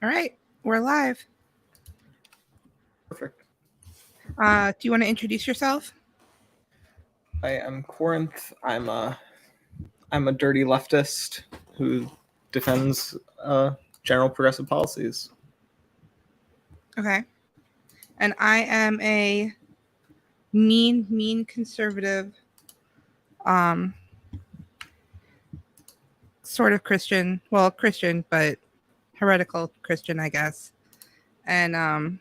All right, we're live. Perfect. Do you want to introduce yourself? I am Korinth. I'm a dirty leftist who defends general progressive policies. Okay. And I am a mean conservative, sort of Christian. Well, Christian, but heretical Christian, I guess. And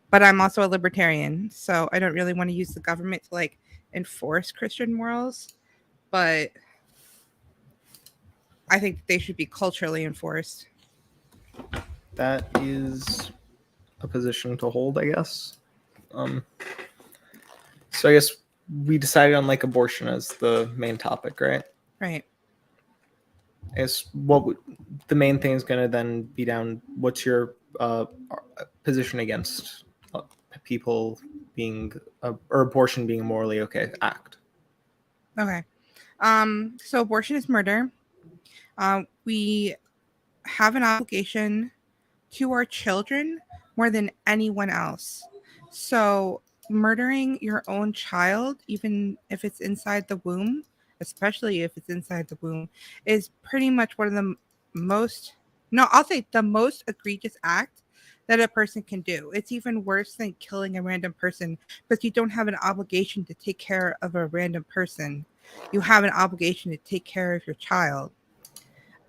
but I'm also a libertarian, so I don't really want to use the government to like enforce Christian morals, but I think they should be culturally enforced. That is a position to hold, I guess. So I guess we decided on like abortion as the main topic, right? Right. I guess the main thing is going to then be down. What's your position against people being or abortion being a morally okay act? Okay. So abortion is murder. We have an obligation to our children more than anyone else. So murdering your own child, even if it's inside the womb, especially if it's inside the womb, is pretty much one of the I'll say the most egregious act that a person can do. It's even worse than killing a random person because you don't have an obligation to take care of a random person. You have an obligation to take care of your child.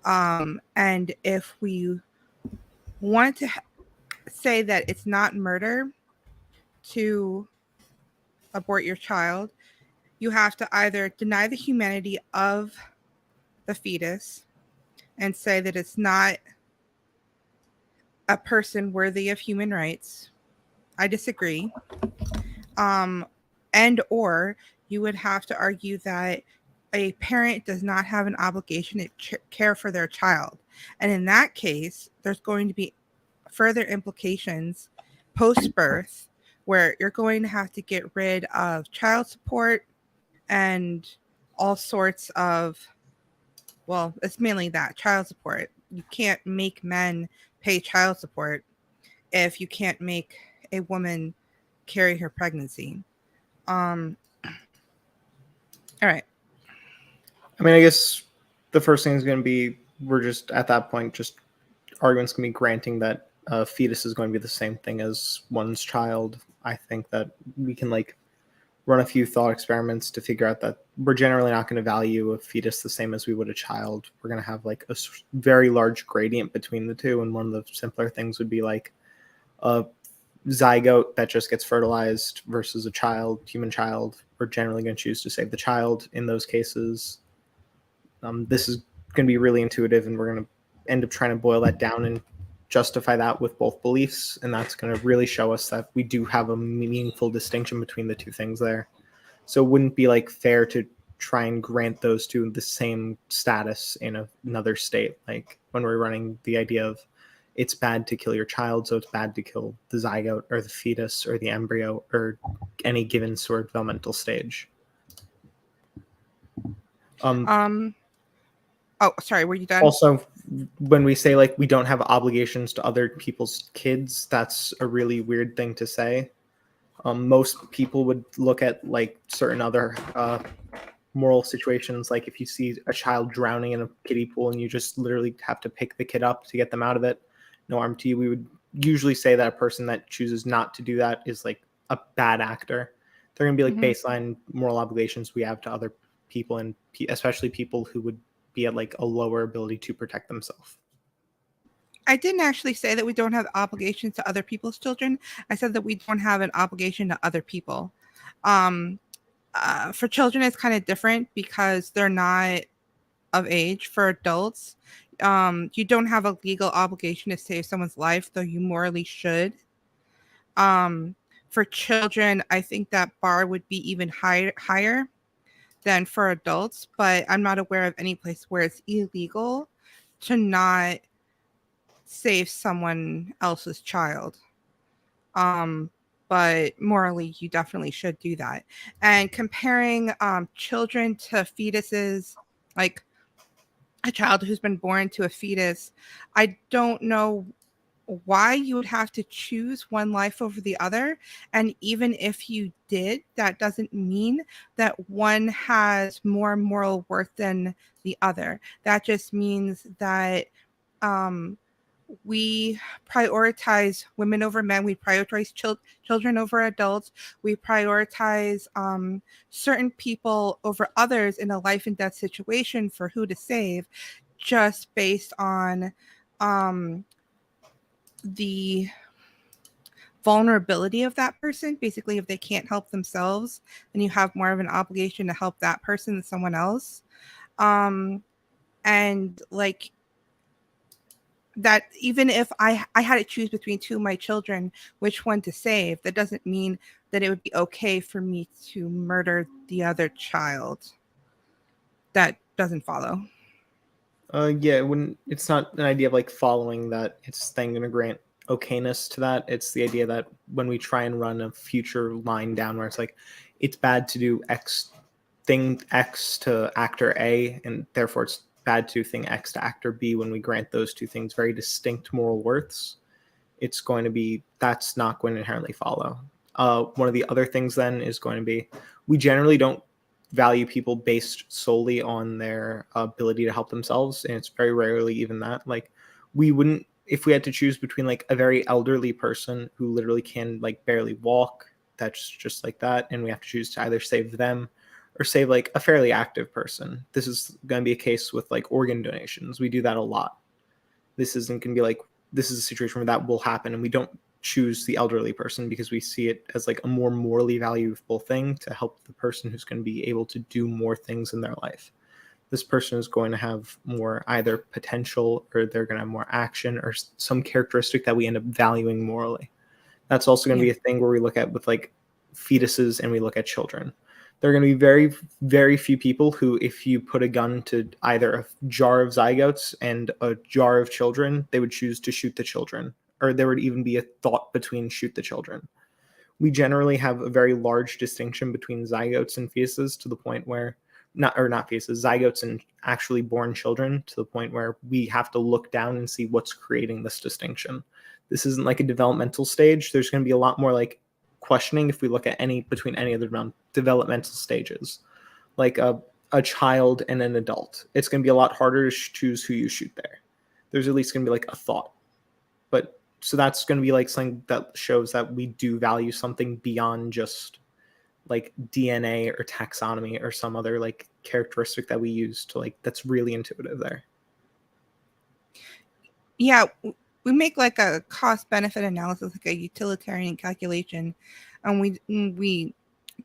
And if we want to say that it's not murder to abort your child, you have to either deny the humanity of the fetus and say that it's not a person worthy of human rights. I disagree. And or you would have to argue that a parent does not have an obligation to care for their child. And in that case, there's going to be further implications post-birth where you're going to have to get rid of child support and all sorts of, well, it's mainly that child support. You can't make men pay child support if you can't make a woman carry her pregnancy. All right. I mean, I guess the first thing is going to be we're just at that point, just arguments can be granting that a fetus is going to be the same thing as one's child. I think that we can like run a few thought experiments to figure out that we're generally not going to value a fetus the same as we would a child. We're going to have like a very large gradient between the two. And one of the simpler things would be like a zygote that just gets fertilized versus a child, human child. We're generally going to choose to save the child in those cases. This is going to be really intuitive, and we're going to end up trying to boil that down and justify that with both beliefs, and that's going to really show us that we do have a meaningful distinction between the two things there. So it wouldn't be like fair to try and grant those two the same status in another state, like when we're running the idea of it's bad to kill your child, so it's bad to kill the zygote or the fetus or the embryo or any given sort of developmental stage. Oh, sorry, were you done? Also, when we say like we don't have obligations to other people's kids, that's a really weird thing to say. Most people would look at like certain other moral situations, like if you see a child drowning in a kiddie pool and you just literally have to pick the kid up to get them out of it, no harm to you. We would usually say that a person that chooses not to do that is like a bad actor. They're going to be like baseline moral obligations we have to other people, and especially people who would be at like a lower ability to protect themselves. I didn't actually say that we don't have obligations to other people's children. I said that we don't have an obligation to other people. For children, it's kind of different because they're not of age. For adults, you don't have a legal obligation to save someone's life, though you morally should. For children, I think that bar would be even higher than for adults, but I'm not aware of any place where it's illegal to not save someone else's child. But morally, you definitely should do that. And comparing children to fetuses, like a child who's been born to a fetus, I don't know why you would have to choose one life over the other. And even if you did, that doesn't mean that one has more moral worth than the other. That just means that um, we prioritize women over men. We prioritize children over adults. We prioritize certain people over others in a life and death situation for who to save, just based on um, the vulnerability of that person. Basically, if they can't help themselves, then you have more of an obligation to help that person than someone else. And like that, even if I had to choose between two of my children which one to save, that doesn't mean that it would be okay for me to murder the other child. That doesn't follow. Yeah, when it's not an idea of like following that, it's then going to grant okayness to that. It's the idea that when we try and run a future line down where it's like, it's bad to do X thing X to actor A, and therefore it's bad to do thing X to actor B, when we grant those two things very distinct moral worths, it's going to be, that's not going to inherently follow. One of the other things then is going to be, we generally don't value people based solely on their ability to help themselves, and it's very rarely even that. Like, we wouldn't, if we had to choose between like a very elderly person who literally can like barely walk, that's just like that, and we have to choose to either save them or save like a fairly active person. This is going to be a case with like organ donations. We do that a lot. This isn't going to be like, this is a situation where that will happen, and we don't choose the elderly person because we see it as like a more morally valuable thing to help the person who's going to be able to do more things in their life. This person is going to have more either potential, or they're going to have more action, or some characteristic that we end up valuing morally. That's also going to be a thing where we look at with like fetuses and we look at children. There are going to be very, very few people who, if you put a gun to either a jar of zygotes and a jar of children, they would choose to shoot the children, or there would even be a thought between shoot the children. We generally have a very large distinction between zygotes and fetuses, to the point where not fetuses, zygotes and actually born children, to the point where we have to look down and see what's creating this distinction. This isn't like a developmental stage. There's going to be a lot more like questioning if we look at any between any other developmental stages, like a child and an adult. It's going to be a lot harder to choose who you shoot there. There's at least going to be like a thought. But so that's going to be like something that shows that we do value something beyond just like DNA or taxonomy or some other like characteristic that we use to like, that's really intuitive there. Yeah, we make like a cost benefit analysis, like a utilitarian calculation, and we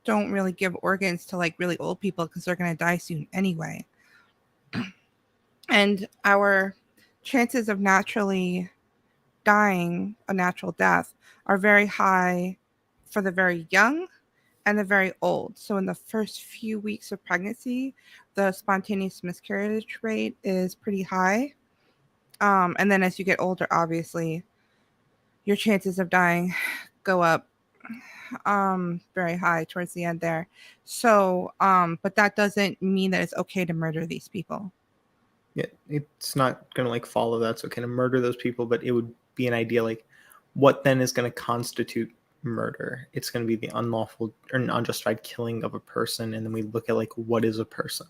don't really give organs to like really old people because they're going to die soon anyway. And our chances of naturally dying a natural death are very high for the very young and the very old. So in the first few weeks of pregnancy, the spontaneous miscarriage rate is pretty high. And then as you get older, obviously, your chances of dying go up very high towards the end there. So, but that doesn't mean that it's okay to murder these people. Yeah, it's not going to like follow that's okay to murder those people, but it would be an idea like, what then is going to constitute murder? It's going to be the unlawful or unjustified killing of a person, and then we look at like, what is a person?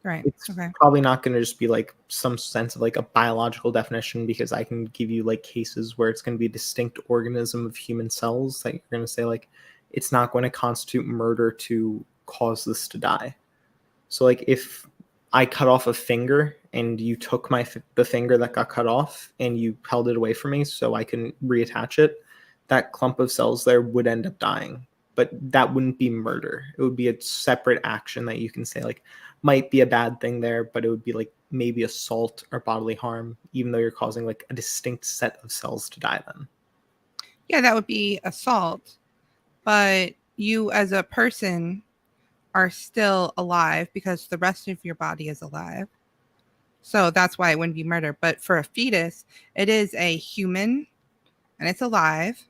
Right. It's Okay. probably not going to just be like some sense of like a biological definition, because I can give you like cases where it's going to be a distinct organism of human cells that you're going to say like, it's not going to constitute murder to cause this to die. So like, if I cut off a finger and you took the finger that got cut off and you held it away from me so I can reattach it, that clump of cells there would end up dying. But that wouldn't be murder. It would be a separate action that you can say like might be a bad thing there, but it would be like maybe assault or bodily harm, even though you're causing like a distinct set of cells to die then. Yeah, that would be assault, but you as a person are still alive because the rest of your body is alive. So that's why it wouldn't be murder. But for a fetus, it is a human and it's alive.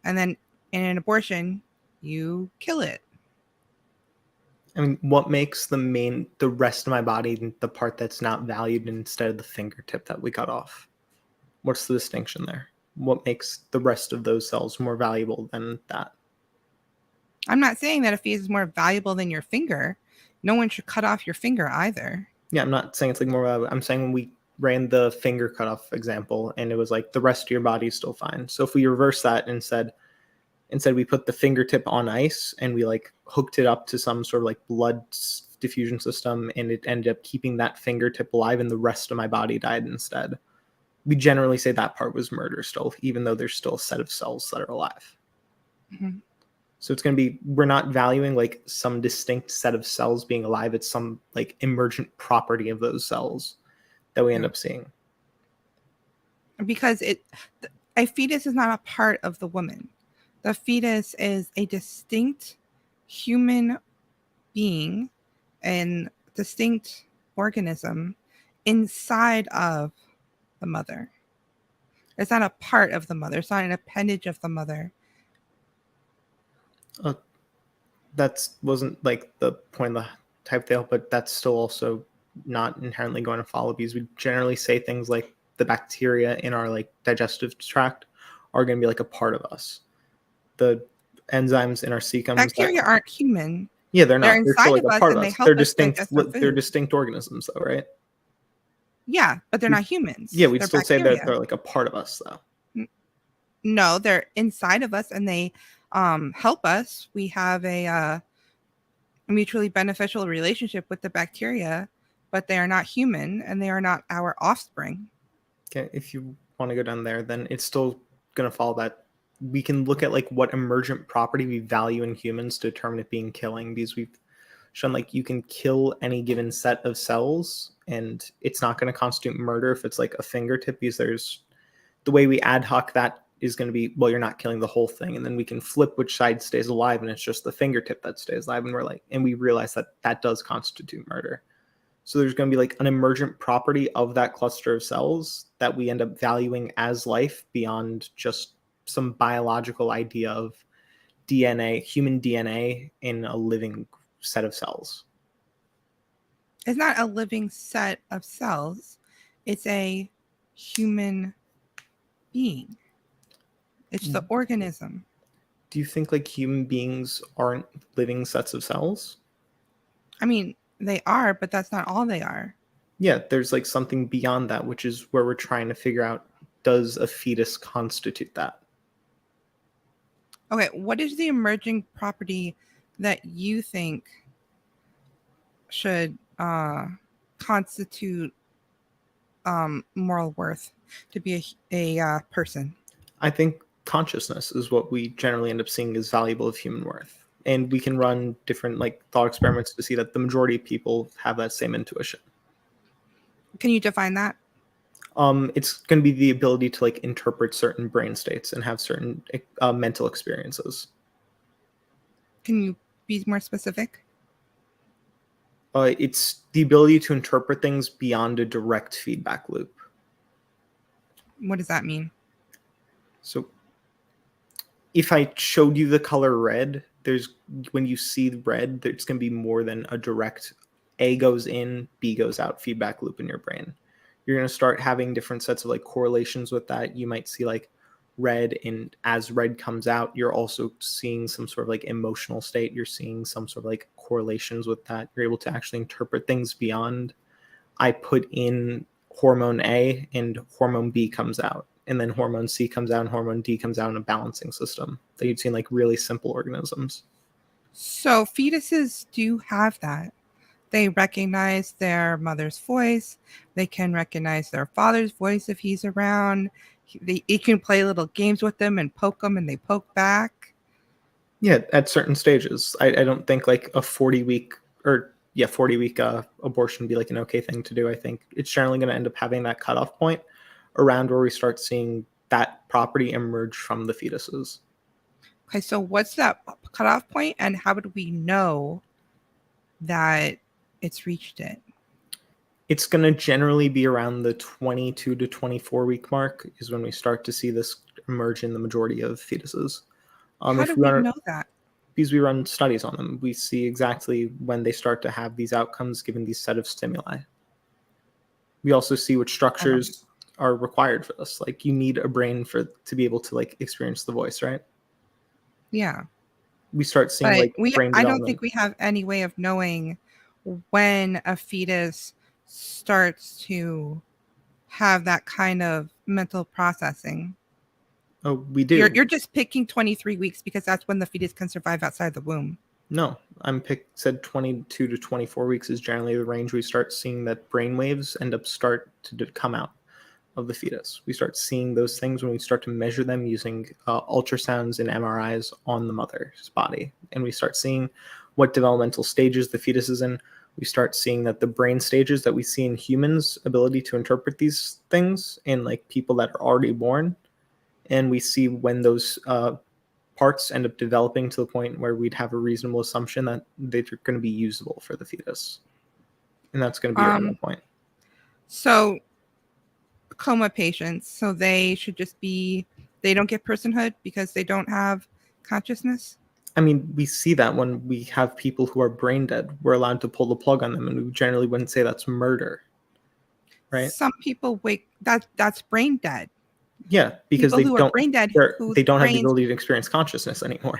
And then in an abortion, you kill it. I mean, what makes the rest of my body the part that's not valued instead of the fingertip that we cut off? What's the distinction there? What makes the rest of those cells more valuable than that? I'm not saying that a fetus is more valuable than your finger. No one should cut off your finger either. Yeah, I'm not saying it's like more valuable. I'm saying when we ran the finger cutoff example and it was like the rest of your body is still fine. So if we reverse that and instead we put the fingertip on ice and we like hooked it up to some sort of like blood diffusion system and it ended up keeping that fingertip alive and the rest of my body died instead, we generally say that part was murder still, even though there's still a set of cells that are alive. Mm-hmm. So it's going to be, we're not valuing like some distinct set of cells being alive. It's some like emergent property of those cells that we end up seeing. Because a fetus is not a part of the woman. The fetus is a distinct human being and distinct organism inside of the mother. It's not a part of the mother. It's not an appendage of the mother. That wasn't like the point of the type, but that's still also not inherently going to follow, because we generally say things like the bacteria in our like digestive tract are going to be like a part of us. The enzymes in our cecums. Bacteria aren't human. Yeah, they're not. They're inside still like of a us part and of they us. help They're us distinct. digest our They're food. distinct organisms, though, right? Yeah, but they're not humans. Yeah, we'd They're still say bacteria. that they're like a part of us, though. No, they're inside of us and they help us. We have a mutually beneficial relationship with the bacteria, but they are not human and they are not our offspring. Okay, if you want to go down there, then it's still going to follow that we can look at like what emergent property we value in humans to determine it being killing, because we've shown like you can kill any given set of cells and it's not going to constitute murder if it's like a fingertip, because there's the way we ad hoc that is going to be, well, you're not killing the whole thing, and then we can flip which side stays alive and it's just the fingertip that stays alive, and we're like, and we realize that that does constitute murder. So there's going to be like an emergent property of that cluster of cells that we end up valuing as life beyond just some biological idea of DNA, human DNA in a living set of cells. It's not a living set of cells. It's a human being. It's the organism. Do you think like human beings aren't living sets of cells? I mean, they are, but that's not all they are. Yeah, there's like something beyond that, which is where we're trying to figure out, does a fetus constitute that? Okay, what is the emerging property that you think should constitute moral worth to be a person? I think consciousness is what we generally end up seeing as valuable of human worth. And we can run different like thought experiments to see that the majority of people have that same intuition. Can you define that? It's going to be the ability to like interpret certain brain states and have certain mental experiences. Can you be more specific? It's the ability to interpret things beyond a direct feedback loop. What does that mean? So if I showed you the color red, when you see red, there's going to be more than a direct A goes in, B goes out feedback loop in your brain. You're going to start having different sets of like correlations with that. You might see like red, and as red comes out, you're also seeing some sort of like emotional state. You're seeing some sort of like correlations with that. You're able to actually interpret things beyond, I put in hormone A and hormone B comes out, and then hormone C comes out and hormone D comes out in a balancing system that you'd see in like really simple organisms. So fetuses do have that. They recognize their mother's voice. They can recognize their father's voice if he's around. You can play little games with them and poke them and they poke back. Yeah, at certain stages. I don't think like a 40-week abortion would be like an okay thing to do. I think it's generally going to end up having that cutoff point around where we start seeing that property emerge from the fetuses. Okay, so what's that cutoff point, and how would we know that it's reached it? It's going to generally be around the 22 to 24 week mark is when we start to see this emerge in the majority of fetuses. How do we know that? because we run studies on them. We see exactly when they start to have these outcomes given these set of stimuli. We also see which structures are required for this. Like you need a brain to be able to like experience the voice, right? Yeah. We start seeing But like brain I don't development. think we have any way of knowing when a fetus starts to have that kind of mental processing. Oh, we do. You're just picking 23 weeks because that's when the fetus can survive outside the womb. No, said 22 to 24 weeks is generally the range we start seeing that brain waves start to come out of the fetus. We start seeing those things when we start to measure them using ultrasounds and MRIs on the mother's body. And we start seeing what developmental stages the fetus is in. We start seeing that the brain stages that we see in humans' ability to interpret these things in like people that are already born. And we see when those parts end up developing to the point where we'd have a reasonable assumption that they're going to be usable for the fetus. And that's going to be around that point. So coma patients, so they should just be, they don't get personhood because they don't have consciousness? I mean, we see that when we have people who are brain dead, we're allowed to pull the plug on them, and we generally wouldn't say that's murder, right? Some people that's brain dead. Yeah, because People who are brain dead, they don't have the ability to experience consciousness anymore.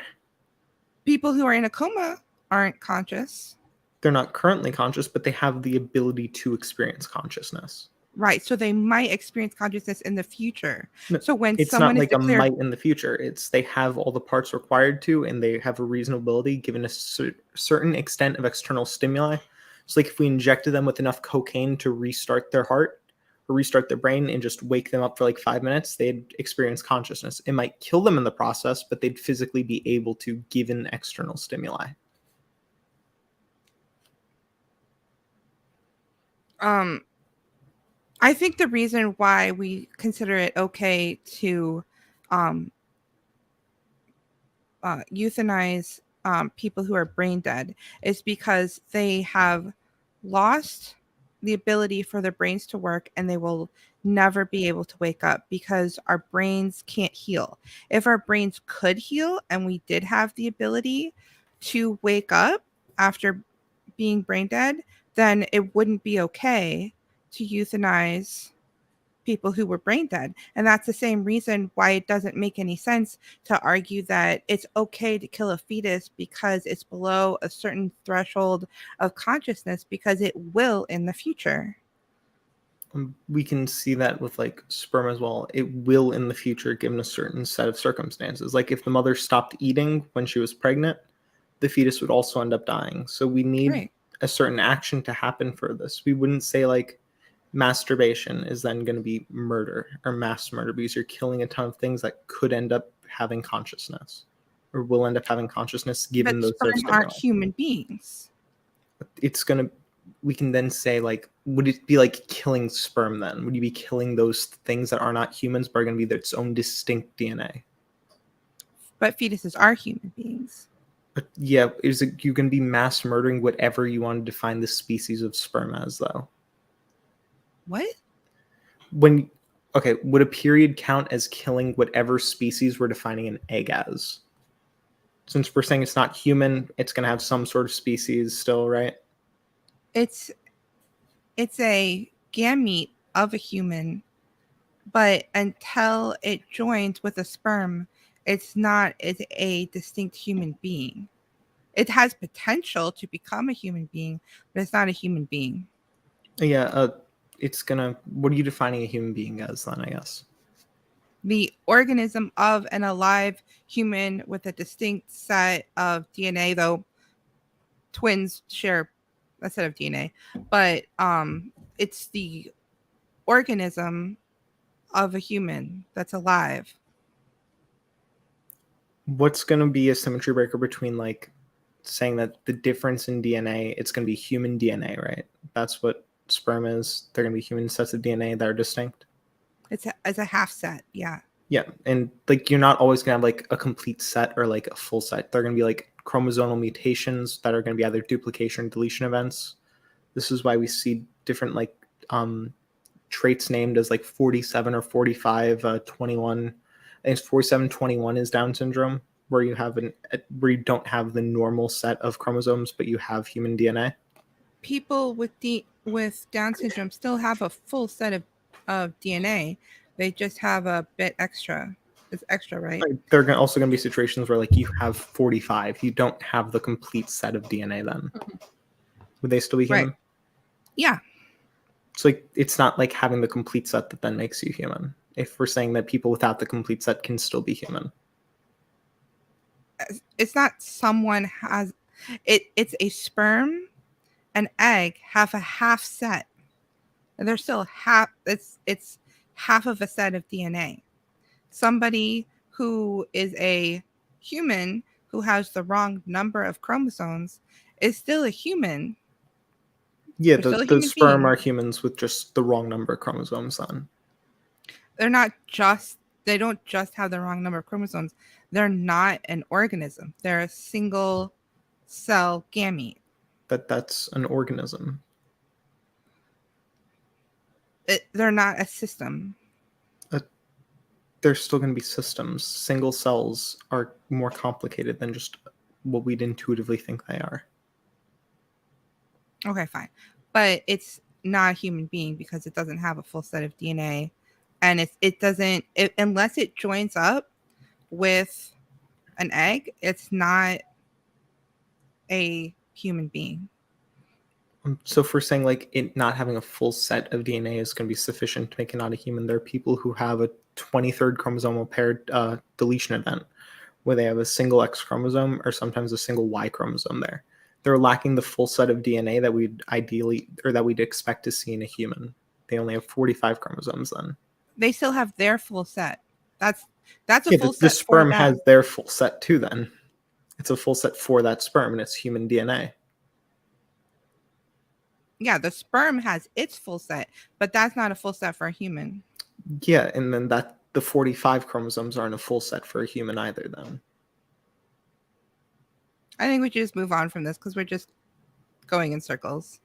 People who are in a coma aren't conscious. They're not currently conscious, but they have the ability to experience consciousness. Right, so they might experience consciousness in the future. No, so when it's someone not is like declared, a might in the future. It's they have all the parts required to, and they have a reasonability given a certain extent of external stimuli. So, like if we injected them with enough cocaine to restart their heart or restart their brain and just wake them up for like 5 minutes, they'd experience consciousness. It might kill them in the process, but they'd physically be able to given external stimuli. I think the reason why we consider it okay to euthanize people who are brain dead is because they have lost the ability for their brains to work and they will never be able to wake up because our brains can't heal. If our brains could heal and we did have the ability to wake up after being brain dead, then it wouldn't be okay to euthanize people who were brain dead. And that's the same reason why it doesn't make any sense to argue that it's okay to kill a fetus because it's below a certain threshold of consciousness, because it will in the future. We can see that with like sperm as well. It will in the future given a certain set of circumstances. Like if the mother stopped eating when she was pregnant, the fetus would also end up dying. So we need a certain action to happen for this. We wouldn't say like masturbation is then going to be murder or mass murder because you're killing a ton of things that could end up having consciousness or will end up having consciousness given But those sort of sperm aren't stimuli. human beings. It's going to, we can then say like, would it be like killing sperm then? Would you be killing those things that are not humans but are going to be its own distinct DNA? But fetuses are human beings. But yeah, is it, you can be mass murdering whatever you want to define the species of sperm as though? What? Would a period count as killing whatever species we're defining an egg as? Since we're saying it's not human, it's going to have some sort of species still, right? It's a gamete of a human, but until it joins with a sperm, it's not as a distinct human being. It has potential to become a human being, but it's not a human being. Yeah, it's gonna. What are you defining a human being as then? I guess The organism of an alive human with a distinct set of DNA, though twins share a set of DNA, but it's the organism of a human that's alive. what's gonna be a symmetry breaker between like saying that the difference in DNA, it's gonna be human DNA, right? That's what sperm is. They're gonna be human sets of DNA that are distinct. It's a half set, yeah. Yeah, and like you're not always gonna have like a complete set or like a full set. They're gonna be like chromosomal mutations that are gonna be either duplication or deletion events. This is why we see different like traits named as like 47 or 45, 21. I think it's 4721 is Down syndrome. where you don't have the normal set of chromosomes, but you have human DNA? People with Down syndrome still have a full set of DNA. They just have a bit extra. It's extra, right? There are also going to be situations where like you have 45, you don't have the complete set of DNA. Then would they still be human? Right. Yeah. So like it's not like having the complete set that then makes you human. If we're saying that people without the complete set can still be human. It's not someone has it. It's a sperm and egg have a half set. And they're still half. It's half of a set of DNA. Somebody who is a human who has the wrong number of chromosomes is still a human. Yeah, They're still a the human sperm being. are humans with just the wrong number of chromosomes then. They're not just, they don't just have the wrong number of chromosomes. They're not an organism. They're a single cell gamete. That's an organism. They're not a system. There's still going to be systems. Single cells are more complicated than just what we'd intuitively think they are. Okay, fine. But it's not a human being because it doesn't have a full set of DNA. And it doesn't, unless it joins up with an egg, it's not a human being. So if we're saying like it not having a full set of DNA is going to be sufficient to make it not a human, there are people who have a 23rd chromosomal paired deletion event where they have a single X chromosome or sometimes a single Y chromosome there. They're lacking the full set of DNA that we'd expect to see in a human. They only have 45 chromosomes then. They still have their full set. That's a full set. The sperm has their full set too then. It's a full set for that sperm and it's human DNA. Yeah, the sperm has its full set, but that's not a full set for a human. Yeah, and then that the 45 chromosomes aren't a full set for a human either then. I think we should just move on from this because we're just going in circles.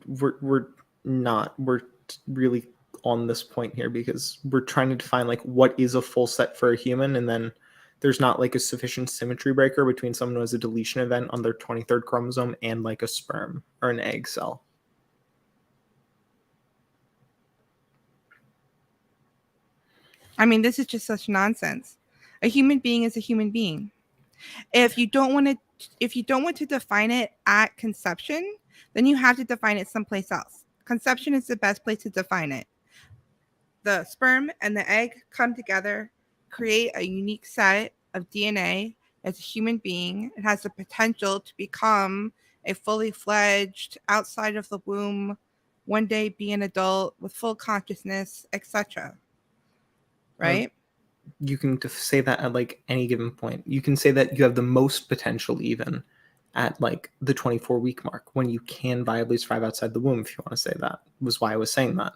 We're not. We're really on this point here because we're trying to define like what is a full set for a human, and then there's not like a sufficient symmetry breaker between someone who has a deletion event on their 23rd chromosome and like a sperm or an egg cell. I mean, this is just such nonsense. A human being is a human being. If you don't want to define it at conception, then you have to define it someplace else. Conception is the best place to define it. The sperm and the egg come together, create a unique set of DNA. As a human being, it has the potential to become a fully fledged, outside of the womb, one day be an adult with full consciousness, etc. Right? You can say that at like any given point. You can say that you have the most potential even at like the 24-week mark when you can viably survive outside the womb, if you want to say that. Was why I was saying that.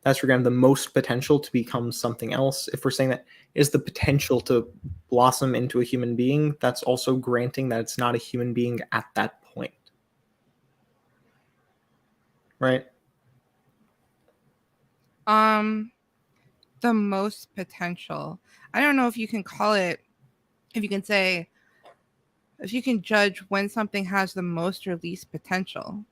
That's where you have the most potential to become something else. If we're saying that is the potential to blossom into a human being, that's also granting that it's not a human being at that point. Right? The most potential. I don't know if you can call it, if you can say, if you can judge when something has the most or least potential.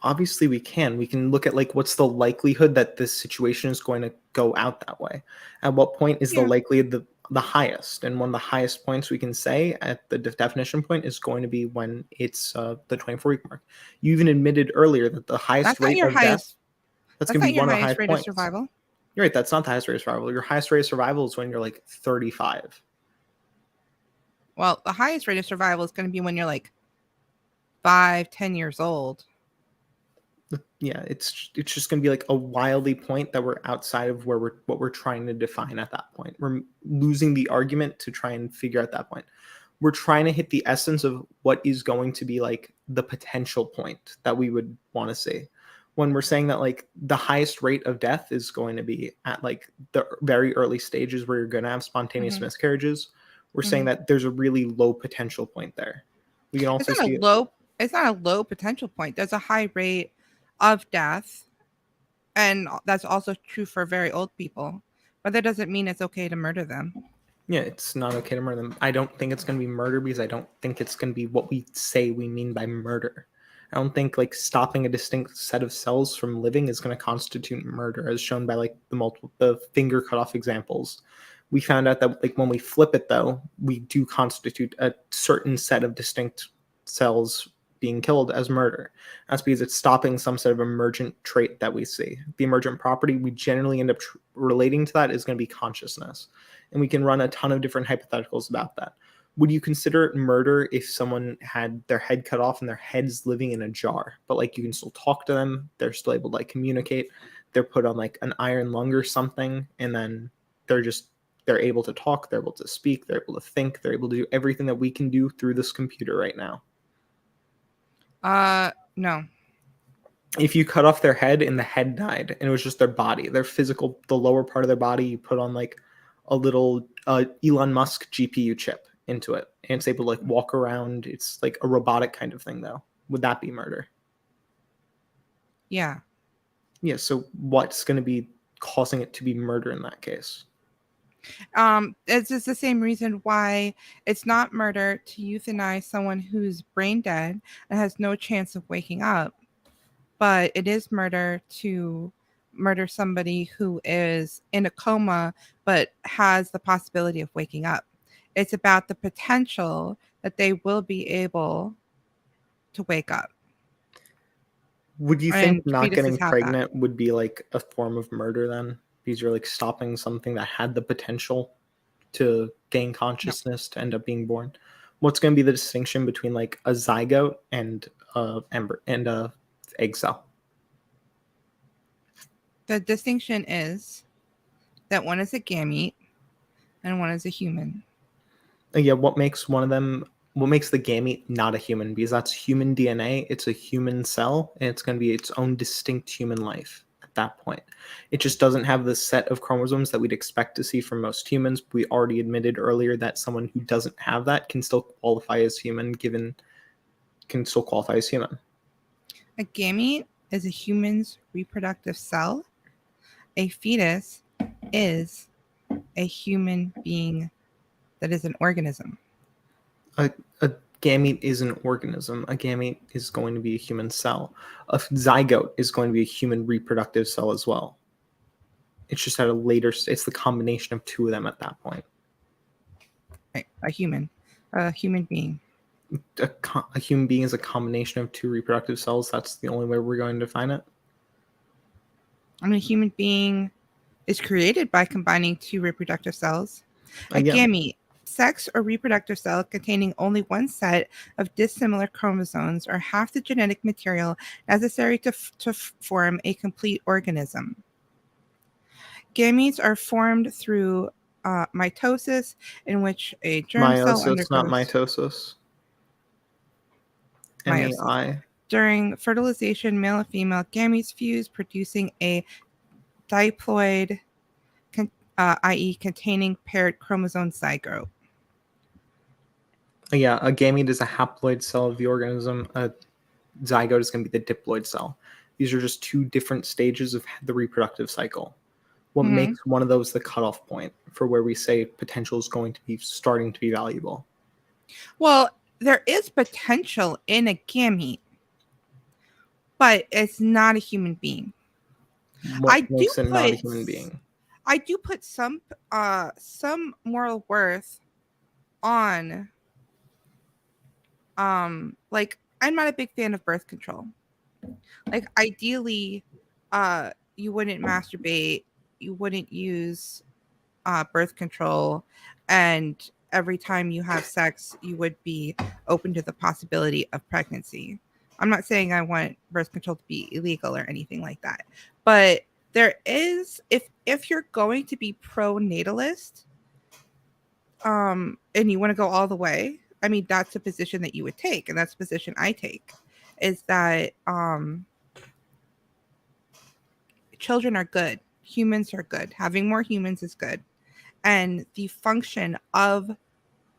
Obviously we can look at like what's the likelihood that this situation is going to go out that way. At what point is the likelihood the highest? And one of the highest points we can say at the definition point is going to be when it's the 24-week mark. You even admitted earlier that the highest rate of death, that's going to be one of the highest points. Survival. You're right, that's not the highest rate of survival. Your highest rate of survival is when you're like 35. Well, the highest rate of survival is going to be when you're like 5-10 years old. Yeah, it's just going to be like a wildly point that we're outside of what we're trying to define at that point. We're losing the argument to try and figure out that point. We're trying to hit the essence of what is going to be like the potential point that we would want to see. When we're saying that like the highest rate of death is going to be at like the very early stages where you're going to have spontaneous miscarriages, we're saying that there's a really low potential point there. We can also see it's not a low potential point. There's a high rate of death, and that's also true for very old people. But that doesn't mean it's okay to murder them. Yeah, it's not okay to murder them. I don't think it's going to be murder because I don't think it's going to be what we say we mean by murder. I don't think like stopping a distinct set of cells from living is going to constitute murder, as shown by like the finger cut off examples. We found out that like when we flip it though, we do constitute a certain set of distinct cells being killed as murder. That's because it's stopping some sort of emergent trait that we see. The emergent property we generally end up relating to that is going to be consciousness. And we can run a ton of different hypotheticals about that. Would you consider it murder if someone had their head cut off and their head's living in a jar, but like you can still talk to them, they're still able to like communicate, they're put on like an iron lung or something, and then they're able to talk, they're able to speak, they're able to think, they're able to do everything that we can do through this computer right now? No. If you cut off their head and the head died and it was just their body, their physical, the lower part of their body, you put on like a little Elon Musk GPU chip into it, and it's able to like walk around. It's like a robotic kind of thing though. Would that be murder? Yeah. Yeah, so what's going to be causing it to be murder in that case? It's just the same reason why it's not murder to euthanize someone who's brain dead and has no chance of waking up, but it is murder to murder somebody who is in a coma but has the possibility of waking up. It's about the potential that they will be able to wake up. Would you And think not fetuses getting have that. pregnant would be like a form of murder then? Because you're like stopping something that had the potential to gain consciousness to end up being born. What's going to be the distinction between like a zygote and a egg cell? The distinction is that one is a gamete and one is a human. Yeah, what makes one of them? What makes the gamete not a human? Because that's human DNA. It's a human cell, and it's going to be its own distinct human life at that point. It just doesn't have the set of chromosomes that we'd expect to see from most humans. We already admitted earlier that someone who doesn't have that can still qualify as human. Can still qualify as human. A gamete is a human's reproductive cell. A fetus is a human being that is an organism. A gamete is an organism. A gamete is going to be a human cell. A zygote is going to be a human reproductive cell as well. It's just at a later. It's the combination of two of them at that point. Right. A human being. A human being is a combination of two reproductive cells. That's the only way we're going to define it. I mean, a human being is created by combining two reproductive cells. A Again, gamete, sex or reproductive cell containing only one set of dissimilar chromosomes or half the genetic material necessary to form a complete organism. Gametes are formed through mitosis, in which a germ cell meiosis, not undergoes mitosis. meiosis. MEI. During fertilization, male and female gametes fuse, producing a diploid, i.e., containing paired chromosome zygote. Yeah, a gamete is a haploid cell of the organism. A zygote is going to be the diploid cell. These are just two different stages of the reproductive cycle. What makes one of those the cutoff point for where we say potential is going to be starting to be valuable? Well, there is potential in a gamete, but it's not a human being. What makes it not a human being? I do put some moral worth on like, I'm not a big fan of birth control. Like, ideally, you wouldn't masturbate, you wouldn't use birth control, and every time you have sex, you would be open to the possibility of pregnancy. I'm not saying I want birth control to be illegal or anything like that, but there is, if you're going to be pro-natalist, and you want to go all the way, I mean, that's a position that you would take, and that's a position I take, is that children are good, humans are good, having more humans is good, and the function of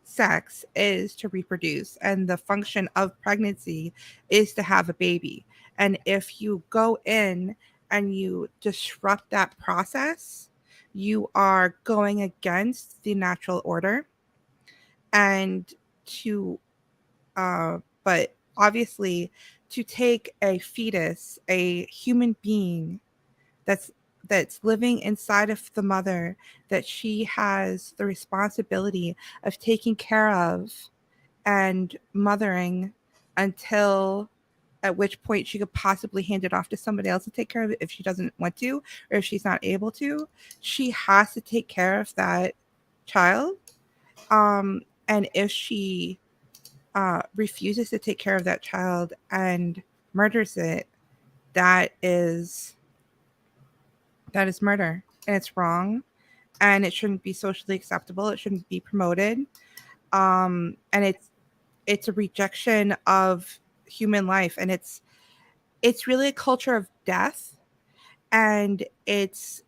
sex is to reproduce, and the function of pregnancy is to have a baby. And if you go in and you disrupt that process you are going against the natural order. And to but obviously, to take a fetus, a human being that's living inside of the mother, that she has the responsibility of taking care of and mothering until at which point she could possibly hand it off to somebody else to take care of it if she doesn't want to, or if she's not able to. She has to take care of that child. And if she refuses to take care of that child and murders it, that is murder, and it's wrong, and it shouldn't be socially acceptable. It shouldn't be promoted. And it's a rejection of human life, and it's really a culture of death, and it's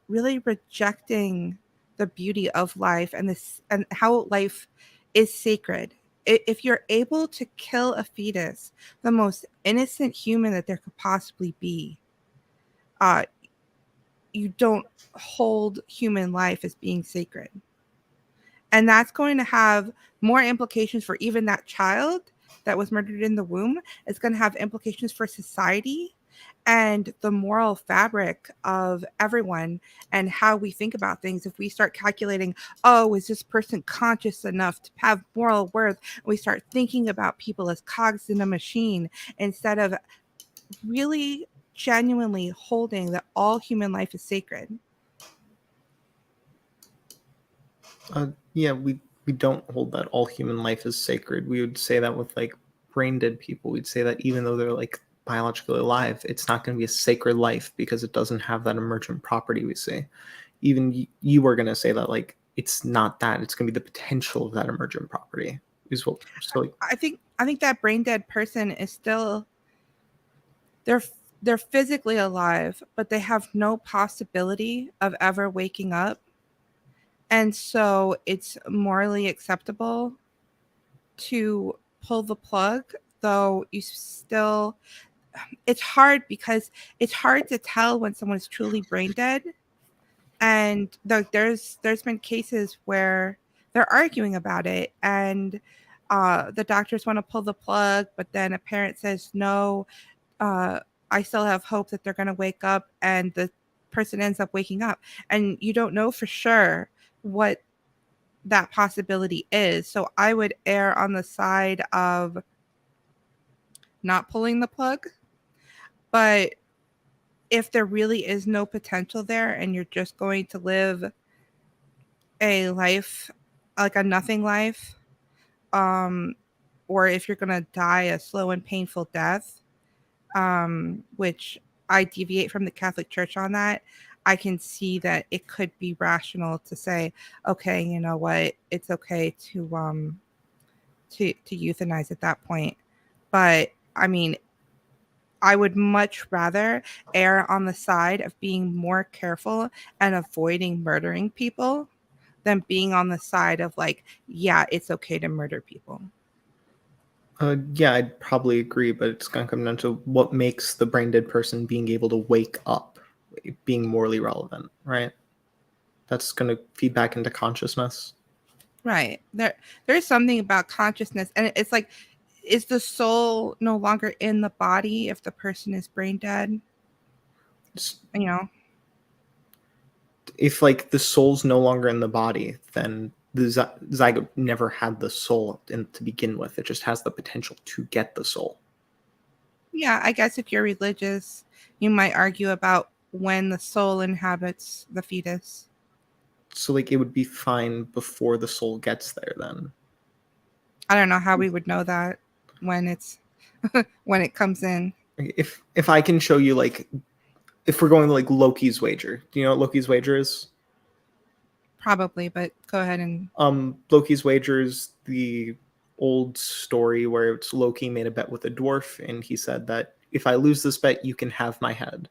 really rejecting the beauty of life and this and how life is sacred. If you're able to kill a fetus, the most innocent human that there could possibly be, uh, you don't hold human life as being sacred. And that's going to have more implications for even that child that was murdered in the womb. It's going to have implications for society and the moral fabric of everyone and how we think about things. If we start calculating, oh, is this person conscious enough to have moral worth? And we start thinking about people as cogs in a machine instead of really genuinely holding that all human life is sacred. Yeah, we don't hold that all human life is sacred. We would say that with like brain dead people. We'd say that even though they're like biologically alive, it's not going to be a sacred life because it doesn't have that emergent property we say. Even you were going to say that like it's not that. It's going to be the potential of that emergent property. Is what so like I think that brain dead person is still they're they're physically alive, but they have no possibility of ever waking up. And so it's morally acceptable to pull the plug, though you still it's hard because it's hard to tell when someone's truly brain dead. And there's been cases where they're arguing about it, and the doctors want to pull the plug, but then a parent says no. uh, I still have hope that they're going to wake up, and the person ends up waking up, and you don't know for sure what that possibility is. So I would err on the side of not pulling the plug. But if there really is no potential there and you're just going to live a life like a nothing life, um, or if you're going to die a slow and painful death, which I deviate from the Catholic Church on that, I can see that it could be rational to say, okay, you know what, it's okay to euthanize at that point. But I mean, I would much rather err on the side of being more careful and avoiding murdering people than being on the side of like, yeah, it's okay to murder people. yeah, I'd probably agree, but it's going to come down to what makes the brain dead person being able to wake up being morally relevant, right? That's going to feed back into consciousness. Right. There's something about consciousness, and it's like, is the soul no longer in the body if the person is brain dead? You know? If like the soul's no longer in the body, then the zygote never had the soul to begin with. It just has the potential to get the soul. Yeah, I guess if you're religious, you might argue about when the soul inhabits the fetus. So like it would be fine before the soul gets there then. I don't know how we would know that when it's when it comes in. If I can show you like if we're going to like Loki's wager. Do you know what Loki's wager is? Probably, but go ahead and Loki's wager is the old story where it's Loki made a bet with a dwarf and he said that if I lose this bet, you can have my head.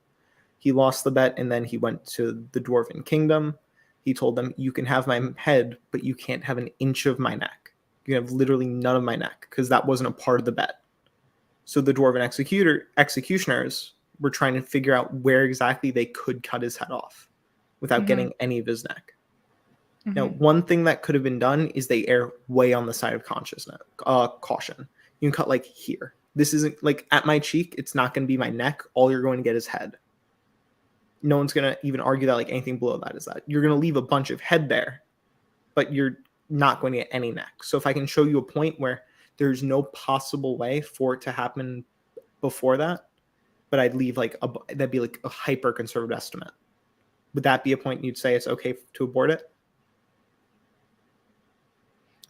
He lost the bet and then he went to the dwarven kingdom. He told them, you can have my head, but you can't have an inch of my neck. You can have literally none of my neck because that wasn't a part of the bet. So the dwarven executioners were trying to figure out where exactly they could cut his head off. without Mm-hmm. getting any of his neck. Now, Mm-hmm. one thing that could have been done is they err way on the side of consciousness, caution. You can cut like here. This isn't like at my cheek. It's not going to be my neck. All you're going to get is head. No one's going to even argue that like anything below that is that. You're going to leave a bunch of head there, but you're not going to get any neck. So if I can show you a point where there's no possible way for it to happen before that, but I'd leave like that'd be like a hyper conservative estimate. Would that be a point you'd say it's okay to abort it?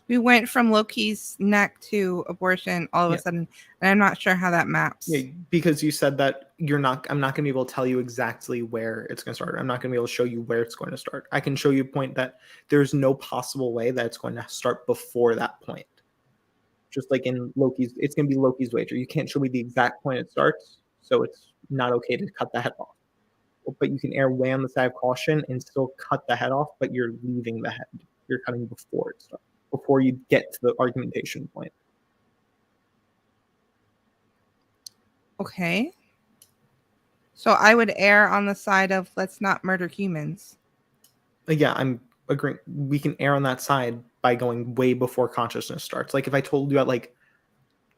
We went from Loki's neck to abortion all of Yeah. a sudden, and I'm not sure how that maps. Yeah, because you said that I'm not going to be able to tell you exactly where it's going to start. I'm not going to be able to show you where it's going to start. I can show you a point that there's no possible way that it's going to start before that point. Just like in Loki's, it's going to be Loki's wager. You can't show me the exact point it starts, so it's not okay to cut the head off. But you can err way on the side of caution and still cut the head off, but you're leaving the head. You're cutting before it starts, before you get to the argumentation point. Okay. So I would err on the side of let's not murder humans. Yeah, I'm agreeing. We can err on that side by going way before consciousness starts. Like if I told you at like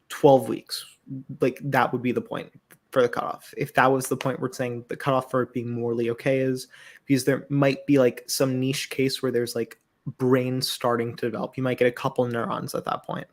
12 weeks, like that would be the point for the cutoff. If that was the point we're saying the cutoff for it being morally okay is because there might be like some niche case where there's like brain starting to develop. You might get a couple neurons at that point.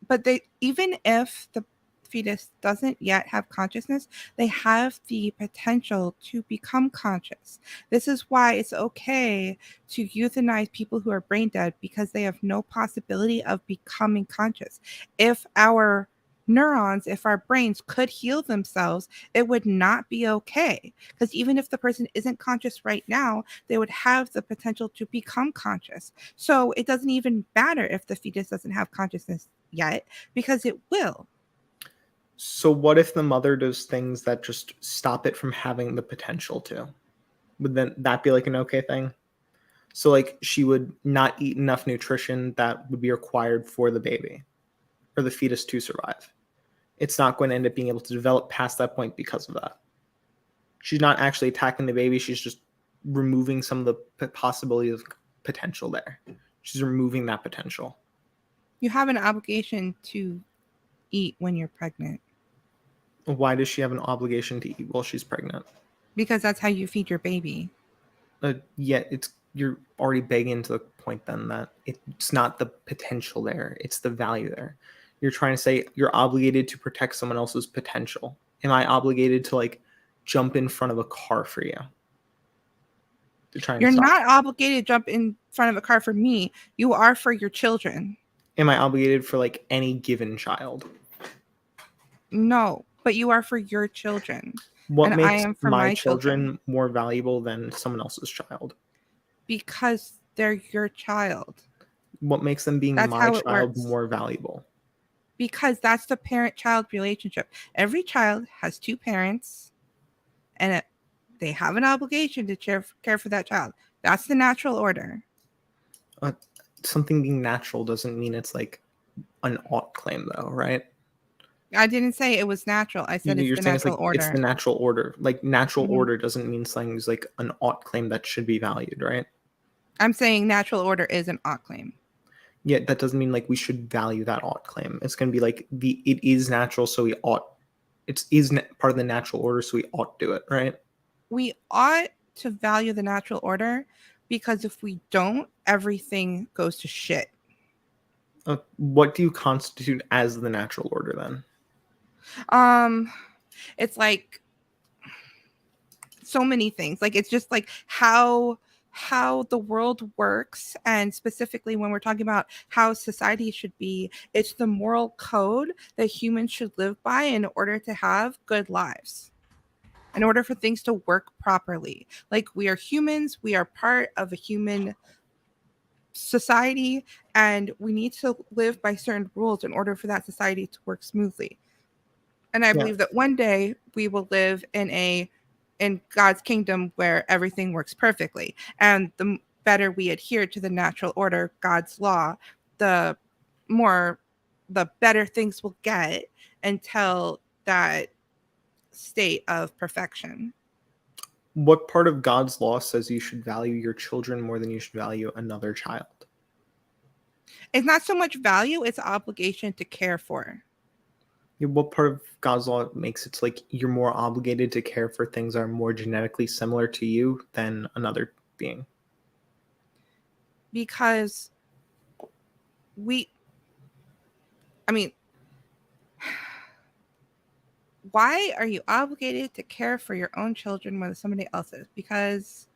But even if the fetus doesn't yet have consciousness, they have the potential to become conscious. This is why it's okay to euthanize people who are brain dead, because they have no possibility of becoming conscious. If our neurons, if our brains could heal themselves, it would not be okay. Because even if the person isn't conscious right now, they would have the potential to become conscious. So it doesn't even matter if the fetus doesn't have consciousness yet, because it will. So what if the mother does things that just stop it from having the potential to? Would then that be like an okay thing? So like she would not eat enough nutrition that would be required for the baby or the fetus to survive. It's not going to end up being able to develop past that point because of that. She's not actually attacking the baby. She's just removing some of the possibility of potential there. She's removing that potential. You have an obligation to eat when you're pregnant, Why does she have an obligation to eat while she's pregnant? because that's how you feed your baby. Yet you're already begging to the point then that it's not the potential there, it's the value there. You're trying to say you're obligated to protect someone else's potential. Am I obligated to like jump in front of a car for you to try and You're stop? not obligated to jump in front of a car for me. You are for your children. Am I obligated for like any given child? No, but you are for your children. What And I makes am for my my children more valuable than someone else's child? because they're your child. What makes them being That's my how it child works. more valuable? Because that's the parent-child relationship. Every child has two parents, and they have an obligation to care for that child. That's the natural order. Something being natural doesn't mean it's like an ought claim though, right? I didn't say it was natural. I said it's You're the saying it's natural like it's the order. natural order. Like natural Mhm. order doesn't mean something's like an ought claim that should be valued, right? I'm saying natural order is an ought claim. Yeah, that doesn't mean like we should value that ought claim. It's going to be like it is natural, so we ought. Part of the natural order, so we ought do it, right? We ought to value the natural order, because if we don't, everything goes to shit. What do you constitute as the natural order then? It's like so many things. Like it's just like how the world works, and specifically when we're talking about how society should be, it's the moral code that humans should live by in order to have good lives, in order for things to work properly. Like, we are humans, we are part of a human society, and we need to live by certain rules in order for that society to work smoothly. And I Yeah. believe that one day we will live in God's kingdom where everything works perfectly. And the better we adhere to the natural order, God's law, the better things will get until that state of perfection. What part of God's law says you should value your children more than you should value another child? It's not so much value, it's obligation to care for. What part of God's law makes it like you're more obligated to care for things that are more genetically similar to you than another being? Because I mean, why are you obligated to care for your own children more than somebody else's? Because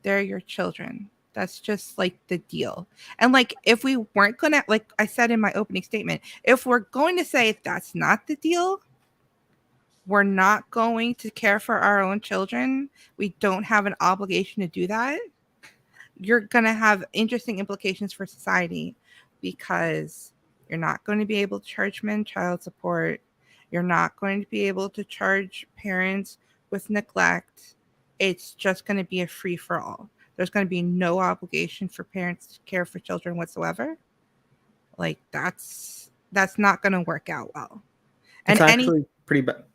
they're your children. That's just like the deal. And like, if we weren't gonna, like I said in my opening statement, if we're going to say that's not the deal, we're not going to care for our own children, we don't have an obligation to do that, you're going to have interesting implications for society, because you're not going to be able to charge men child support. You're not going to be able to charge parents with neglect. It's just going to be a free for all. There's going to be no obligation for parents to care for children whatsoever. Like that's not going to work out well. It's And actually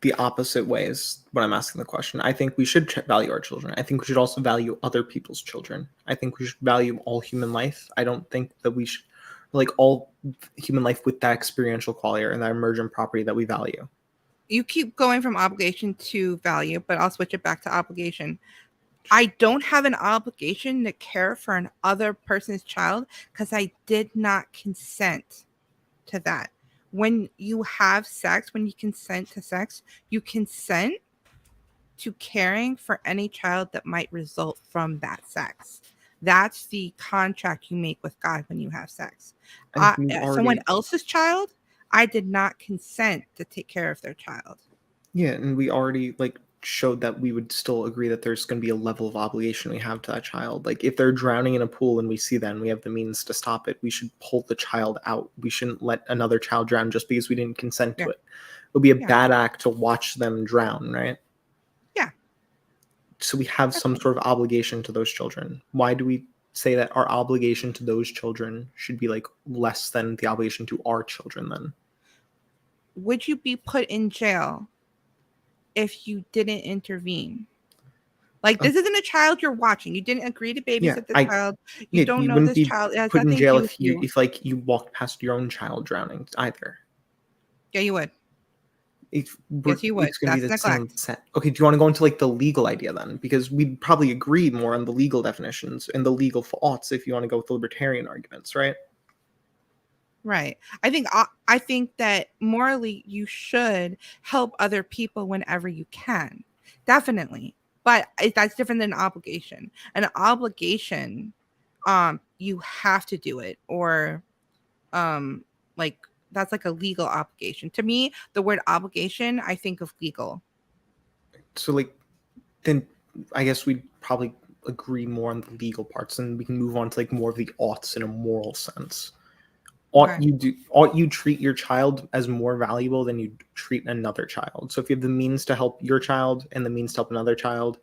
the opposite way is what I'm asking the question. I think we should value our children. I think we should also value other people's children. I think we should value all human life. I don't think that we should like all human life with that experiential quality and that emergent property that we value. You keep going from obligation to value, but I'll switch it back to obligation. I don't have an obligation to care for another person's child because I did not consent to that. When you have sex, when you consent to sex, you consent to caring for any child that might result from that sex. That's the contract you make with God when you have sex. And we've Someone already else's child, I did not consent to take care of their child. Yeah, and we already like showed that we would still agree that there's going to be a level of obligation we have to that child. Like if they're drowning in a pool and we see that and we have the means to stop it, we should pull the child out. We shouldn't let another child drown just because we didn't consent to Yeah. it. It would be a Yeah. bad act to watch them drown, right? Yeah. So we have some sort of obligation to those children. Why do we say that our obligation to those children should be like less than the obligation to our children then? Would you be put in jail if you didn't intervene? Like, this isn't a child you're watching. You didn't agree to babysit this child. You don't know wouldn't this be child. It has put in nothing to jail do with you. if like you walked past your own child drowning either. Yeah, you would. Yes, you would. It's going to be That's the same neglect. set. Okay, do you want to go into like the legal idea then? Because we'd probably agree more on the legal definitions and the legal thoughts if you want to go with the libertarian arguments, right? Right. I think that morally you should help other people whenever you can. Definitely. But that's different than an obligation. An obligation, you have to do it, or like that's like a legal obligation. To me, the word obligation, I think of legal. So like then I guess we'd probably agree more on the legal parts and we can move on to like more of the oughts in a moral sense. Ought you treat your child as more valuable than you treat another child? So if you have the means to help your child and the means to help another child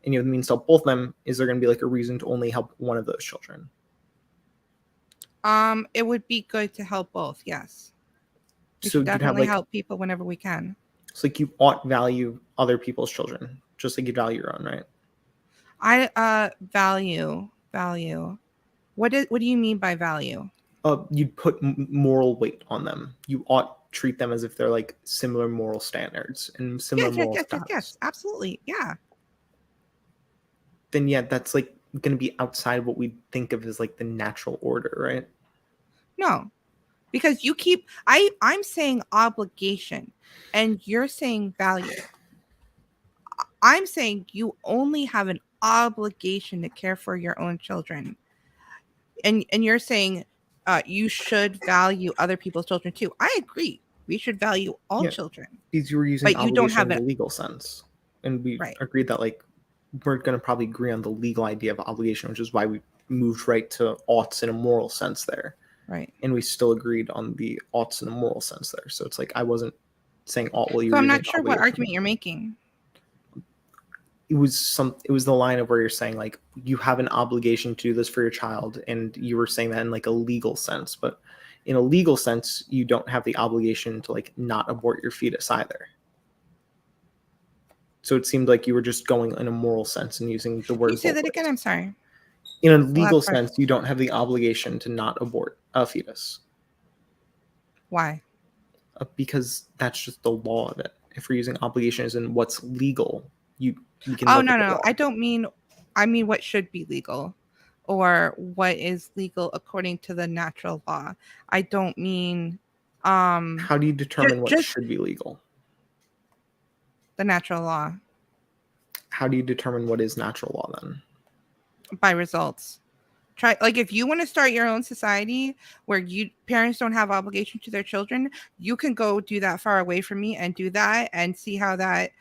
and you have the means to help both of them, is there going to be like a reason to only help one of those children? It would be good to help both, yes. We So should you'd have definitely like help people whenever we can. it's like you ought value other people's children just like you value your own, right? I value. What do you mean by value? You'd put moral weight on them. You ought treat them as if they're like similar moral standards and similar moral status. Yes, absolutely. Yeah. Then yeah, that's like going to be outside what we think of as like the natural order, right? No. Because I'm saying obligation and you're saying value. I'm saying you only have an obligation to care for your own children. And you're saying you should value other people's children too. I agree. We should value all children. Because you were using but you don't have in the legal sense. And we agreed that like we're going to probably agree on the legal idea of obligation, which is why we moved right to oughts in a moral sense there. Right. And we still agreed on the oughts in a moral sense there. So it's like I wasn't saying ought while you So were I'm using not sure what argument you're making. It was the line of where you're saying like you have an obligation to do this for your child, and you were saying that in like a legal sense, but in a legal sense you don't have the obligation to like not abort your fetus either. So it seemed like you were just going in a moral sense and using the Can word you say both that again? ways. I'm sorry. In a The last legal part. sense, you don't have the obligation to not abort a fetus Why? because that's just the law of it. If we're using obligation as in what's legal, you we can Oh, look no, at the no. law. I don't mean, I mean what should be legal or what is legal according to the natural law. I don't mean How do you determine what just should be legal? the natural law How do you determine what is natural law then? by results. Try, like, if you want to start your own society where you parents don't have obligation to their children, you can go do that far away from me and do that and see how that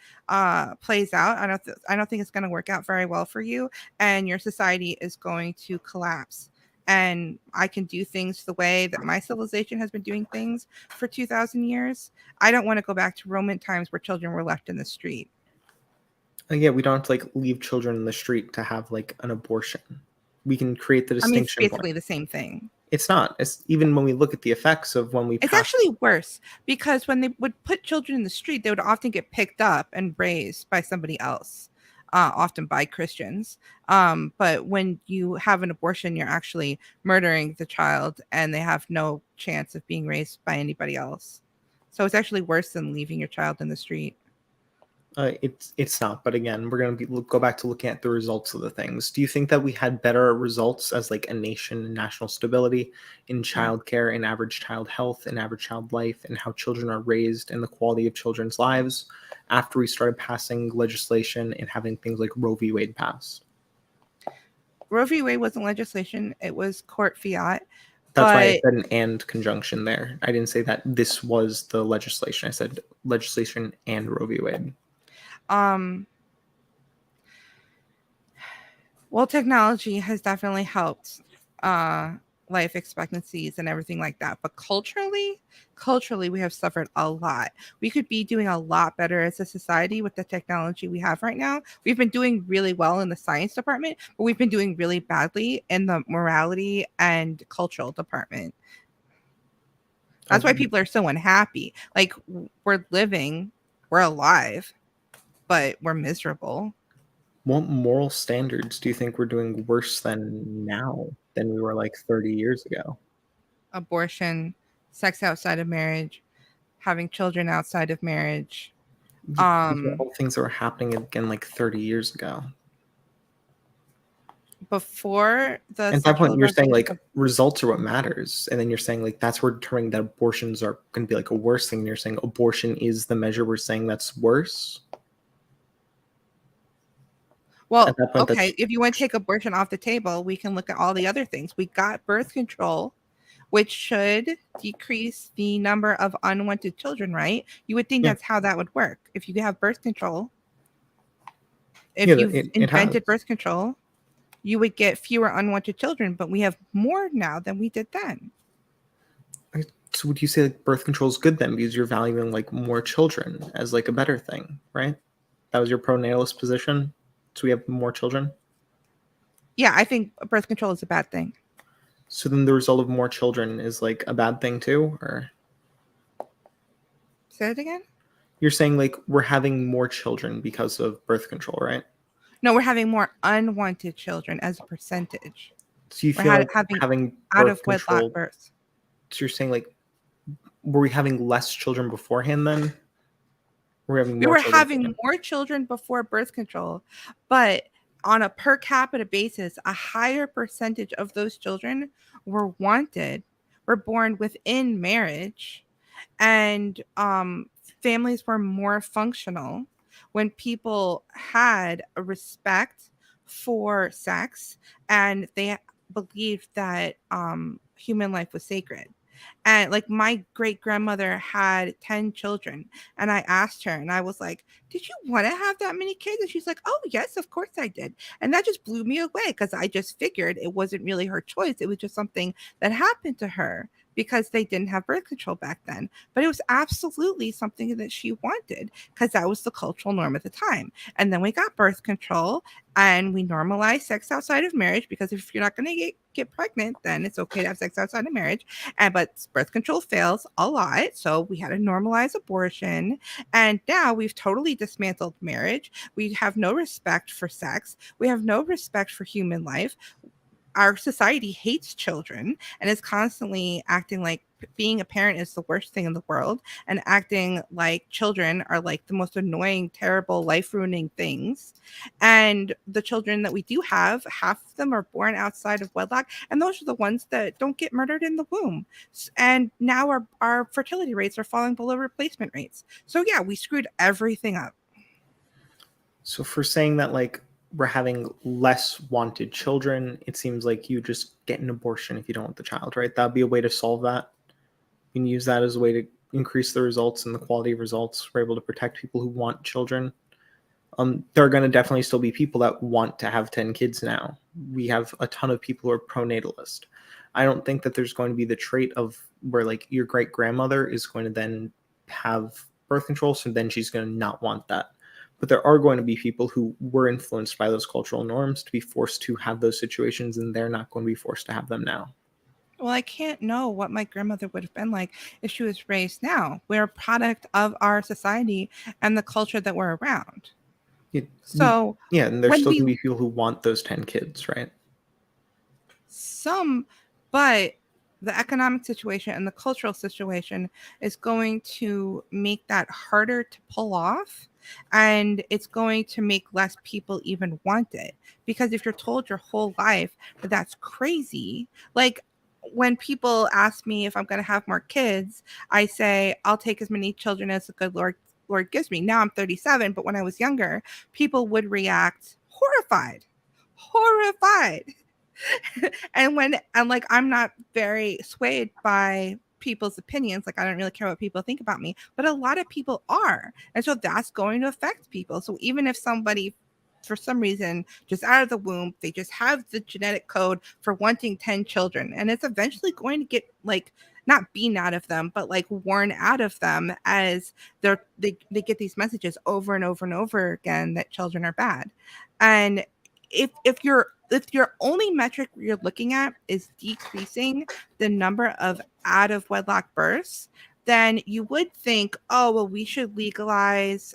plays out. I don't think it's going to work out very well for you, and your society is going to collapse. And I can do things the way that my civilization has been doing things for 2,000 years. I don't want to go back to Roman times where children were left in the street. Yeah, we don't have to like leave children in the street to have like an abortion. We can create the I mean, it's distinction point. basically the same thing. It's not. It's even when we look at the effects of when we It's pass. actually worse because when they would put children in the street, they would often get picked up and raised by somebody else, often by Christians. But when you have an abortion, you're actually murdering the child and they have no chance of being raised by anybody else. So it's actually worse than leaving your child in the street. It's not. But again, we're gonna go back to looking at the results of the things. Do you think that we had better results as like a nation and national stability in No. childcare, in average child health, in average child life, and how children are raised, and the quality of children's lives after we started passing legislation and having things like Roe v. Wade pass? Roe v. Wade wasn't legislation, it was court fiat. That's why I But said an and conjunction there. I didn't say that this was the legislation. I said legislation and Roe v. Wade. um, well, technology has definitely helped life expectancies and everything like that. But culturally, we have suffered a lot. We could be doing a lot better as a society with the technology we have right now. We've been doing really well in the science department, but we've been doing really badly in the morality and cultural department. That's why people are so unhappy. Like, we're living, we're alive, but we're miserable. What moral standards do you think we're doing worse than now than we were like 30 years ago? Abortion, sex outside of marriage, having children outside of marriage. These are all things that were happening again like 30 years ago. Before the And at that point, sexual you're saying revolution like of, results are what matters. And then you're saying like that's where determining that abortions are going to be like a worse thing. And you're saying abortion is the measure we're saying that's worse. At well, that point, that's okay, if you want to take abortion off the table, we can look at all the other things. We got birth control, which should decrease the number of unwanted children, right? You would think yeah, that's how that would work. If you have birth control, yeah, if you've it has. invented birth control, you would get fewer unwanted children, but we have more now than we did then. So would you say like birth control is good then because you're valuing like more children as like a better thing, right? That was your pro-natalist position. So we have more children. Yeah, I think birth control is a bad thing. So then the result of more children is like a bad thing too, or Say it again? you're saying like we're having more children because of birth control, right? No, we're having more unwanted children as a percentage. So you We're feel like having having out birth of wedlock control. births. So you're saying like were we having less children beforehand then? We're having We more were children. having more children before birth control, but on a per capita basis, a higher percentage of those children were wanted, were born within marriage, and families were more functional when people had a respect for sex and they believed that human life was sacred. And like, my great grandmother had 10 children, and I asked her and I was like, did you want to have that many kids? And she's like, oh yes, of course I did. And that just blew me away because I just figured it wasn't really her choice, it was just something that happened to her because they didn't have birth control back then. But it was absolutely something that she wanted because that was the cultural norm at the time. And then we got birth control and we normalized sex outside of marriage because if you're not going to get pregnant, then it's okay to have sex outside of marriage. And but birth control fails a lot. So we had to normalize abortion. And now we've totally dismantled marriage. We have no respect for sex. We have no respect for human life. Our society hates children and is constantly acting like being a parent is the worst thing in the world, and acting like children are like the most annoying, terrible, life-ruining things. And the children that we do have, half of them are born outside of wedlock, and those are the ones that don't get murdered in the womb. And now our fertility rates are falling below replacement rates. So yeah, we screwed everything up. So for saying that, like, we're having less wanted children, it seems like you just get an abortion if you don't want the child, right? That'd be a way to solve that. You can use that as a way to increase the results and the quality of results. We're able to protect people who want children. There are going to definitely still be people that want to have 10 kids now. We have a ton of people who are pronatalist. I don't think that there's going to be the trait of where, like, your great grandmother is going to then have birth control, so then she's going to not want that. But there are going to be people who were influenced by those cultural norms to be forced to have those situations, and they're not going to be forced to have them now. Well, I can't know what my grandmother would have been like if she was raised now. We're a product of our society and the culture that we're around. So yeah, and there's when still we going to be people who want those 10 kids, right? but the economic situation and the cultural situation is going to make that harder to pull off, and it's going to make less people even want it, because if you're told your whole life that that's crazy, like when people ask me if I'm going to have more kids, I say I'll take as many children as the good Lord gives me. Now I'm 37, but when I was younger, people would react horrified. And when I'm not very swayed by people's opinions, like I don't really care what people think about me, but a lot of people are, and so that's going to affect people. So even if somebody for some reason just out of the womb, they just have the genetic code for wanting 10 children, and it's eventually going to get like not beaten out of them, but like worn out of them as they get these messages over and over and over again that children are bad. And if your only metric you're looking at is decreasing the number of out of wedlock births, then you would think, oh, well, we should legalize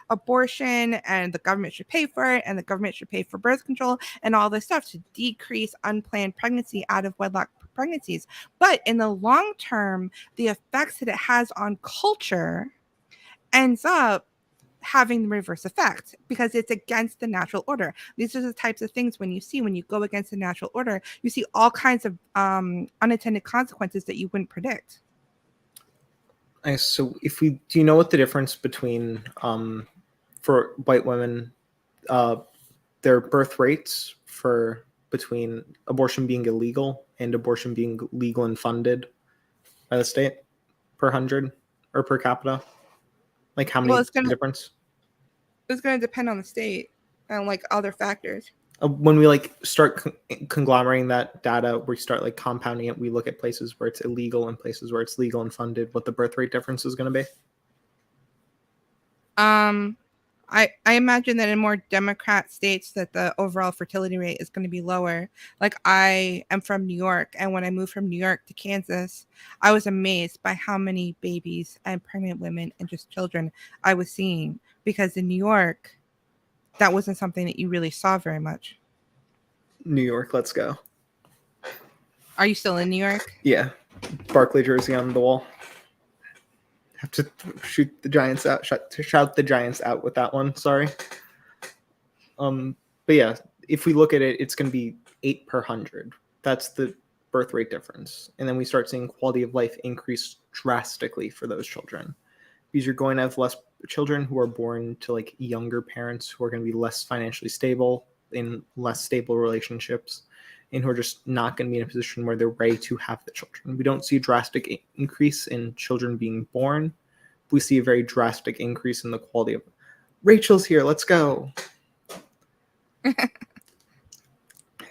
abortion, and the government should pay for it, and the government should pay for birth control and all this stuff to decrease unplanned pregnancy, out of wedlock pregnancies. But in the long term, the effects that it has on culture ends up having the reverse effect, because it's against the natural order. These are the types of things when you go against the natural order, you see all kinds of unintended consequences that you wouldn't predict. So do you know what the difference between for white women, their birth rates for between abortion being illegal and abortion being legal and funded by the state per 100 or per capita? Like how many difference? It's going to depend on the state and like other factors. When we like start conglomerating that data, we start like compounding it. We look at places where it's illegal and places where it's legal and funded. What the birth rate difference is going to be? I imagine that in more Democrat states that the overall fertility rate is going to be lower. Like I am from New York, and when I moved from New York to Kansas, I was amazed by how many babies and pregnant women and just children I was seeing, because in New York, that wasn't something that you really saw very much. New York, let's go. Are you still in New York? Yeah. Barkley jersey on the wall. Have to shoot the Giants out, shout the Giants out with that one. Sorry. But yeah, if we look at it, it's going to be 8 per 100. That's the birth rate difference. And then we start seeing quality of life increase drastically for those children, because you're going to have less children who are born to like younger parents who are going to be less financially stable, in less stable relationships, and who are just not going to be in a position where they're ready to have the children. We don't see a drastic increase in children being born. We see a very drastic increase in the quality of. Rachel's here. Let's go.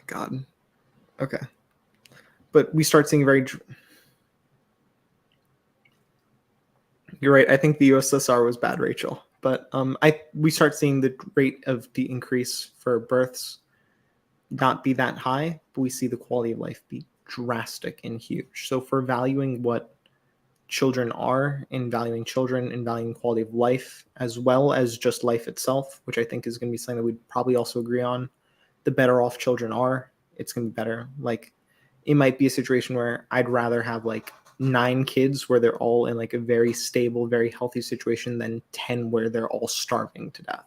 God. Okay. But we start seeing very. You're right. I think the USSR was bad, Rachel. But we start seeing the rate of the increase for births not be that high, but we see the quality of life be drastic and huge. So for valuing what children are and valuing children and valuing quality of life as well as just life itself, which I think is going to be something that we'd probably also agree on, the better off children are, it's going to be better. Like it might be a situation where I'd rather have like 9 kids where they're all in like a very stable, very healthy situation than 10 where they're all starving to death.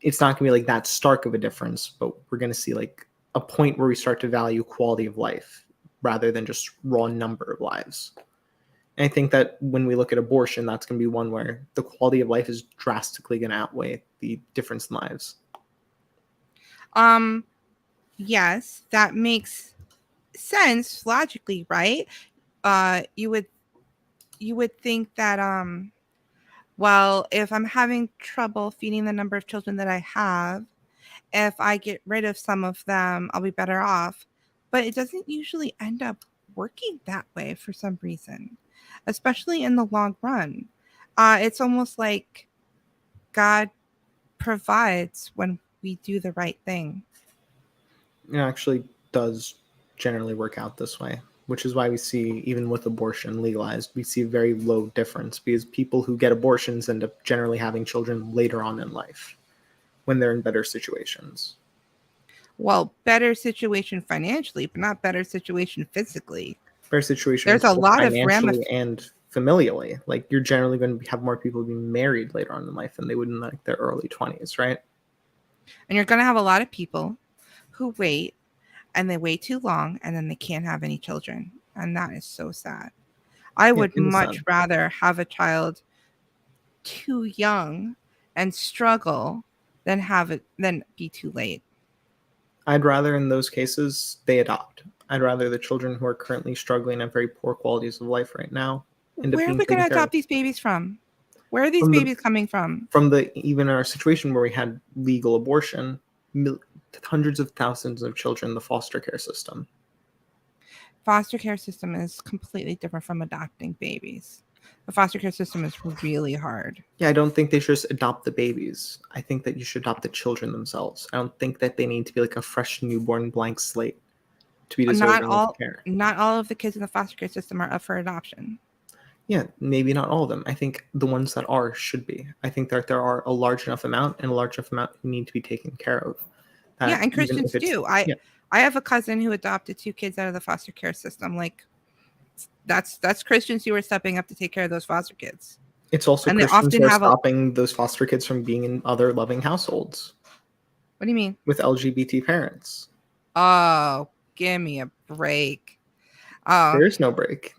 It's not going to be like that stark of a difference, but we're going to see like a point where we start to value quality of life rather than just raw number of lives. And I think that when we look at abortion, that's going to be one where the quality of life is drastically going to outweigh the difference in lives. Yes, that makes sense logically, right? You would think that well, if I'm having trouble feeding the number of children that I have, if I get rid of some of them, I'll be better off. But it doesn't usually end up working that way for some reason, especially in the long run. It's almost like God provides when we do the right thing. It actually does generally work out this way, which is why we see, even with abortion legalized, we see a very low difference because people who get abortions end up generally having children later on in life when they're in better situations. Well, better situation financially, but not better situation physically. Better situation There's a both lot of financially and familially. Like you're generally going to have more people being married later on in life than they would in like their early 20s, right? And you're going to have a lot of people who wait and they wait too long and then they can't have any children. And that is so sad. I would much rather have a child too young and struggle than be too late. I'd rather in those cases they adopt. I'd rather the children who are currently struggling have very poor qualities of life right now end up Where are being we going taken to care of. adopt these babies from? Where are these babies coming from? From even our situation where we had legal abortion, hundreds of thousands of children in the foster care system. Foster care system is completely different from adopting babies. The foster care system is really hard. Yeah, I don't think they should just adopt the babies. I think that you should adopt the children themselves. I don't think that they need to be like a fresh newborn blank slate to be deserving of care. Not all of the kids in the foster care system are up for adoption. Yeah, maybe not all of them. I think the ones that are should be. I think that there are a large enough amount and a large enough amount who need to be taken care of. Yeah, and Christians do. I have a cousin who adopted 2 kids out of the foster care system. Like that's Christians who are stepping up to take care of those foster kids. It's also and Christians who are stopping those foster kids from being in other loving households. What do you mean? With LGBT parents. Oh, give me a break. There is no break.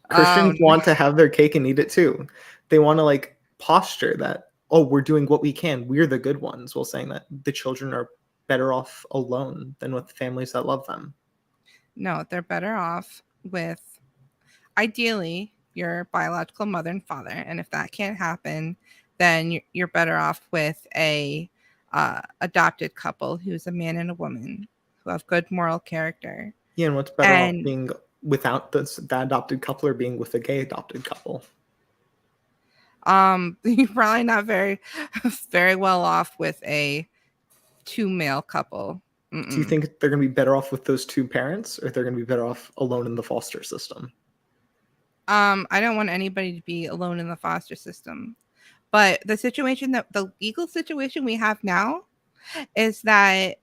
Christians want to have their cake and eat it too. They want to like posture that, oh, we're doing what we can. We're the good ones, while saying that the children are better off alone than with families that love them. No, they're better off with, ideally, your biological mother and father. And if that can't happen, then you're better off with a adopted couple who's a man and a woman who have good moral character. Yeah, and what's better off being without that adopted couple or being with a gay adopted couple? You're probably not very well off with a 2 male couple. Do you think they're going to be better off with those 2 parents, or they're going to be better off alone in the foster system? I don't want anybody to be alone in the foster system. But the legal situation we have now is that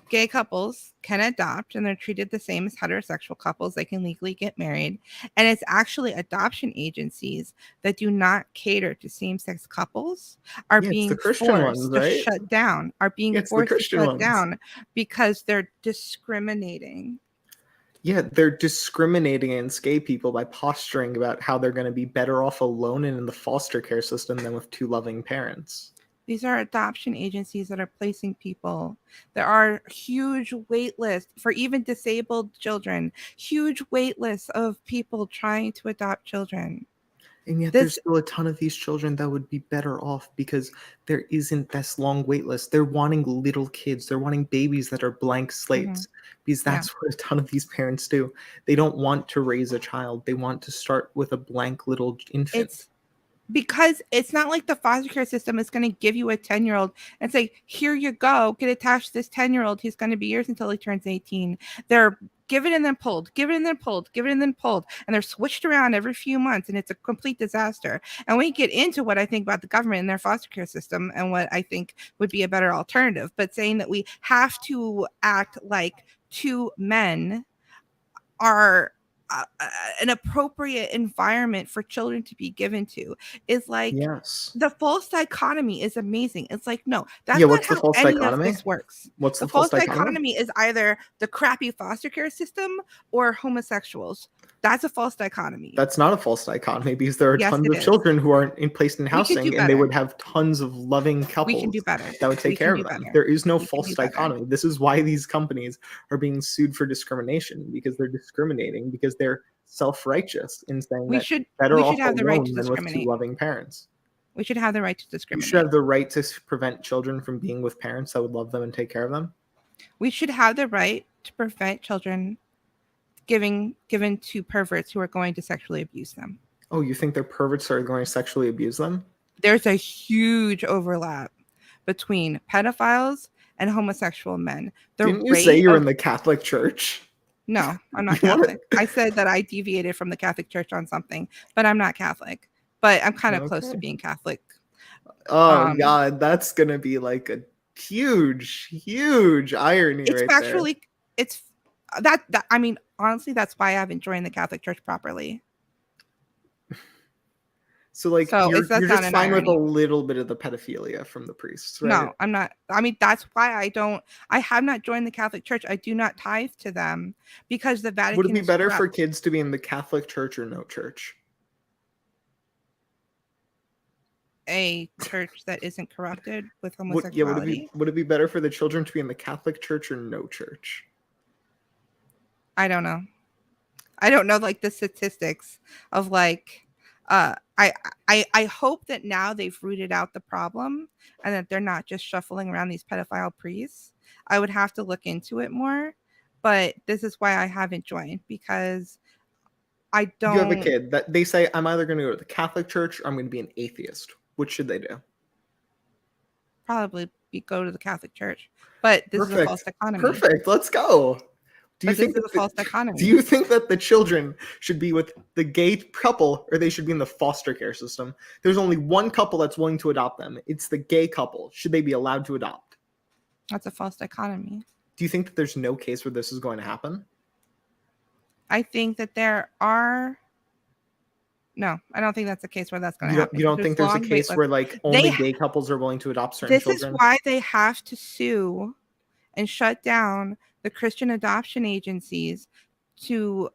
gay couples can adopt and they're treated the same as heterosexual couples. They can legally get married. And it's actually adoption agencies that do not cater to same-sex couples are being forced to shut down, because they're discriminating. Yeah, they're discriminating against gay people by posturing about how they're going to be better off alone and in the foster care system than with 2 loving parents. These are adoption agencies that are placing people. There are huge wait lists for even disabled children, huge wait lists of people trying to adopt children. And yet there's still a ton of these children that would be better off because there isn't this long wait list. They're wanting little kids. They're wanting babies that are blank slates because that's what a ton of these parents do. They don't want to raise a child. They want to start with a blank little infant. because it's not like the foster care system is going to give you a 10-year-old and say, here you go, get attached to this 10-year-old. He's going to be yours until he turns 18. They're given and then pulled, given and then pulled, given and then pulled, and they're switched around every few months, and it's a complete disaster. And we get into what I think about the government and their foster care system and what I think would be a better alternative. But saying that we have to act like two men are an appropriate environment for children to be given to is like, Yes. the false dichotomy is amazing. It's like, no, that's Yeah, not what's the how false any dichotomy? of this works. What's The the false false dichotomy? dichotomy is either the crappy foster care system or homosexuals. That's a false dichotomy. That's not a false dichotomy because there are Yes, tons it of is. children who aren't placed in We could do housing, and they better. would have tons of loving We couples can do better. that would take We care can of do them. better. There is no We can false do better. dichotomy. This is why these companies are being sued for discrimination, because they're discriminating because they're self-righteous in saying We that should better we off should have the right alone to than with two discriminate. loving parents. We should have the right to You discriminate. should have the right to prevent children from being with parents that would love them and take care of them. We should have the right to prevent children given to perverts who are going to sexually abuse them. Oh, you think they're perverts that are going to sexually abuse them? There's a huge overlap between pedophiles and homosexual men. Didn't you say you're in the Catholic Church? No, I'm not You wanna- Catholic. I said that I deviated from the Catholic Church on something, but I'm not Catholic. But I'm kind of close to Okay. being Catholic. Oh God, that's gonna be like a huge irony It's right factually, it's that I mean, honestly, that's why I haven't joined the Catholic Church properly. there. So like So you're that's not just an fine with a irony. little bit of the pedophilia from the priests, right? No, I'm not. I mean, that's why I have not joined the Catholic Church. I do not tithe to them because the Vatican Would it be is better for corrupt. kids to be in the Catholic Church or no church? A church that isn't corrupted with Would homosexuality. it be better for the children to be in the Catholic Church or no church? I don't know. I don't know like the statistics of like I hope that now they've rooted out the problem and that they're not just shuffling around these pedophile priests. I would have to look into it more, but this is why I haven't joined, because I don't. You have a kid that they say, I'm either going to go to the Catholic Church or I'm going to be an atheist. Which should they do? Probably go to the Catholic Church, but this is a false dichotomy. Perfect. Let's go. Do you think this is a false dichotomy? Do you think that the children should be with the gay couple or they should be in the foster care system? There's only one couple that's willing to adopt them. It's the gay couple. Should they be allowed to adopt? That's a false dichotomy. Do you think that there's no case where this is going to happen? I think that there are. No, I don't think that's the case where that's going to happen. You don't think there's a case where like only gay couples are willing to adopt certain children? This is why they have to sue and shut down the Christian adoption agencies to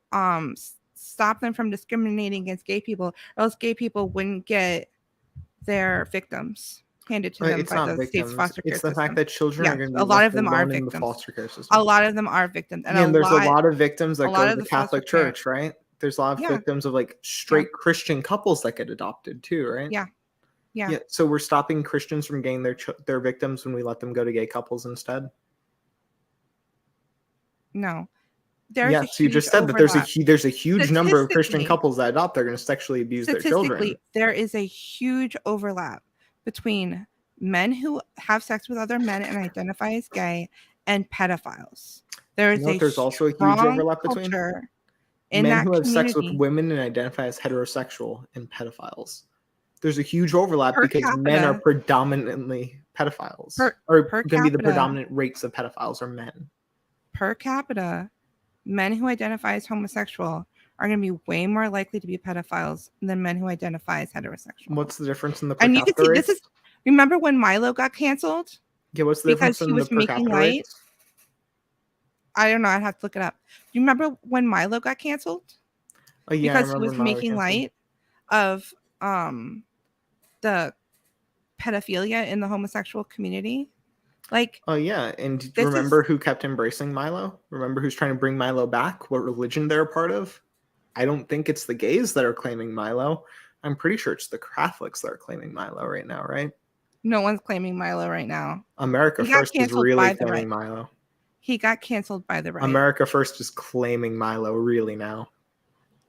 stop them from discriminating against gay people, or else gay people wouldn't get their victims handed to them by the state's foster care system. It's the fact that children are going to be a lot of them are in victims. the foster care system. A lot of them are victims, and there's a lot of victims that go to the Catholic Church, right? There's a lot of victims of like straight Christian couples that get adopted too, right? Yeah. So we're stopping Christians from getting their victims when we let them go to gay couples instead. No. Yes, you just said that there's a huge number of Christian couples that adopt. They're going to sexually abuse their children. There is a huge overlap between men who have sex with other men and identify as gay and pedophiles. There's also a huge overlap between men who have sex with women and identify as heterosexual and pedophiles. There's a huge overlap because men are predominantly pedophiles, or going to be the predominant rates of pedophiles are men. Per capita, men who identify as homosexual are going to be way more likely to be pedophiles than men who identify as heterosexual. What's the difference in the and you can see rates? This is, remember when Milo got canceled? Yeah, what's the difference in the per capita rates? I don't know. I'd have to look it up. Do you remember when Milo got canceled? Oh yeah, because he was making light of the pedophilia in the homosexual community. Like, oh yeah, and remember who kept embracing Milo? Remember who's trying to bring Milo back? What religion they're a part of? I don't think it's the gays that are claiming Milo. I'm pretty sure it's the Catholics that are claiming Milo right now, right? No one's claiming Milo right now. America First is really claiming Milo. He got canceled by the right. America First is claiming Milo really now.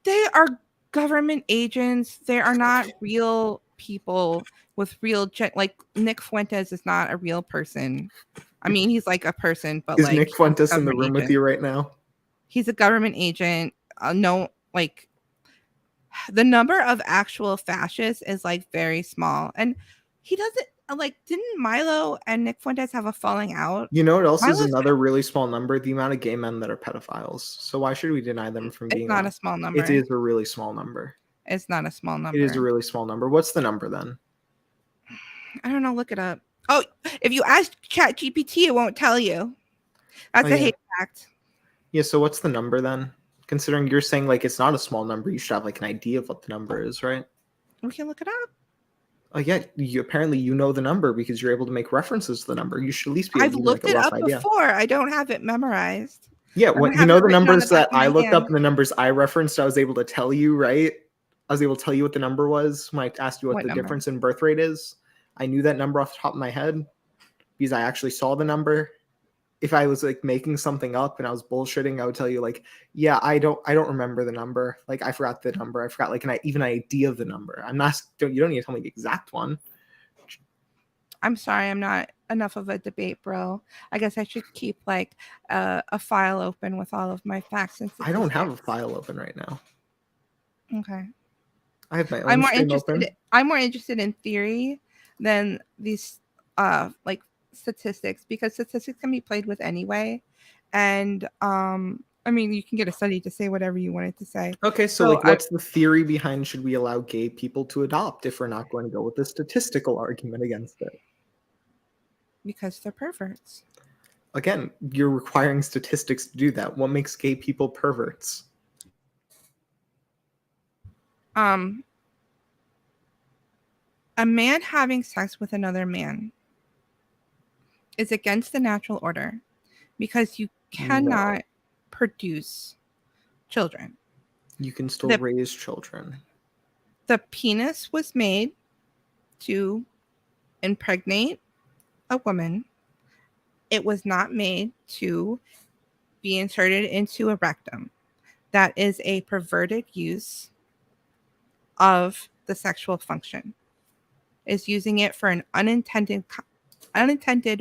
They are government agents. They are not real people with real like Nick Fuentes is not a real person. I mean, he's like a person, but Is like Nick he's a Fuentes in the government room with agent. you right now? He's a government agent. No, like the number of actual fascists is like very small, and he doesn't like. Didn't Milo and Nick Fuentes have a falling out? You know what else is Milo's another really small number? The amount of gay men that are pedophiles. So why should we deny them from it's being not a that? small It number. is a really small number. It's not a small It is a number. really small number. What's the number then? I don't know. Look it up. Oh, if you ask Chat GPT, it won't tell you. That's Oh, a yeah. hate fact. Yeah, so what's the number then? Considering you're saying like it's not a small number, you should have like an idea of what the number is, right? We can look it up. Oh yeah, apparently you know the number because you're able to make references to the number. You should at least be able I've to give me, like, looked a it rough up idea. before. I don't have it memorized. Yeah, I don't you have know it the written on the numbers back that of I my looked up hand. and the numbers I referenced, I was able to tell you, right? I was able to tell you what the number was when I asked you what the number? difference in birth rate is. I knew that number off the top of my head because I actually saw the number. If I was like making something up and I was bullshitting, I would tell you like, yeah, I don't remember the number. Like I forgot the number. I forgot like even an idea of the number. You don't need to tell me the exact one. I'm sorry, I'm not enough of a debate, bro. I guess I should keep like a file open with all of my facts and I statistics. don't have a file open right now. Okay. I have my I'm own more stream interested. open. I'm more interested in theory than these like statistics, because statistics can be played with anyway, and I mean you can get a study to say whatever you wanted to say. Okay, so like what's the theory behind should we allow gay people to adopt if we're not going to go with the statistical argument against it? Because they're perverts. Again, you're requiring statistics to do that. What makes gay people perverts? A man having sex with another man is against the natural order because you cannot produce children. You can still raise children. The penis was made to impregnate a woman. It was not made to be inserted into a rectum. That is a perverted use of the sexual function. Is using it for an unintended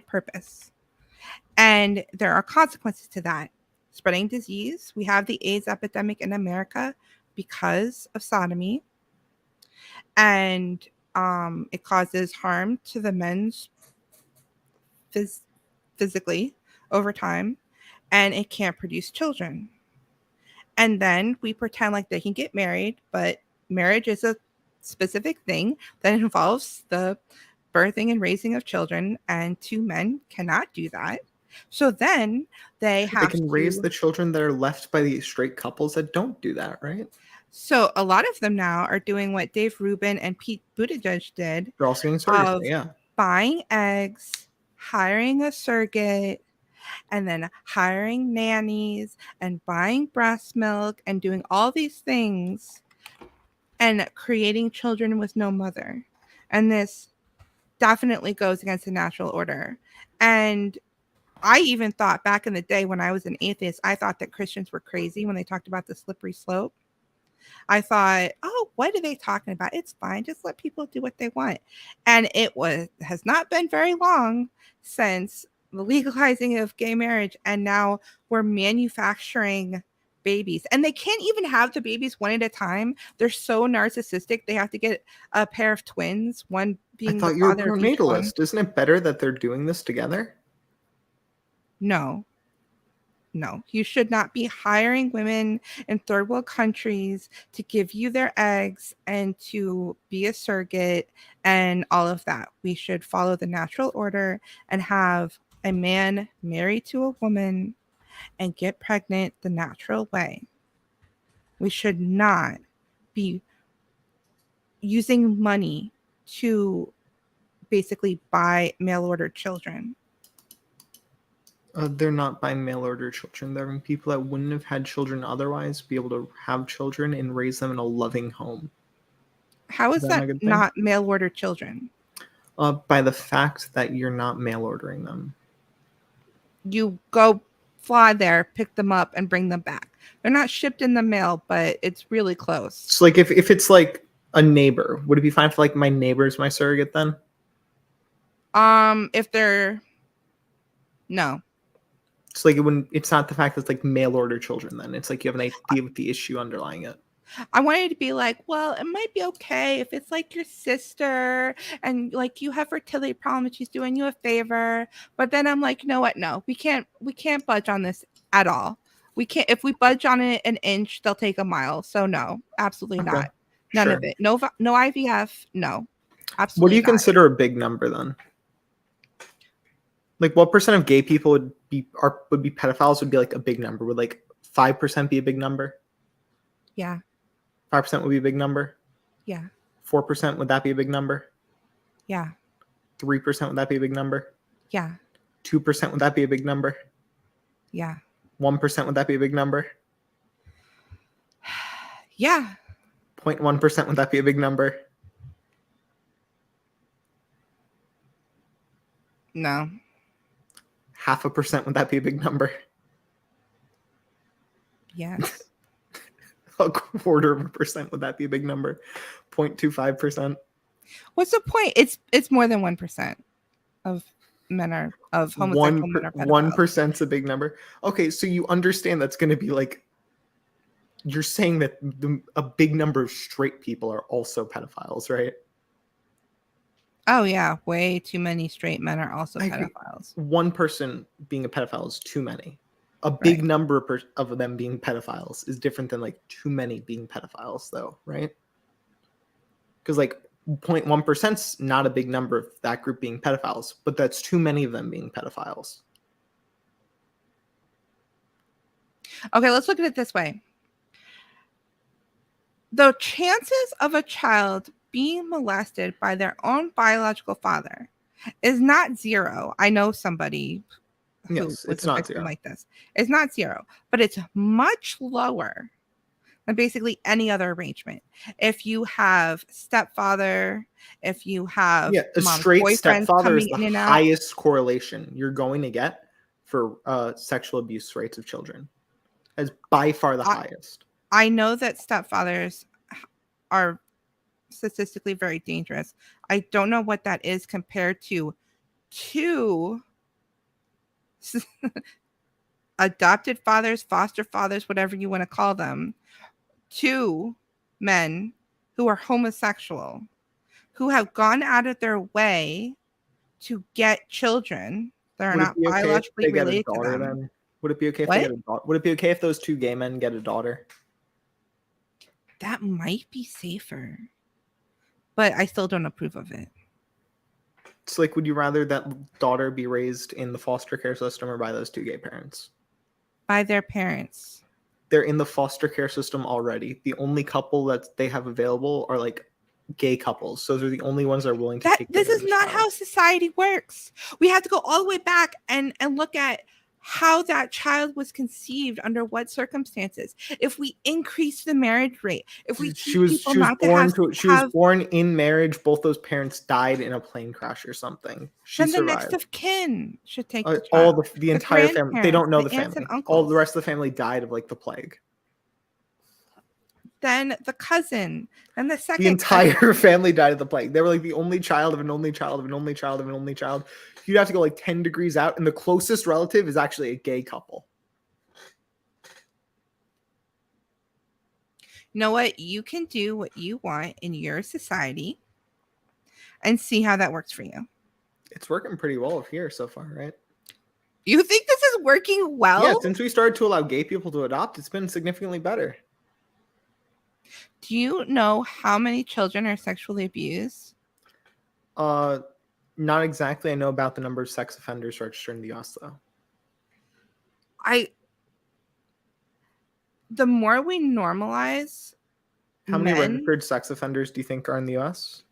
purpose. And there are consequences to that. Spreading disease. We have the AIDS epidemic in America because of sodomy. And it causes harm to the men's physically over time. And it can't produce children. And then we pretend like they can get married, but marriage is a specific thing that involves the birthing and raising of children, and two men cannot do that. So then they can raise the children that are left by the straight couples that don't do that, right? So a lot of them now are doing what Dave Rubin and Pete Buttigieg did. They're also getting surrogacy, yeah. Buying eggs, hiring a surrogate, and then hiring nannies and buying breast milk and doing all these things and creating children with no mother. And this definitely goes against the natural order. And I even thought back in the day when I was an atheist, I thought that Christians were crazy when they talked about the slippery slope. I thought, oh, what are they talking about? It's fine. Just let people do what they want. And has not been very long since the legalizing of gay marriage. And now we're manufacturing babies. And they can't even have the babies one at a time. They're so narcissistic. They have to get a pair of twins, one being the father of each one. Isn't it better that they're doing this together? No, you should not be hiring women in third world countries to give you their eggs and to be a surrogate and all of that. We should follow the natural order and have a man married to a woman and get pregnant the natural way. We should not be using money to basically buy mail order children. They're not by mail order children. They're people that wouldn't have had children otherwise be able to have children and raise them in a loving home. How is that not mail order children? By the fact that you're not mail ordering them. You go fly there, pick them up, and bring them back. They're not shipped in the mail, but it's really close. So like if it's like a neighbor. Would it be fine if like my neighbor's my surrogate then? If they're no. It's like it's not the fact that it's like mail order children then. It's like you have an idea of the issue underlying it. I wanted to be like, well, it might be okay if it's like your sister and like you have fertility problems, she's doing you a favor. But then I'm like, you know what? No, we can't budge on this at all. We can't. If we budge on it an inch, they'll take a mile. So no, absolutely Okay. not. None Sure. of it. No IVF. No, absolutely. What do you not. consider a big number then? Like what percent of gay people would be pedophiles would be like a big number? Would like 5% be a big number? Yeah. 5% would be a big number? Yeah. 4% would that be a big number? Yeah. 3% would that be a big number? Yeah. 2% would that be a big number? Yeah. 1% would that be a big number? Yeah. 0.1% would that be a big number? No. 0.5% would that be a big number? Yes. 0.25% would that be a big number? 0.25%. What's the point? It's more than 1% of men are of homosexual men are pedophiles. 1%'s a big number. Okay, so you understand that's going to be like you're saying that a big number of straight people are also pedophiles, right? Oh yeah, way too many straight men are also pedophiles. One person being a pedophile is too many. A big number of them being pedophiles is different than like too many being pedophiles, though, right? Because like 0.1%'s not a big number of that group being pedophiles, but that's too many of them being pedophiles. Okay, let's look at it this way. The chances of a child being molested by their own biological father is not zero. I know somebody who it's not zero. like this. It's not zero, but it's much lower than basically any other arrangement. If you have stepfather, if you have a straight stepfather is the highest correlation you're going to get for sexual abuse rates of children. As by far the highest. I know that stepfathers are statistically very dangerous. I don't know what that is compared to two adopted fathers, foster fathers, whatever you want to call them, two men who are homosexual, who have gone out of their way to get children that are not biologically related to them. Then? Would it be okay if they get a daughter? Would it be okay if those two gay men get a daughter? That might be safer, but I still don't approve of it. It's like, would you rather that daughter be raised in the foster care system or by those two gay parents? By their parents. They're in the foster care system already. The only couple that they have available are like gay couples. So they're the only ones that are willing to take care of this is not how society works. We have to go all the way back and look at how that child was conceived, under what circumstances. If we increase the marriage rate, if we she was born in marriage, both those parents died in a plane crash or something. Then the next of kin should take the child. All the entire family. They don't know the family. All the rest of the family died of like the plague. Then the cousin, then the second. The entire family died of the plague. They were like the only child of an only child of an only child of an only child. You'd have to go like 10 degrees out, and the closest relative is actually a gay couple. You know what? You can do what you want in your society and see how that works for you. It's working pretty well here so far, right? You think this is working well? Yeah, since we started to allow gay people to adopt, it's been significantly better. Do you know how many children are sexually abused? Not exactly. I know about the number of sex offenders registered in the US, though. The more we normalize, how many registered sex offenders do you think are in the US?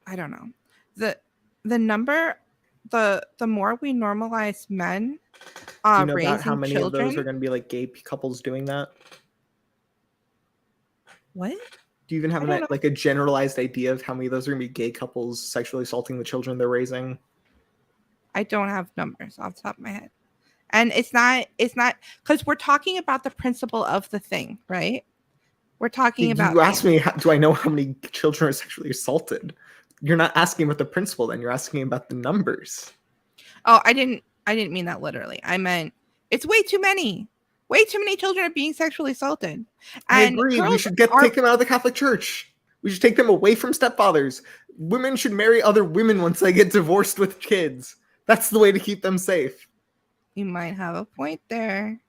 I don't know. The number, the more we normalize men, do you know raising about how many children, of those are going to be like gay couples doing that? What? Do you even have a generalized idea of how many of those are going to be gay couples sexually assaulting the children they're raising? I don't have numbers off the top of my head. And it's not because we're talking about the principle of the thing, right? We're talking about You asked me, do I know how many children are sexually assaulted? You're not asking about the principle, then you're asking about the numbers. Oh, I didn't mean that literally. I meant it's way too many. Way too many children are being sexually assaulted. I And agree. We girls should are take them out of the Catholic Church. We should take them away from stepfathers. Women should marry other women once they get divorced with kids. That's the way to keep them safe. You might have a point there.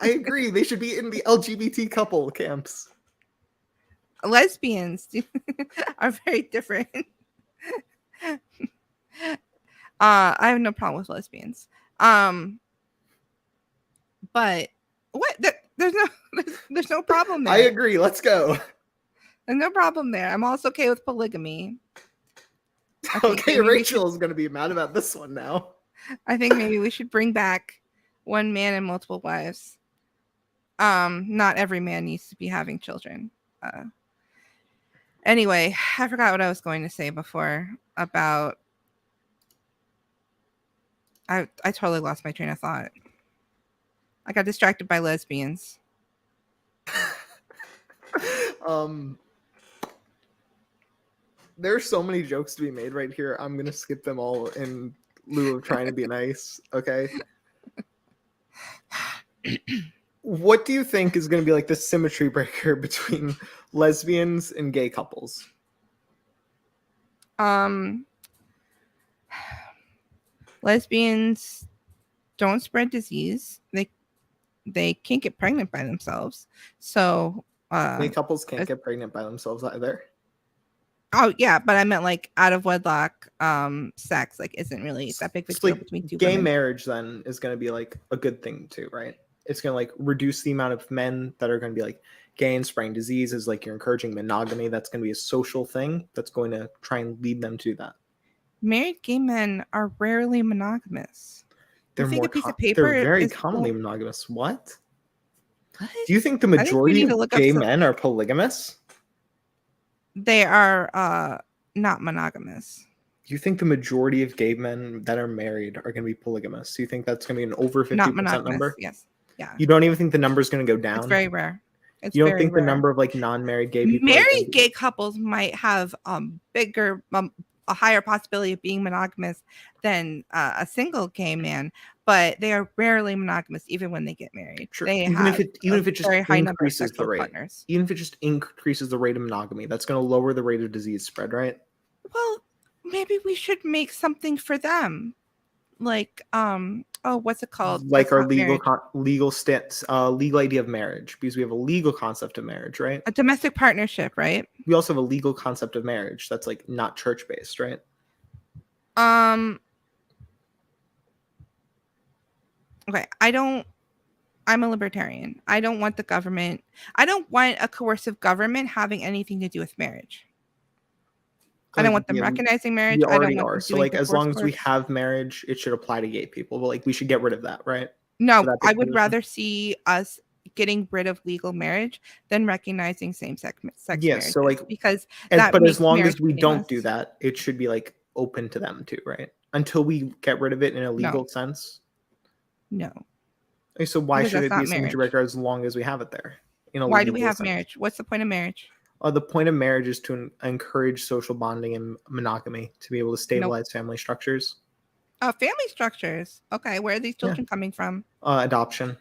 I agree. They should be in the LGBT couple camps. Lesbians are very different. I have no problem with lesbians. But what? There's no problem there. I agree. Let's go. There's no problem there. I'm also okay with polygamy. Okay, Rachel is going to be mad about this one now. I think maybe we should bring back one man and multiple wives. Not every man needs to be having children. Anyway, I forgot what I was going to say before about. I totally lost my train of thought. I got distracted by lesbians. There's so many jokes to be made right here. I'm gonna skip them all in lieu of trying to be nice. Okay. What do you think is gonna be like the symmetry breaker between lesbians and gay couples? Lesbians don't spread disease. They can't get pregnant by themselves. So gay couples can't get pregnant by themselves either. Oh yeah, but I meant like out of wedlock sex like isn't really that big of a deal between two gay women. Marriage then is going to be like a good thing too, right? It's going to like reduce the amount of men that are going to be like gay and spreading disease. Is like you're encouraging monogamy. That's going to be a social thing that's going to try and lead them to that. Married gay men are rarely monogamous. They're very commonly monogamous. What? Do you think the majority of gay men are polygamous? They are not monogamous. Do you think the majority of gay men that are married are going to be polygamous? Do you think that's going to be an over 50% number? Yes. Yeah. You don't even think the number is going to go down? It's very rare. You don't think the number of like non-married gay people? Married gay couples might have bigger, a higher possibility of being monogamous than a single gay man, but they are rarely monogamous even when they get married. Sure. They even if it just increases the rate, partners. Even if it just increases the rate of monogamy, that's going to lower the rate of disease spread, right? Well, maybe we should make something for them, like what's it called? Like our legal idea of marriage, because we have a legal concept of marriage, right? A domestic partnership, right? We also have a legal concept of marriage that's like not church based, right? Okay, I'm a libertarian. I don't want the government. I don't want a coercive government having anything to do with marriage. I don't want them recognizing marriage. We already are. So like as long as we have marriage, it should apply to gay people. But like we should get rid of that, right? No, I would rather see us getting rid of legal marriage than recognizing same-sex marriage. So like because but as long as we don't do that, it should be like open to them too, right? Until we get rid of it in a legal sense. No. So why should it be a symmetry breaker as long as we have it there? Why do we have marriage? What's the point of marriage? The point of marriage is to encourage social bonding and monogamy to be able to stabilize family structures. Family structures. Okay, where are these children coming from? Adoption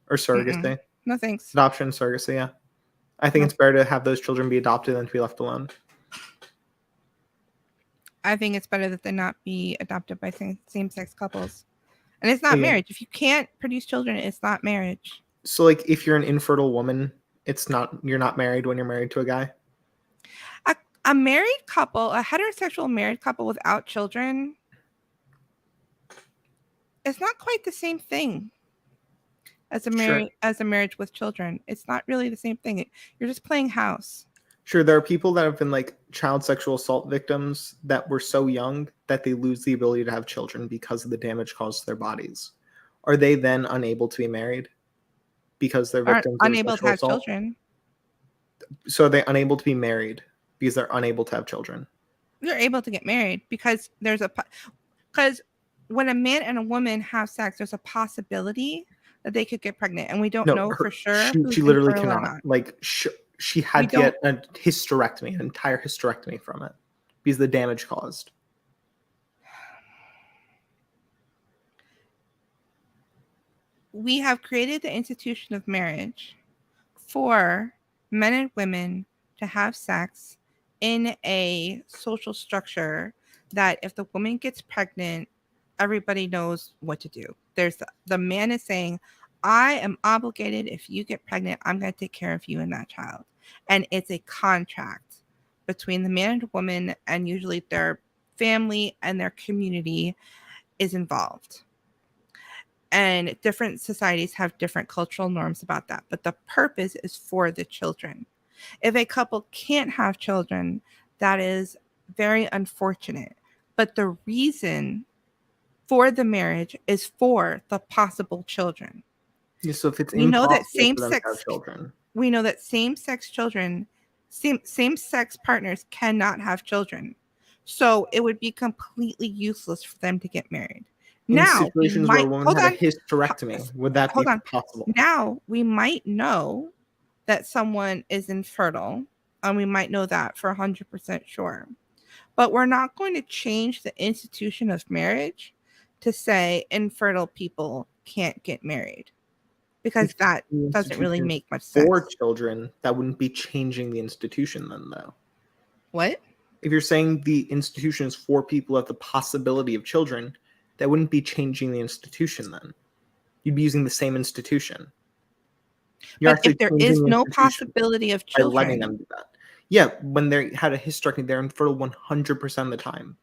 or surrogacy. No thanks. Adoption, surrogacy, yeah. I think it's better to have those children be adopted than to be left alone. I think it's better that they not be adopted by same-sex couples. And it's not marriage. If you can't produce children, it's not marriage. So like if you're an infertile woman, you're not married when you're married to a guy? A married couple, a heterosexual married couple without children, it's not quite the same thing as a marriage with children. It's not really the same thing. You're just playing house. Sure, there are people that have been like child sexual assault victims that were so young that they lose the ability to have children because of the damage caused to their bodies. Are they then unable to be married because they're victims of unable to have assault? Children? So are they unable to be married because they're unable to have children? They're able to get married because because when a man and a woman have sex, there's a possibility that they could get pregnant, and we don't No, know for sure who's she literally infertile or cannot. not. Like she had to get a hysterectomy, an entire hysterectomy from it because of the damage caused. We have created the institution of marriage for men and women to have sex in a social structure that if the woman gets pregnant, everybody knows what to do. There's the man is saying, I am obligated. If you get pregnant, I'm going to take care of you and that child. And it's a contract between the man and woman, and usually their family and their community is involved. And different societies have different cultural norms about that. But the purpose is for the children. If a couple can't have children, that is very unfortunate. But the reason for the marriage is for the possible children. Yeah, so if it's we know that impossible for them to have children, we know that same-sex children, same-sex partners cannot have children. So it would be completely useless for them to get married. in Now, situations where a woman had a hysterectomy, would that be possible? Now, we might know that someone is infertile, and we might know that for 100% sure. But we're not going to change the institution of marriage to say infertile people can't get married, because that doesn't really make much sense. For children, that wouldn't be changing the institution then, though. What? If you're saying the institution is for people with the possibility of children, that wouldn't be changing the institution then. You'd be using the same institution. But if there is no possibility of children, by letting them do that. Yeah, when they had a hysterectomy, they're infertile 100% of the time.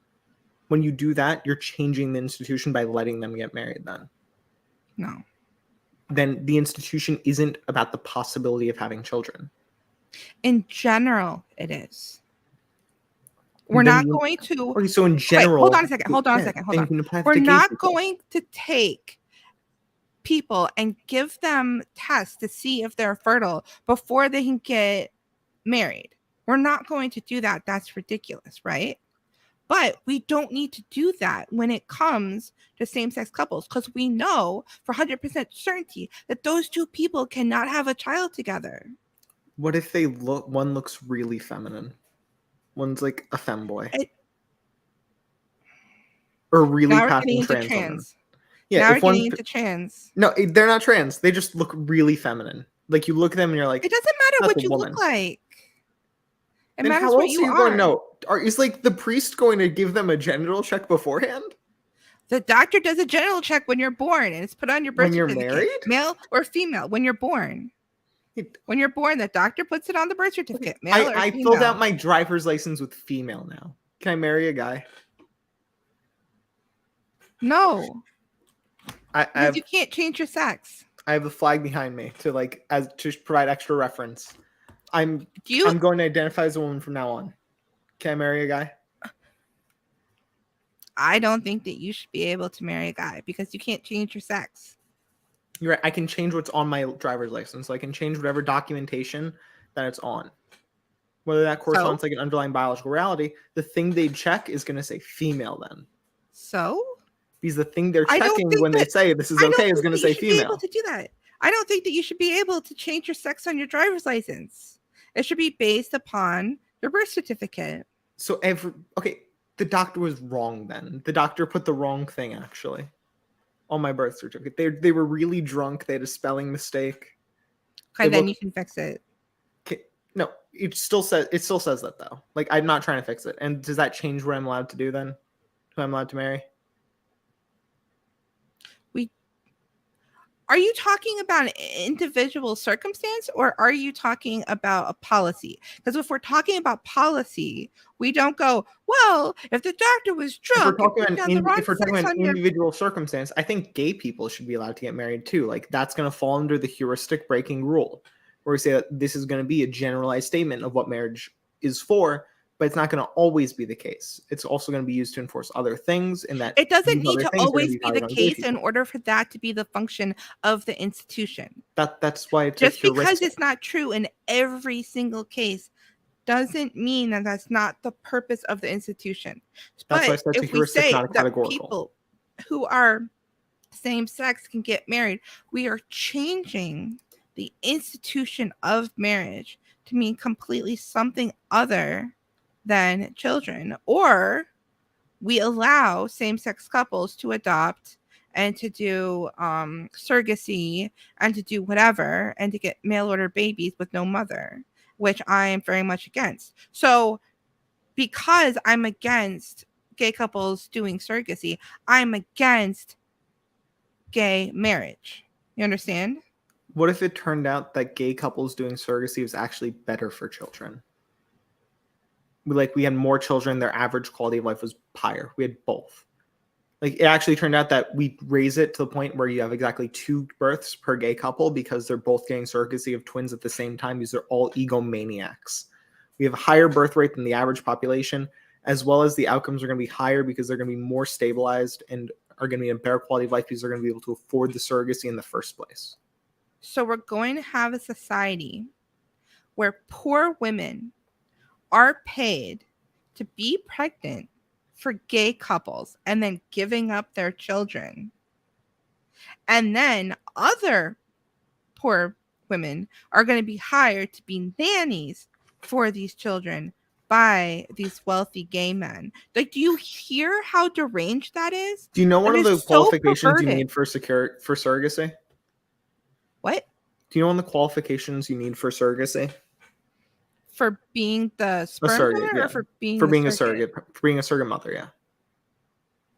When you do that, you're changing the institution by letting them get married then. No. Then the institution isn't about the possibility of having children. In general, it is. We're not going to. Okay, so in general. Hold on a second. We're not going to take people and give them tests to see if they're fertile before they can get married. We're not going to do that. That's ridiculous, right? But we don't need to do that when it comes to same-sex couples, because we know for 100% certainty that those two people cannot have a child together. What if one looks really feminine? One's like a femboy. Or really passing trans woman. Yeah, now we're getting into trans. No, they're not trans. They just look really feminine. Like you look at them and you're like, it doesn't matter what you look like. It matters what you are. Going to know? Is like the priest going to give them a genital check beforehand? The doctor does a genital check when you're born, and it's put on your birth certificate. When you're married? Male or female, when you're born. When you're born, the doctor puts it on the birth certificate. Male or female. I filled out my driver's license with female now. Can I marry a guy? No. Because you can't change your sex. I have a flag behind me to provide extra reference. I'm going to identify as a woman from now on. Can I marry a guy? I don't think that you should be able to marry a guy because you can't change your sex. You're right. I can change what's on my driver's license. So I can change whatever documentation that it's on. Whether that corresponds like an underlying biological reality, the thing they check is going to say female then. So? Because the thing they're checking when they say this is okay is going to say female. Be able to do that. I don't think that you should be able to change your sex on your driver's license. It should be based upon your birth certificate. So the doctor was wrong then. The doctor put the wrong thing actually on my birth certificate. They were really drunk. They had a spelling mistake. Okay, then you can fix it. Okay, no, it still says that though. Like I'm not trying to fix it. And does that change what I'm allowed to do then? Who I'm allowed to marry? Are you talking about an individual circumstance or are you talking about a policy? Because if we're talking about policy, we don't go, well, if the doctor was drunk, if we're talking about an individual circumstance, I think gay people should be allowed to get married too. Like that's going to fall under the heuristic breaking rule, where we say that this is going to be a generalized statement of what marriage is for, but it's not going to always be the case. It's also going to be used to enforce other things, and that it doesn't need to always be the case in order for that to be the function of the institution. That's why it's just because it's not true in every single case doesn't mean that that's not the purpose of the institution. That's why it's if we say that people who are same sex can get married. We are changing the institution of marriage to mean completely something other than children. Or we allow same-sex couples to adopt and to do surrogacy and to do whatever and to get mail order babies with no mother, which I am very much against. So because I'm against gay couples doing surrogacy, I'm against gay marriage. You understand? What if it turned out that gay couples doing surrogacy was actually better for children? We had more children, their average quality of life was higher. We had both. Like, it actually turned out that we raise it to the point where you have exactly 2 births per gay couple because they're both getting surrogacy of twins at the same time because they're all egomaniacs. We have a higher birth rate than the average population, as well as the outcomes are going to be higher because they're going to be more stabilized and are going to be a better quality of life because they're going to be able to afford the surrogacy in the first place. So we're going to have a society where poor women are paid to be pregnant for gay couples and then giving up their children. And then other poor women are going to be hired to be nannies for these children by these wealthy gay men. Like, do you hear how deranged that is? Do you know one That of the is so qualifications you perverted. need for surrogacy? What? Do you know one of the qualifications you need for surrogacy? For being the A sperm surrogate, donor yeah. or for being For the being a surrogate? surrogate, for being a surrogate mother, yeah.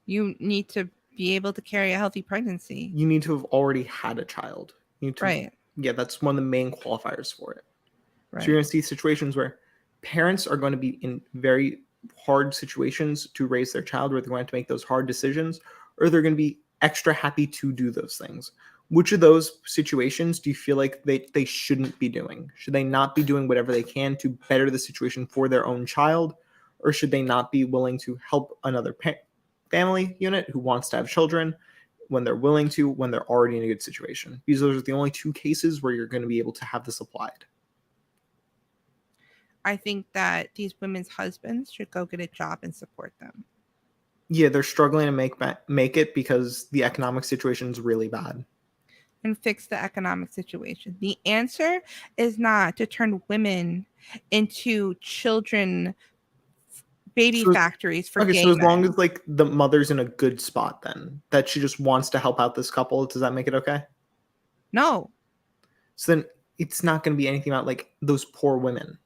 You need to be able to carry a healthy pregnancy. You need to have already had a child. You need to, Right. Yeah, that's one of the main qualifiers for it. Right. So you're going to see situations where parents are going to be in very hard situations to raise their child, where they're going to have to make those hard decisions, or they're going to be extra happy to do those things. Which of those situations do you feel like they shouldn't be doing? Should they not be doing whatever they can to better the situation for their own child? Or should they not be willing to help another family unit who wants to have children when they're willing to, when they're already in a good situation? Because those are the only 2 cases where you're going to be able to have this applied. I think that these women's husbands should go get a job and support them. Yeah, they're struggling to make it because the economic situation is really bad. And fix the economic situation. The answer is not to turn women into baby factories for gay so as men. long as like the mother's in a good spot, then that she just wants to help out this couple, does that make it okay? No. So then it's not going to be anything about like those poor women,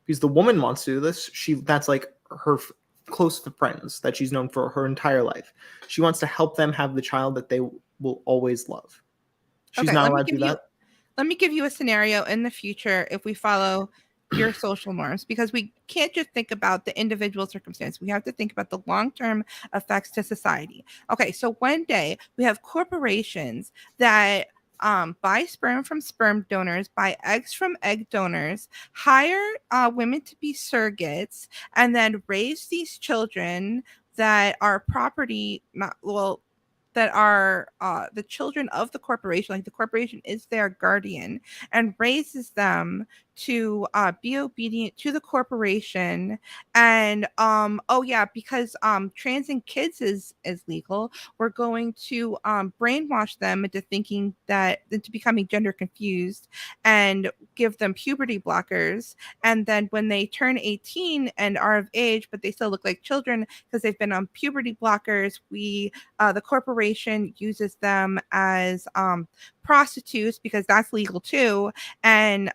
because the woman wants to do this. That's like her close friends that she's known for her entire life. She wants to help them have the child that they will always love. She's not allowed to do that. Let me give you a scenario in the future if we follow your social norms, because we can't just think about the individual circumstance. We have to think about the long-term effects to society. Okay, so one day we have corporations that buy sperm from sperm donors, buy eggs from egg donors, hire women to be surrogates, and then raise these children that are property, that are the children of the corporation. Like, the corporation is their guardian and raises them to be obedient to the corporation. And oh yeah, because transing kids is legal, we're going to brainwash them into becoming gender confused and give them puberty blockers. And then when they turn 18 and are of age but they still look like children because they've been on puberty blockers, the corporation uses them as prostitutes, because that's legal too. And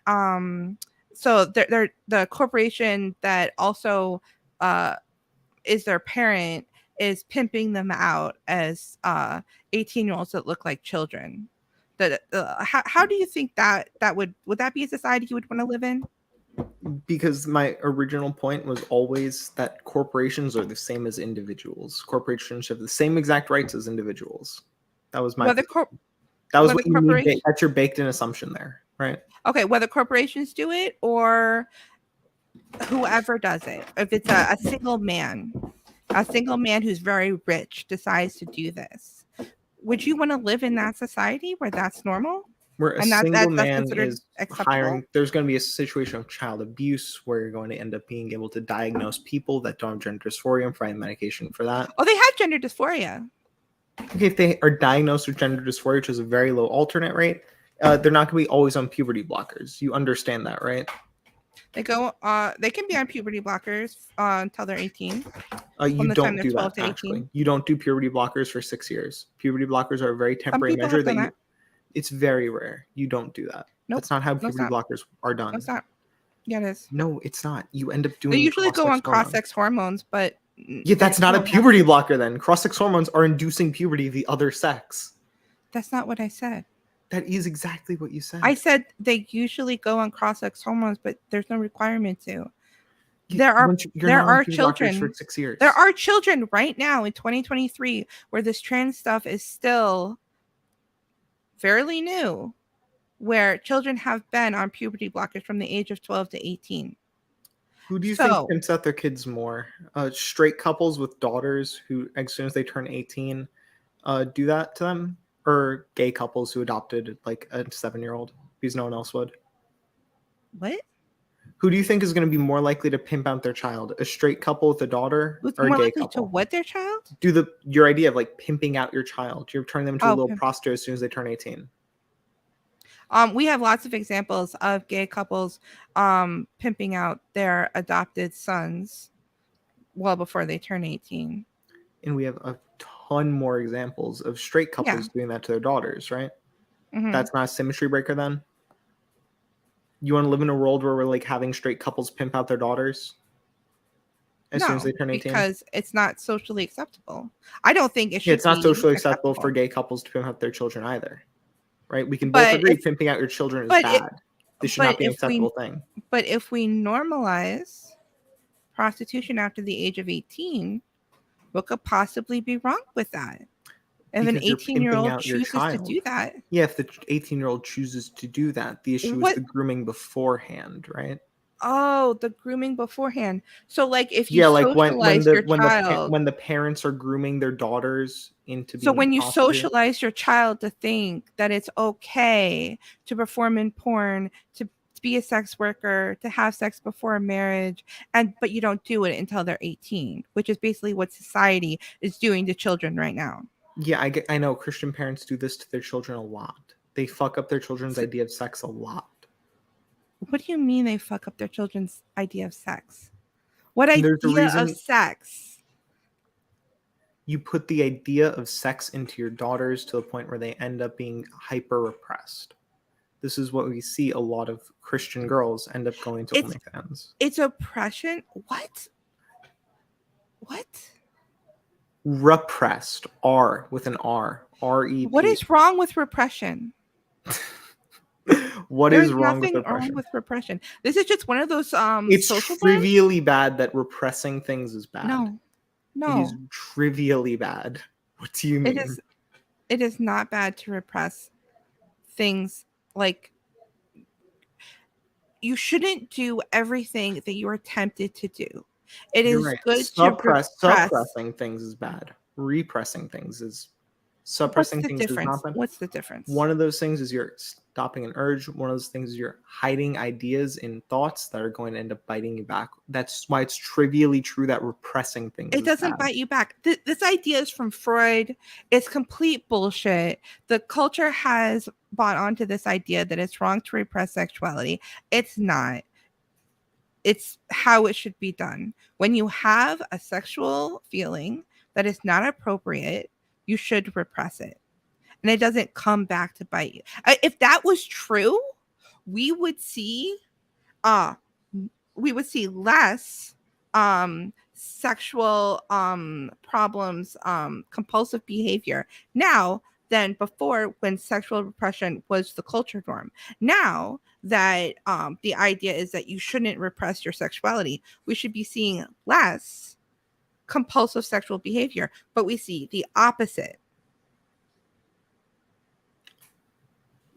so they're the corporation that also is their parent is pimping them out as 18-year-olds that look like children. How do you think that would that be a society you would want to live in? Because my original point was always that corporations are the same as individuals. Corporations have the same exact rights as individuals. That was my. That was what you need. That's your baked-in assumption there, right? Okay, whether corporations do it or whoever does it, if it's a single man who's very rich decides to do this, would you want to live in that society where that's normal? Where a And single that's man considered is acceptable? hiring, there's going to be a situation of child abuse where you're going to end up being able to diagnose people that don't have gender dysphoria and find medication for that. Oh, they have gender dysphoria. Okay, if they are diagnosed with gender dysphoria, which is a very low alternate rate, they're not going to be always on puberty blockers. You understand that, right? They can be on puberty blockers until they're 18. You From the time don't they're do 12 that, to 18. actually. You don't do puberty blockers for 6 years. Puberty blockers are a very Some temporary people measure have done that. it's very rare. You don't do that. Nope. That's not how No, it's puberty not. blockers are No, done. it's not. Yeah, it is. No, it's not. You end up They doing usually go on cross-sex hormones. cross-sex hormones, but Yeah, that's not a puberty blocker then. Cross-sex hormones are inducing puberty of the other sex. That's not what I said. That is exactly what you said. I said they usually go on cross-sex hormones, but there's no requirement to. There are children for 6 years. There are children right now in 2023 where this trans stuff is still fairly new, where children have been on puberty blockers from the age of 12 to 18. Who do you think pimps out their kids more? Straight couples with daughters who, as soon as they turn 18, do that to them? Or gay couples who adopted like a 7-year-old because no one else would? What? Who do you think is going to be more likely to pimp out their child? A straight couple with a daughter Who's or a more gay likely couple? to what their child? Your idea of like pimping out your child. You're turning them into a little prostitute as soon as they turn 18. We have lots of examples of gay couples pimping out their adopted sons well before they turn 18. And we have a ton more examples of straight couples doing that to their daughters, right? Mm-hmm. That's not a symmetry breaker then? You want to live in a world where we're like having straight couples pimp out their daughters as soon as they turn 18? Because it's not socially acceptable. I don't think it should it's not socially acceptable for gay couples to pimp out their children either. Right? We can both agree pimping out your children is bad. This should not be an acceptable thing. But if we normalize prostitution after the age of 18, what could possibly be wrong with that? If an 18-year-old chooses to do that. Yeah, if the 18-year-old chooses to do that, the issue is the grooming beforehand, right? Oh, the grooming beforehand. So like if you socialize your child. When the parents are grooming their daughters into being So when you socialize your child to think that it's okay to perform in porn, to be a sex worker, to have sex before marriage, but you don't do it until they're 18, which is basically what society is doing to children right now. Yeah, I know Christian parents do this to their children a lot. They fuck up their children's idea of sex a lot. What do you mean they fuck up their children's idea of sex? What idea of sex? You put the idea of sex into your daughters to the point where they end up being hyper repressed. This is what we see a lot of Christian girls end up going to OnlyFans. It's oppression? What? Repressed. R with an R. R-E-P. What is wrong with repression? There's nothing wrong with repression. This is just one of those it's trivially bad that repressing things is bad. No. It is trivially bad. What do you mean? It is not bad to repress things. Like, you shouldn't do everything that you are tempted to do. It is good to repress. Suppressing things is bad. Repressing things is suppressing things is not bad. What's the difference? One of those things is you're stopping an urge. One of those things is you're hiding ideas and thoughts that are going to end up biting you back. That's why it's trivially true that repressing things it doesn't bite you back. This idea is from Freud. It's complete bullshit. The culture has bought onto this idea that it's wrong to repress sexuality. It's not. It's how it should be done. When you have a sexual feeling that is not appropriate, you should repress it. And it doesn't come back to bite you. If that was true, we would see less sexual problems, compulsive behavior now than before, when sexual repression was the culture norm. Now that the idea is that you shouldn't repress your sexuality, we should be seeing less compulsive sexual behavior, but we see the opposite.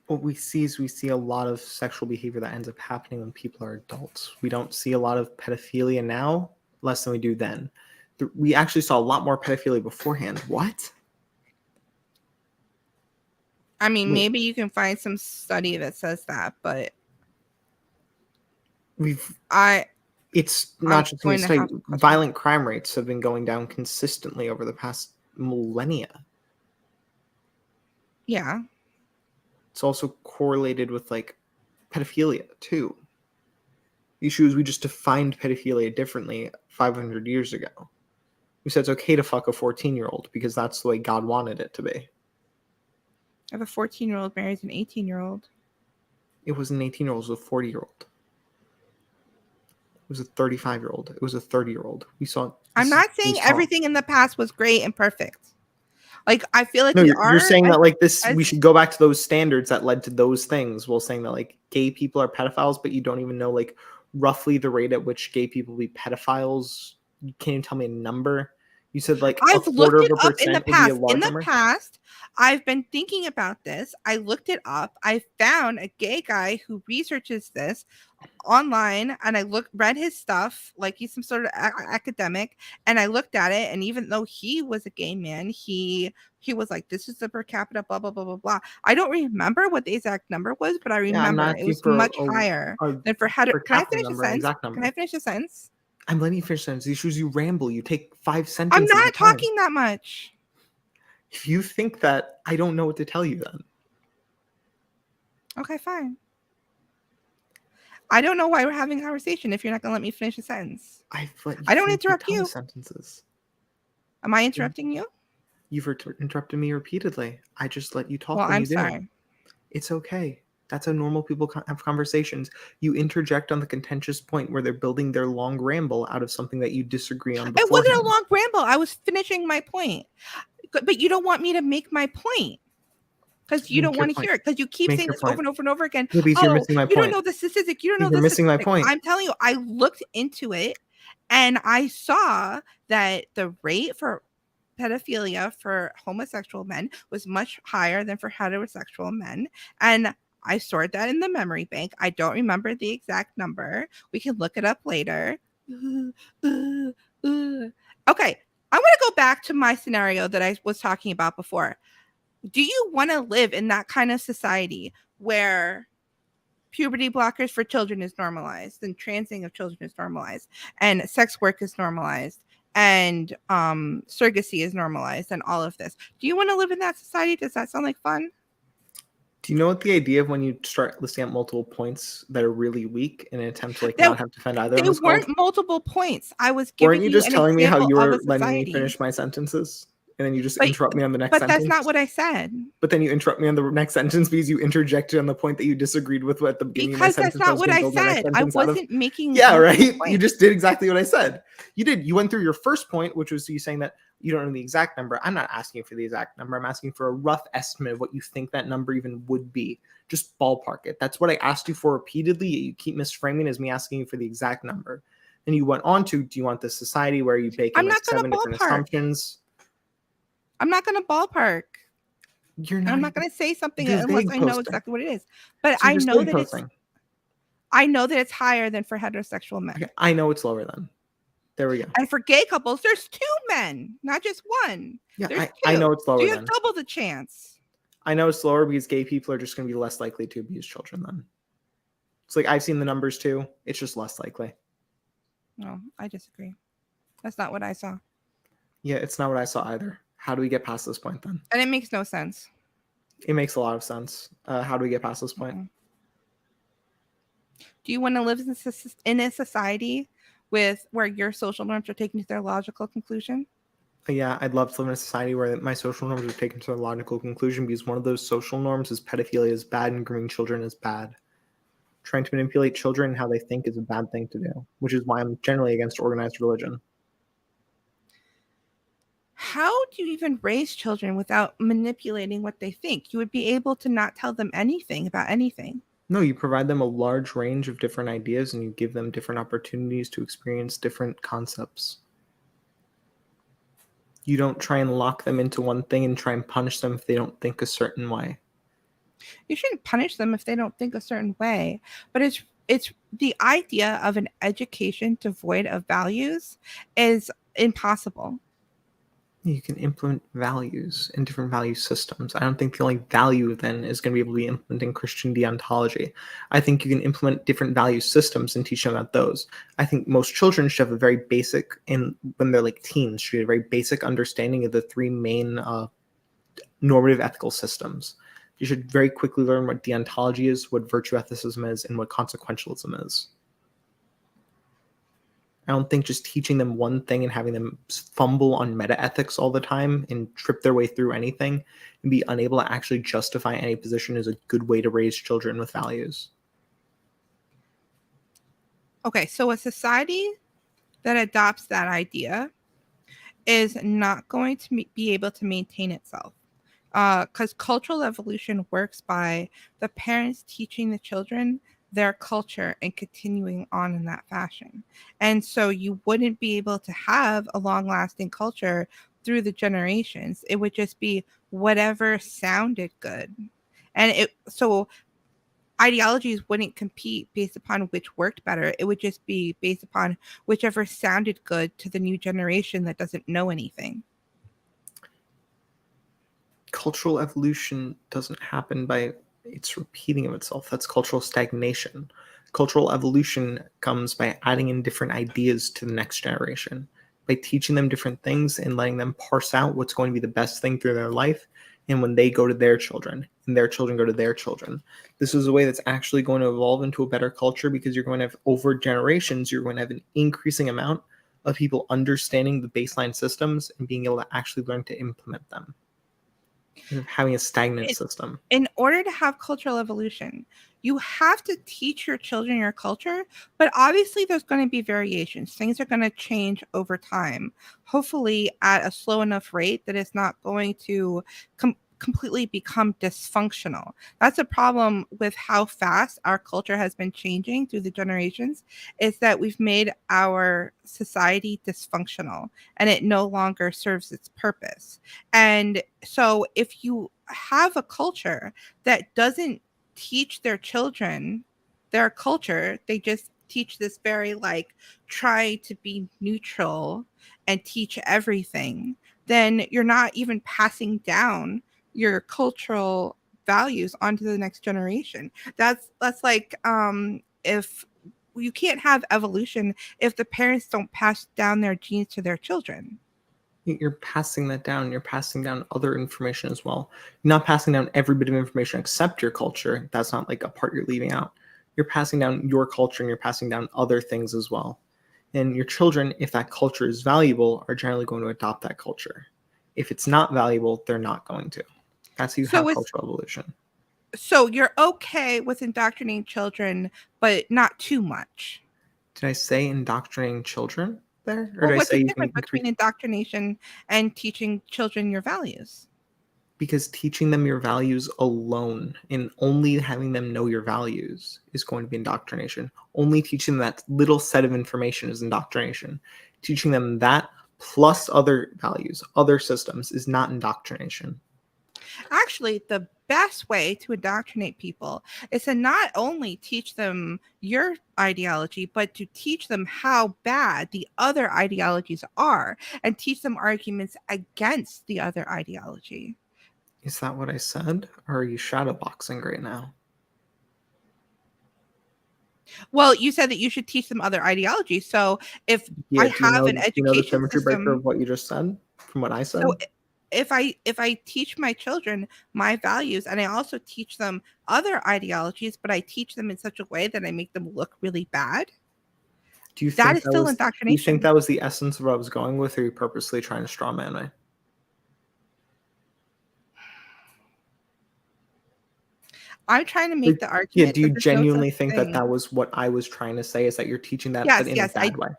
What we see is a lot of sexual behavior that ends up happening when people are adults. We don't see a lot of pedophilia now, less than we do then. We actually saw a lot more pedophilia beforehand. What? I mean, maybe you can find some study that says that, but it's not just a study. Violent crime rates have been going down consistently over the past millennia. Yeah. It's also correlated with like pedophilia too. The issue is we just defined pedophilia differently 500 years ago. We said it's okay to fuck a 14-year-old because that's the way God wanted it to be. I have a 14-year-old marries an 18-year-old. It was an 18-year-old, it was a 40-year-old. It was a 35-year-old. It was a 30-year-old. We saw. I'm not saying everything in the past was great and perfect. Like, I feel like No, we you're are saying that like this, as- we should go back to those standards that led to those things. While saying that like gay people are pedophiles, but you don't even know like roughly the rate at which gay people be pedophiles. You can't even tell me a number. You said like I've a looked quarter it of a up in the percent would be a past. large In the number. past, I've been thinking about this. I looked it up. I found a gay guy who researches this online, and I read his stuff like he's some sort of academic, and I looked at it, and even though he was a gay man, he was like, this is the per capita blah blah blah blah blah. I don't remember what the exact number was, but I Yeah, I'm remember not it was for much higher than for hetero. per Can I capita finish a number, an sentence? exact number. Can I finish a sentence? I'm letting you finish sentence. The issue is you ramble. You take 5 I'm sentences at not a time. talking that much. If you think that, I don't know what to tell you then. Okay, fine. I don't know why we're having a conversation if you're not going to let me finish a sentence. I don't interrupt you. Sentences. Am I interrupting you? You've interrupted me repeatedly. I just let you talk Well, when I'm you do. sorry. It's okay. That's how normal people have conversations. You interject on the contentious point where they're building their long ramble out of something that you disagree on beforehand. It wasn't a long ramble. I was finishing my point. But you don't want me to make my point. Because you don't want to hear it. Because you keep saying this over and over and over again. Yeah, because you're missing my you point. don't know the statistic. You don't know the missing my statistic. point. I'm telling you, I looked into it and I saw that the rate for pedophilia for homosexual men was much higher than for heterosexual men. And I stored that in the memory bank. I don't remember the exact number. We can look it up later. Okay. I want to go back to my scenario that I was talking about before. Do you want to live in that kind of society where puberty blockers for children is normalized and transing of children is normalized and sex work is normalized and surrogacy is normalized and all of this? Do you want to live in that society? Does that sound like fun? Do you know what the idea of when you start listing out multiple points that are really weak in an attempt to like not have to defend either of them? They weren't multiple points. I was giving Weren't you just telling me how you were letting me society. finish my sentences? And then you just interrupt me on the next sentence. But that's not what I said. But then you interrupt me on the next sentence because you interjected on the point that you disagreed with at the beginning of my sentence. Because that's not what I said. I wasn't making. Yeah, right. You just did exactly what I said. You did. You went through your first point, which was you saying that you don't know the exact number. I'm not asking for the exact number. I'm asking for a rough estimate of what you think that number even would be. Just ballpark it. That's what I asked you for repeatedly. You keep misframing as me asking you for the exact number. Then you went on to, do you want this society where you bake in like 7 different assumptions? I'm not going to ballpark. I'm not going to say something unless I know exactly what it is. But I know that it's higher than for heterosexual men. Okay, I know it's lower than. There we go. And for gay couples, there's 2 men, not just 1. Yeah, I know it's lower. So you have double the chance. I know it's lower because gay people are just going to be less likely to abuse children then. It's like I've seen the numbers too. It's just less likely. No, I disagree. That's not what I saw. Yeah, it's not what I saw either. How do we get past this point then? And it makes no sense. It makes a lot of sense. How do we get past this point? Mm-hmm. Do you want to live in a society where your social norms are taken to their logical conclusion? Yeah, I'd love to live in a society where my social norms are taken to their logical conclusion because one of those social norms is pedophilia is bad and grooming children is bad. Trying to manipulate children and how they think is a bad thing to do, which is why I'm generally against organized religion. How do you even raise children without manipulating what they think? You would be able to not tell them anything about anything. No, you provide them a large range of different ideas and you give them different opportunities to experience different concepts. You don't try and lock them into one thing and try and punish them if they don't think a certain way. You shouldn't punish them if they don't think a certain way, but it's the idea of an education devoid of values is impossible. You can implement values in different value systems. I don't think the only value then is going to be able to be implementing Christian deontology. I think you can implement different value systems and teach them about those. I think most children should have a very basic, and when they're like teens, should have a very basic understanding of the 3 main normative ethical systems. You should very quickly learn what deontology is, what virtue ethicism is, and what consequentialism is. I don't think just teaching them one thing and having them fumble on meta ethics all the time and trip their way through anything and be unable to actually justify any position is a good way to raise children with values. Okay, so a society that adopts that idea is not going to be able to maintain itself, because cultural evolution works by the parents teaching the children their culture and continuing on in that fashion. And so you wouldn't be able to have a long lasting culture through the generations. It would just be whatever sounded good. And so ideologies wouldn't compete based upon which worked better. It would just be based upon whichever sounded good to the new generation that doesn't know anything. Cultural evolution doesn't happen by its repeating of itself. That's cultural stagnation. Cultural evolution comes by adding in different ideas to the next generation, by teaching them different things and letting them parse out what's going to be the best thing through their life. And when they go to their children and their children go to their children, this is a way that's actually going to evolve into a better culture, because you're going to have over generations, you're going to have an increasing amount of people understanding the baseline systems and being able to actually learn to implement them. Having a stagnant system. In order to have cultural evolution, you have to teach your children your culture, but obviously there's going to be variations. Things are going to change over time, hopefully at a slow enough rate that it's not going to completely become dysfunctional. That's a problem with how fast our culture has been changing through the generations, is that we've made our society dysfunctional and it no longer serves its purpose. And so if you have a culture that doesn't teach their children their culture, they just teach this very like try to be neutral and teach everything, then you're not even passing down your cultural values onto the next generation. That's like if you can't have evolution if the parents don't pass down their genes to their children. You're passing that down. You're passing down other information as well. You're not passing down every bit of information except your culture. That's not like a part you're leaving out. You're passing down your culture and you're passing down other things as well. And your children, if that culture is valuable, are generally going to adopt that culture. If it's not valuable, they're not going to. That's how you have cultural evolution. So you're okay with indoctrinating children, but not too much. Did I say indoctrinating children there? Or what's the difference between indoctrination and teaching children your values? Because teaching them your values alone and only having them know your values is going to be indoctrination. Only teaching them that little set of information is indoctrination. Teaching them that plus other values, other systems, is not indoctrination. Actually, the best way to indoctrinate people is to not only teach them your ideology, but to teach them how bad the other ideologies are and teach them arguments against the other ideology. Is that what I said? Or are you shadowboxing right now? Well, you said that you should teach them other ideologies. So if I have an education the system, breaker of what you just said from what I said. So if I teach my children my values and I also teach them other ideologies, but I teach them in such a way that I make them look really bad, do you that think is still indoctrination. Do you think that was the essence of what I was going with, or are you purposely trying to straw man me? I'm trying to make the argument. Yeah, do you genuinely think that that was what I was trying to say? Is that you're teaching that, but in a bad way?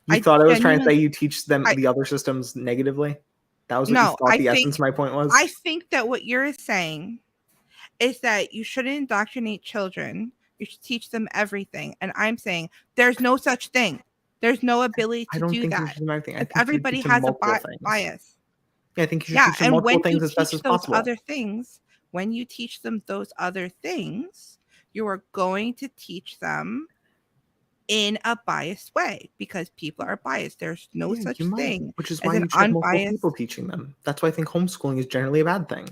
You thought I was trying to say you teach them the other systems negatively? That was what you thought the essence of my point was? I think that what you're saying is that you shouldn't indoctrinate children. You should teach them everything. And I'm saying there's no such thing. There's no ability to do that. Everybody has a bias. Yeah, I think you should teach them multiple things as best as possible. Other things, when you teach them those other things, you are going to teach them in a biased way because people are biased. There's no such thing. Which is why you should have multiple people teaching them. That's why I think homeschooling is generally a bad thing.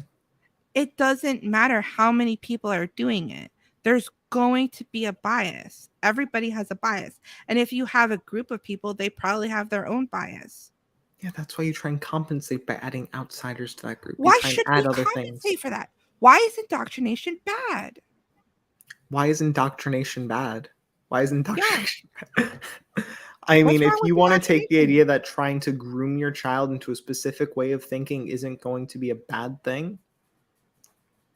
It doesn't matter how many people are doing it. There's going to be a bias. Everybody has a bias. And if you have a group of people, they probably have their own bias. Yeah, that's why you try and compensate by adding outsiders to that group. You Why try and should we add other things. compensate for that? Why is indoctrination bad? Why is indoctrination bad? Why is Yeah. indoctrination bad? I mean, What's if wrong with you want to take the indoctrination? idea that trying to groom your child into a specific way of thinking isn't going to be a bad thing,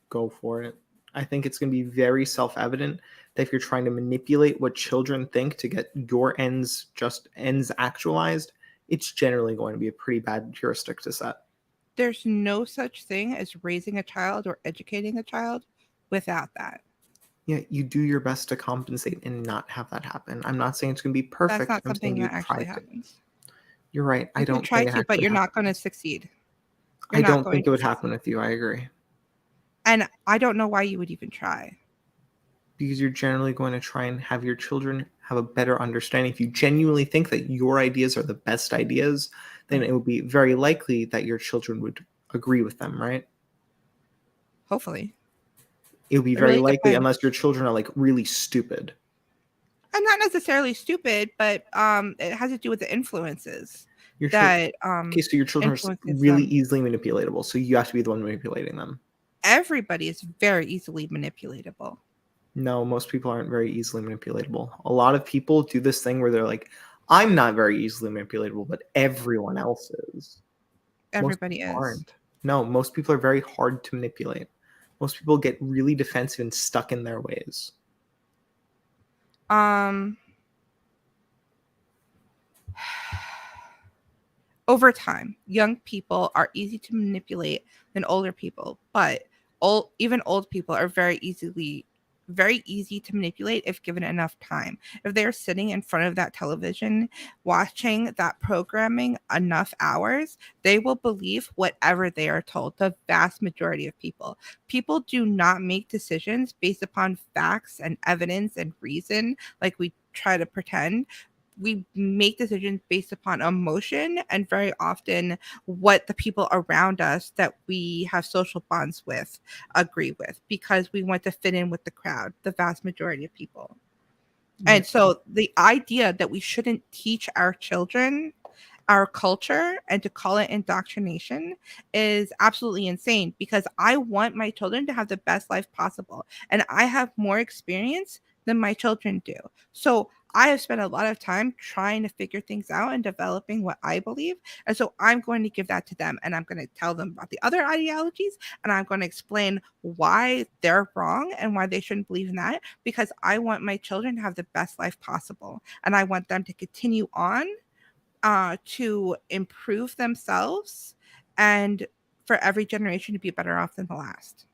go for it. I think it's going to be very self-evident that if you're trying to manipulate what children think to get your ends actualized, it's generally going to be a pretty bad heuristic to set. There's no such thing as raising a child or educating a child without that. Yeah, you do your best to compensate and not have that happen. I'm not saying it's going to be That's perfect. not I'm saying something you that try actually to. happens. You're right. I You can don't try think it to, but actually you're not going to happens. succeed. You're I not don't going think it to would happen succeed. with you. I agree. And I don't know why you would even try. Because you're generally going to try and have your children have a better understanding. If you genuinely think that your ideas are the best ideas, then Right. it would be very likely that your children would agree with them, right? Hopefully. It would be It very really likely depends. unless your children are like really stupid. And not necessarily stupid, but it has to do with the influences Your children, that okay, so your children are influences really them. easily manipulatable, so you have to be the one manipulating them. Everybody is very easily manipulatable. No, most people aren't very easily manipulatable. A lot of people do this thing where they're like, I'm not very easily manipulatable, but everyone else is. Most Everybody people is. aren't. No, most people are very hard to manipulate. Most people get really defensive and stuck in their ways. Um Over time, young people are easy to manipulate than older people, but even old people are very easy to manipulate if given enough time. If they're sitting in front of that television watching that programming enough hours, they will believe whatever they are told. The vast majority of people do not make decisions based upon facts and evidence and reason like we try to pretend. We make decisions based upon emotion and very often what the people around us that we have social bonds with agree with because we want to fit in with the crowd, the vast majority of people. Yeah. And so the idea that we shouldn't teach our children our culture and to call it indoctrination is absolutely insane because I want my children to have the best life possible. And I have more experience than my children do. So I have spent a lot of time trying to figure things out and developing what I believe. And so I'm going to give that to them and I'm going to tell them about the other ideologies and I'm going to explain why they're wrong and why they shouldn't believe in that because I want my children to have the best life possible. And I want them to continue on to improve themselves and for every generation to be better off than the last.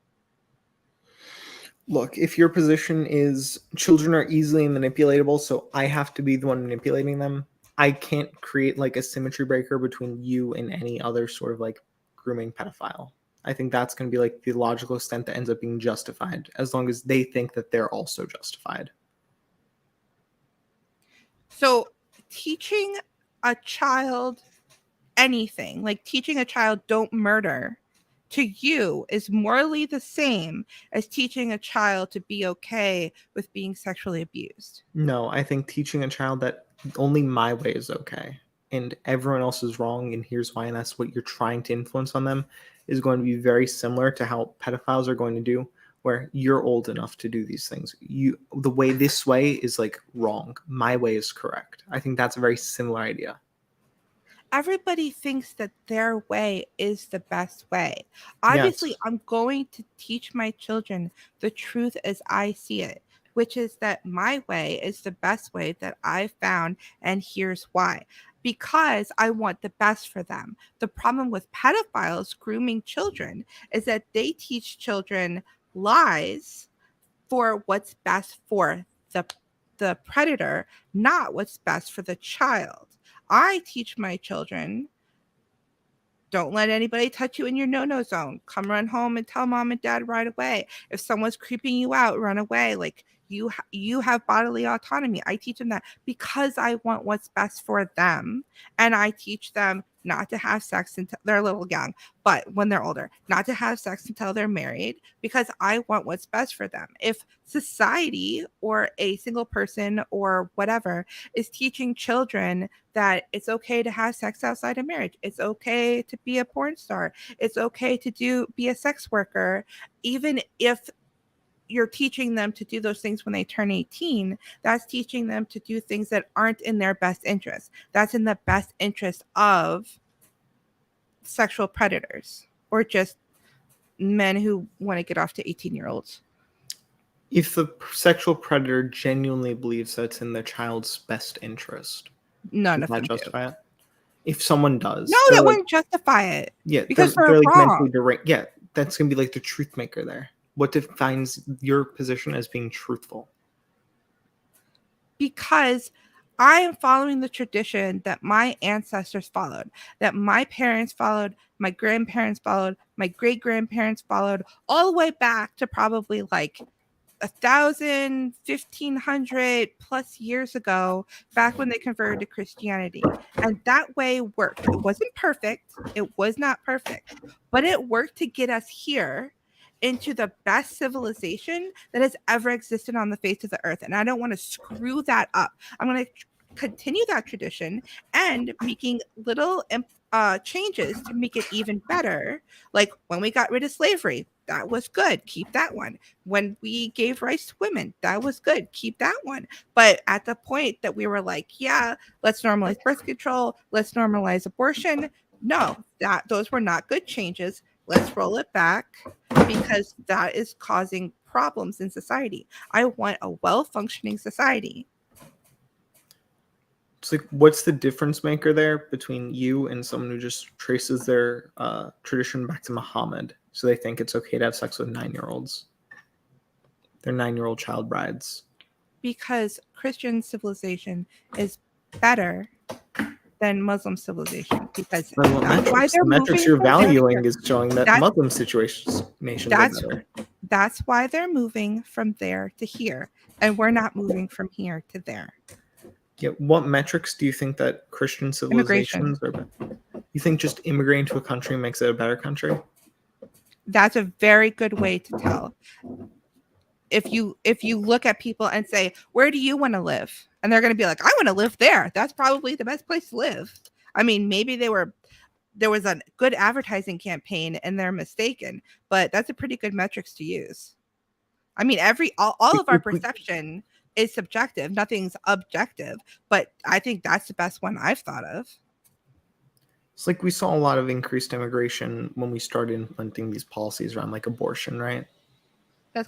Look, if your position is children are easily manipulatable, so I have to be the one manipulating them, I can't create like a symmetry breaker between you and any other sort of like grooming pedophile. I think that's going to be like the logical extent that ends up being justified, as long as they think that they're also justified. So, teaching a child anything, like teaching a child don't murder, to you is morally the same as teaching a child to be okay with being sexually abused. No, I think teaching a child that only my way is okay and everyone else is wrong, and here's why, and that's what you're trying to influence on them, is going to be very similar to how pedophiles are going to do, where you're old enough to do these things. The way this way is like wrong. My way is correct. I think that's a very similar idea. Everybody thinks that their way is the best way. Obviously, Yes. I'm going to teach my children the truth as I see it, which is that my way is the best way that I've found, and here's why. Because I want the best for them. The problem with pedophiles grooming children is that they teach children lies for what's best for the predator, not what's best for the child. I teach my children, don't let anybody touch you in your no-no zone. Come run home and tell mom and dad right away. If someone's creeping you out, run away. Like you have bodily autonomy. I teach them that because I want what's best for them, and I teach them not to have sex until they're a little young, but when they're older, not to have sex until they're married, because I want what's best for them. If society or a single person or whatever is teaching children that it's okay to have sex outside of marriage, it's okay to be a porn star, it's okay to be a sex worker, even if you're teaching them to do those things when they turn 18, that's teaching them to do things that aren't in their best interest. That's in the best interest of sexual predators or just men who want to get off to 18-year-olds. If the sexual predator genuinely believes that's in the child's best interest, None does of that them justify it? If someone does, No, that wouldn't justify it. Yeah, because they're we're like wrong. mentally deranged. Yeah, that's gonna be like the truth maker there. What defines your position as being truthful? Because I am following the tradition that my ancestors followed, that my parents followed, my grandparents followed, my great grandparents followed, all the way back to probably like 1,000, 1,500 plus years ago, back when they converted to Christianity. And that way worked. It wasn't perfect. It was not perfect, but it worked to get us here into the best civilization that has ever existed on the face of the earth. And I don't want to screw that up. I'm going to continue that tradition and making little changes to make it even better. Like when we got rid of slavery, that was good. Keep that one. When we gave rights to women, that was good. Keep that one. But at the point that we were like, yeah, let's normalize birth control, let's normalize abortion. No, those were not good changes. Let's roll it back because that is causing problems in society. I want a well-functioning society. It's like, what's the difference maker there between you and someone who just traces their tradition back to Muhammad? So they think it's okay to have sex with 9-year-olds. They're 9-year-old child brides. Because Christian civilization is better than Muslim civilization. Because that's why they're the metrics moving you're from there to valuing here. is showing that Muslim nations are better. That's why they're moving from there to here, and we're not moving from here to there. Yeah, what metrics do you think that Christian civilizations are better? You think just immigrating to a country makes it a better country? That's a very good way to tell. If you look at people and say, where do you want to live? And they're going to be like, I want to live there. That's probably the best place to live. I mean, maybe there was a good advertising campaign and they're mistaken, but that's a pretty good metrics to use. I mean, all of our perception is subjective. Nothing's objective, but I think that's the best one I've thought of. It's like we saw a lot of increased immigration when we started implementing these policies around like aburbtion, right?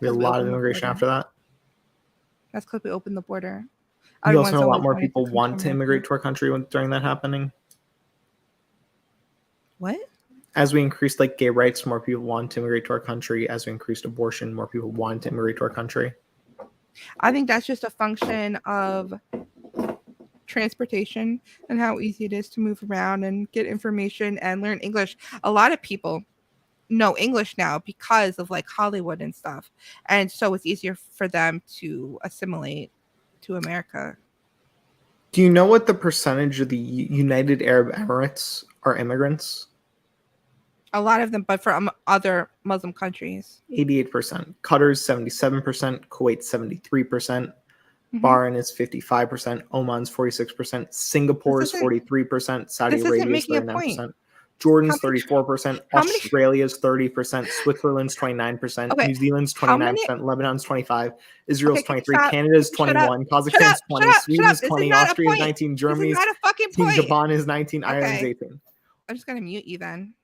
We had a lot of immigration after that. That's because we opened the border. We also had a lot more people want to immigrate to our country during that happening. What? As we increased like gay rights, more people want to immigrate to our country. As we increased abortion, more people want to immigrate to our country. I think that's just a function of transportation and how easy it is to move around and get information and learn English. A lot of people know English now because of like Hollywood and stuff. And so it's easier for them to assimilate to America. Do you know what the percentage of the United Arab Emirates are immigrants? A lot of them, but from other Muslim countries. 88%. Qatar's 77%. Kuwait 73%. Bahrain is 55%. Oman's 46%. Singapore is 43%. Saudi Arabia is 39%. Jordan's 34%. Australia's 30%. Switzerland's 29%. New Zealand's 29%. Lebanon's 25%. Israel's 23%. Canada's 21%. Kazakhstan's 20%. Sweden's 20%. Austria's 19%. Germany's 18%. Japan is 19%. Ireland's 18%. I'm just gonna mute you then,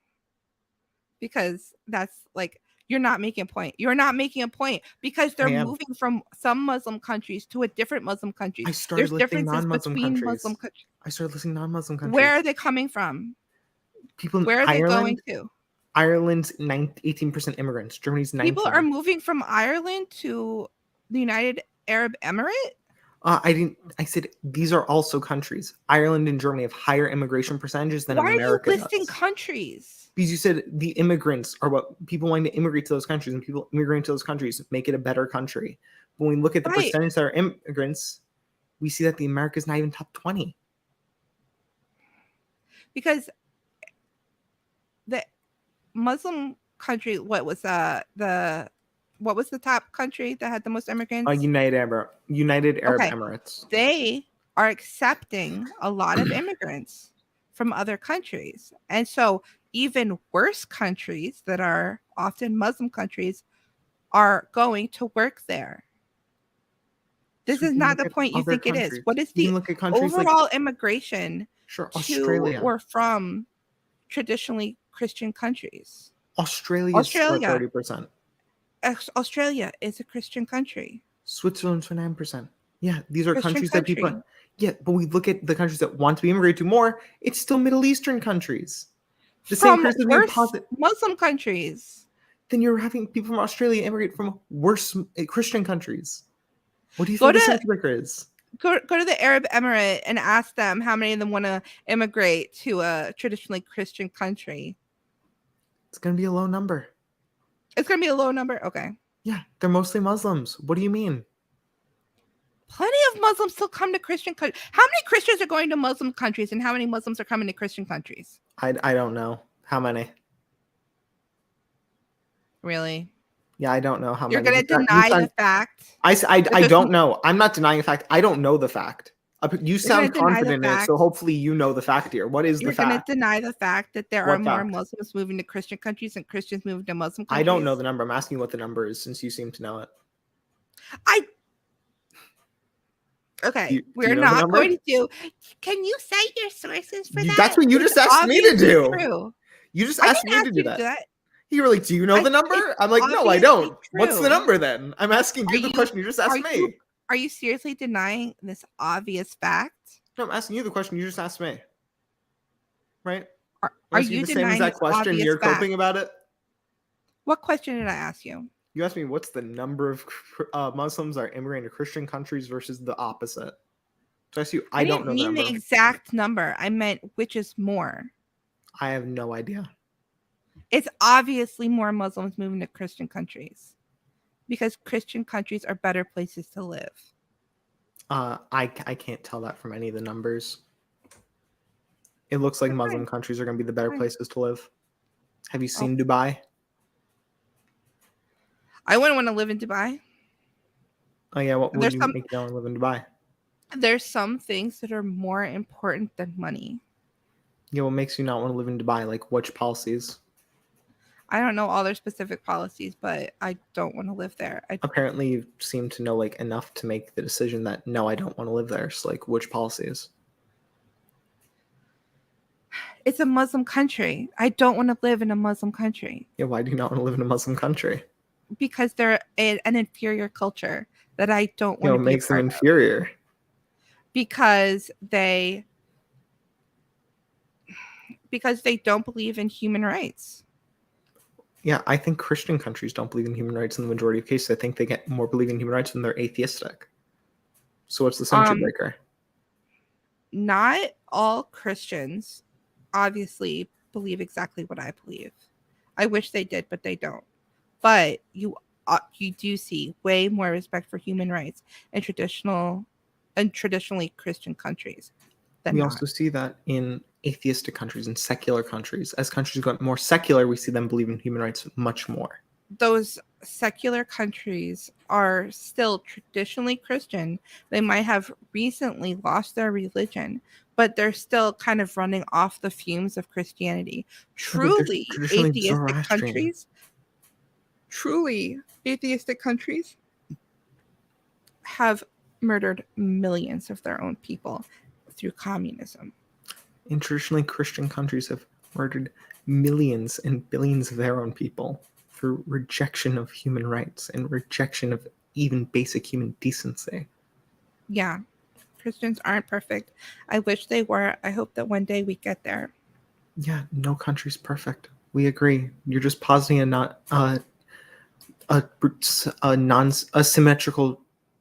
because that's like, you're not making a point. You're not making a point because they're moving from some Muslim countries to a different Muslim country. I started listing non-Muslim countries. I started listing non-Muslim countries. Where are they coming from? People in Where are Ireland, they going to? Ireland's 18% immigrants. Germany's 19%. People are moving from Ireland to the United Arab Emirate? I said these are also countries. Ireland and Germany have higher immigration percentages than America does. Why are you listing countries? Because you said the immigrants are what people wanting to immigrate to those countries, and people immigrating to those countries make it a better country. when we look at the Right. percentage that are immigrants, we see that the America's not even top 20. Because the Muslim country, what was the top country that had the most immigrants? United Arab Okay. Emirates. They are accepting a lot of immigrants from other countries. And so even worse countries that are often Muslim countries are going to work there. This So we is can not look the at point you other think it is. countries. What is We the can look at countries like overall immigration sure to Australia. or from traditionally Christian countries? Australia's for 30%. Australia is a Christian country. Switzerland's for 9%. Yeah, these are Christian countries that people. country. Yeah, but we look at the countries that want to be immigrated to more. It's still Middle Eastern countries. The same From criticism you worse posit. Muslim countries. Then you're having people from Australia immigrate from worse Christian countries. What do you Go think the to sense breaker is? go to the Arab Emirate and ask them how many of them want to immigrate to a traditionally Christian country. It's going to be a low number. It's going to be a low number. Okay. Yeah, they're mostly Muslims. What do you mean? Plenty of Muslims still come to Christian countries. How many Christians are going to Muslim countries and how many Muslims are coming to Christian countries? I don't know. How many? Really? Yeah, I don't know how You're many. going to deny the fact? I don't know. I'm not denying the fact. I don't know the fact. You sound confident in it, so hopefully you know the fact here. What is the fact? You're going to deny the fact that there What are more fact? Muslims moving to Christian countries than Christians moving to Muslim countries? I don't know the number. I'm asking what the number is since you seem to know it. Okay, do we're you know not going to do. Can you cite your sources for that? That's what you just asked me to do. True. You just I asked didn't me to do ask you that. You were like, do you know the number? I'm like, no, I obviously don't. What's the true. number then? I'm asking you Are the you- question you just asked me. Are you seriously denying this obvious fact? No, I'm asking you the question you just asked me. Right? Are you the same denying exact this question? obvious You're fact? coping about it? What question did I ask you? You asked me what's the number of Muslims are immigrating to Christian countries versus the opposite. So I asked you, I don't know the didn't number. mean the exact number. I meant which is more. I have no idea. It's obviously more Muslims moving to Christian countries because Christian countries are better places to live. I can't tell that from any of the numbers. It looks like Muslim countries are going to be the better places to live. Have you seen Dubai? I wouldn't want to live in Dubai. Oh yeah, what would you make you want to live in Dubai? There's some things that are more important than money. Yeah, what makes you not want to live in Dubai? Like which policies? I don't know all their specific policies, but I don't want to live there. Apparently, you seem to know like enough to make the decision that no, I don't want to live there. So like, which policies? It's a Muslim country. I don't want to live in a Muslim country. Yeah, why do you not want to live in a Muslim country? Because they're an inferior culture that I don't want to be. What makes them inferior? Because they don't believe in human rights. Yeah, I think Christian countries don't believe in human rights in the majority of cases. I think they get more believe in human rights when they're atheistic. So what's the symmetry breaker? Not all Christians obviously believe exactly what I believe. I wish they did, but they don't. But you do see way more respect for human rights in traditionally Christian countries. We also see that in atheistic countries and secular countries. As countries go more secular, we see them believe in human rights much more. Those secular countries are still traditionally Christian. They might have recently lost their religion, but they're still kind of running off the fumes of Christianity. Truly atheistic countries have murdered millions of their own people through communism. And traditionally Christian countries have murdered millions and billions of their own people through rejection of human rights and rejection of even basic human decency. Yeah, Christians aren't perfect. I wish they were. I hope that one day we get there. Yeah, no country's perfect. We agree. You're just positing a non-symmetry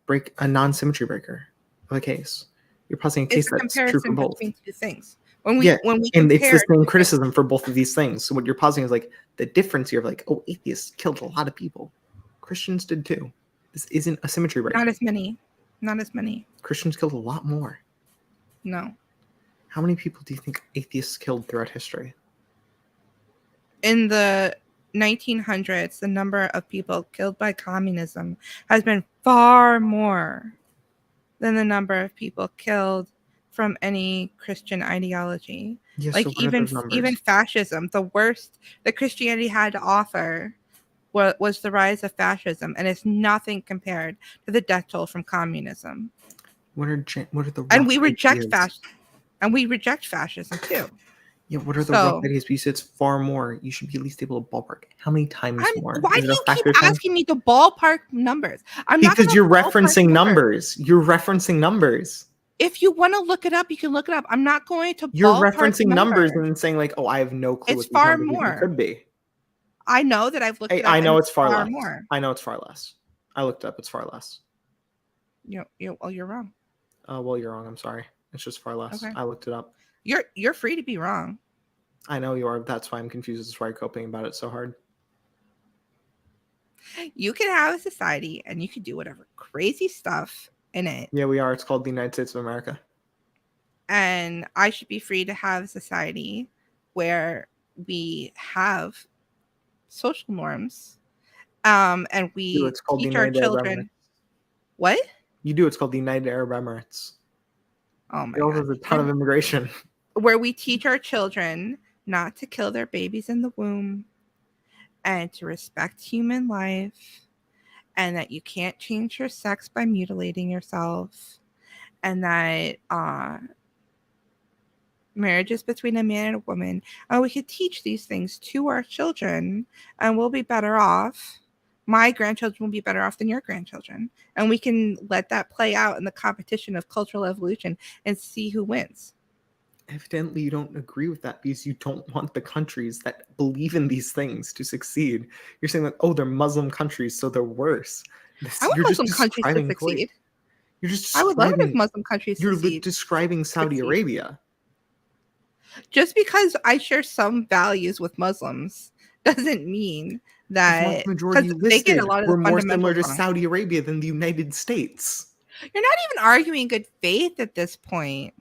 breaker of a case. You're positing a case that's true for both. Between two things. When we and it's the same criticism for both of these things. So what you're positing is like the difference here of like, oh, atheists killed a lot of people. Christians did too. This isn't a symmetry break. Not as many. Not as many. Christians killed a lot more. No. How many people do you think atheists killed throughout history? In the 1900s, the number of people killed by communism has been far more than the number of people killed from any Christian ideology. Yeah, Like so what are those numbers? even fascism, the worst that Christianity had to offer was the rise of fascism, and it's nothing compared to the death toll from communism. What are the And we reject ideas? and we reject fascism too. Yeah, what are the rough ideas? Because it's far more. You should be at least able to ballpark. How many times more? Why Is do it a you keep factor of 10? asking me to ballpark numbers? I'm not Because gonna you're ballpark referencing numbers. You're referencing numbers. If you want to look it up, you can look it up. I'm not going to You're ballpark referencing numbers number. and then saying like, "Oh, I have no clue It's what these far numbers even more. could be." I know that I've looked Hey, it up. I know and it's far less. more. I know it's far less. I looked up. It's far less. Well, you're wrong. Well, you're wrong. I'm sorry. It's just far less. Okay. I looked it up. You're free to be wrong. I know you are. That's why I'm confused. That's why you're coping about it so hard. You can have a society and you can do whatever crazy stuff in it. Yeah, we are. It's called the United States of America. And I should be free to have a society where we have social norms. And we It's called teach the our United Arab children. Emirates. What? You do. It's called the United Arab Emirates. Oh my It also God. has a ton of immigration. Where we teach our children not to kill their babies in the womb and to respect human life, and that you can't change your sex by mutilating yourself, and that marriage is between a man and a woman. And we could teach these things to our children, and we'll be better off. My grandchildren will be better off than your grandchildren. And we can let that play out in the competition of cultural evolution and see who wins. Evidently, you don't agree with that because you don't want the countries that believe in these things to succeed. You're saying like, oh, they're Muslim countries, so they're worse. I want Muslim countries to succeed. You're just I would love it if Muslim countries succeed. You're describing Saudi Arabia. Just because I share some values with Muslims doesn't mean that the majority listed they get a lot of were the more similar to wrong. Saudi Arabia than the United States. You're not even arguing good faith at this point.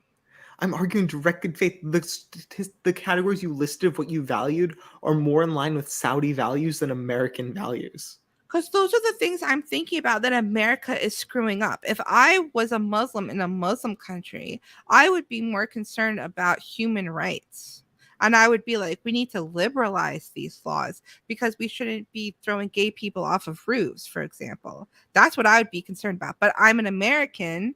I'm arguing direct good faith. The categories you listed of what you valued are more in line with Saudi values than American values. Because those are the things I'm thinking about that America is screwing up. If I was a Muslim in a Muslim country, I would be more concerned about human rights. And I would be like, we need to liberalize these laws because we shouldn't be throwing gay people off of roofs, for example. That's what I would be concerned about. But I'm an American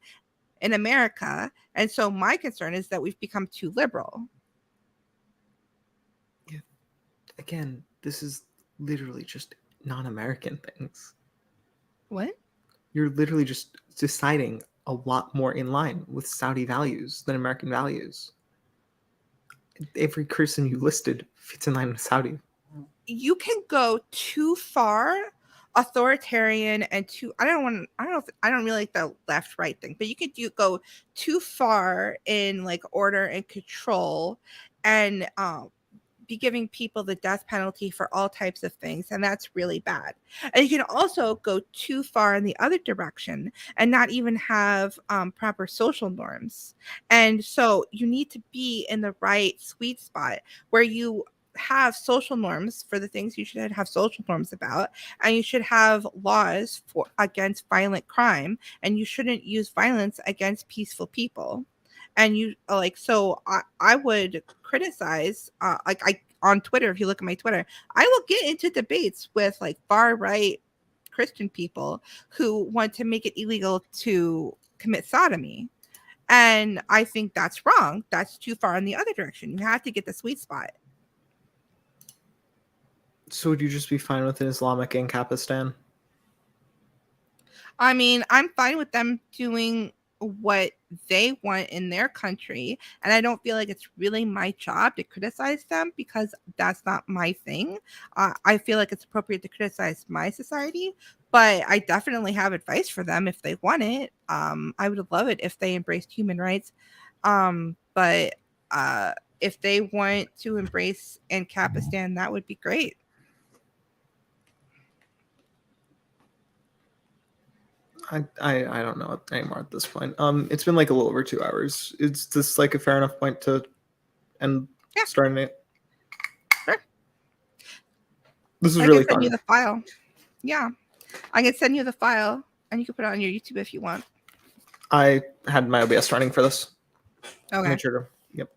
in America, and so my concern is that we've become too liberal. Yeah. Again, this is literally just non-American things. What? You're literally just deciding a lot more in line with Saudi values than American values. Every person you listed fits in line with Saudi. You can go too far authoritarian and too I don't really like the left right thing, but you could go too far in like order and control and be giving people the death penalty for all types of things, and that's really bad. And you can also go too far in the other direction and not even have proper social norms. And so you need to be in the right sweet spot where you have social norms for the things you should have social norms about, and you should have laws against violent crime, and you shouldn't use violence against peaceful people. And you so I would criticize I on Twitter, if you look at my Twitter, I will get into debates with like far right Christian people who want to make it illegal to commit sodomy. And I think that's wrong. That's too far in the other direction. You have to get the sweet spot. So would you just be fine with an Islamic Incapistan? I mean, I'm fine with them doing what they want in their country, and I don't feel like it's really my job to criticize them because that's not my thing. I feel like it's appropriate to criticize my society, but I definitely have advice for them if they want it. I would love it if they embraced human rights, but if they want to embrace Ancapistan, that would be great. I don't know anymore at this point. It's been like a little over 2 hours. Is this like a fair enough point to end Yeah. starting it? Sure. This was I really can send you fun. the file. Yeah. I can send you the file and you can put it on your YouTube if you want. I had my OBS running for this. Okay. Made sure to. Yep.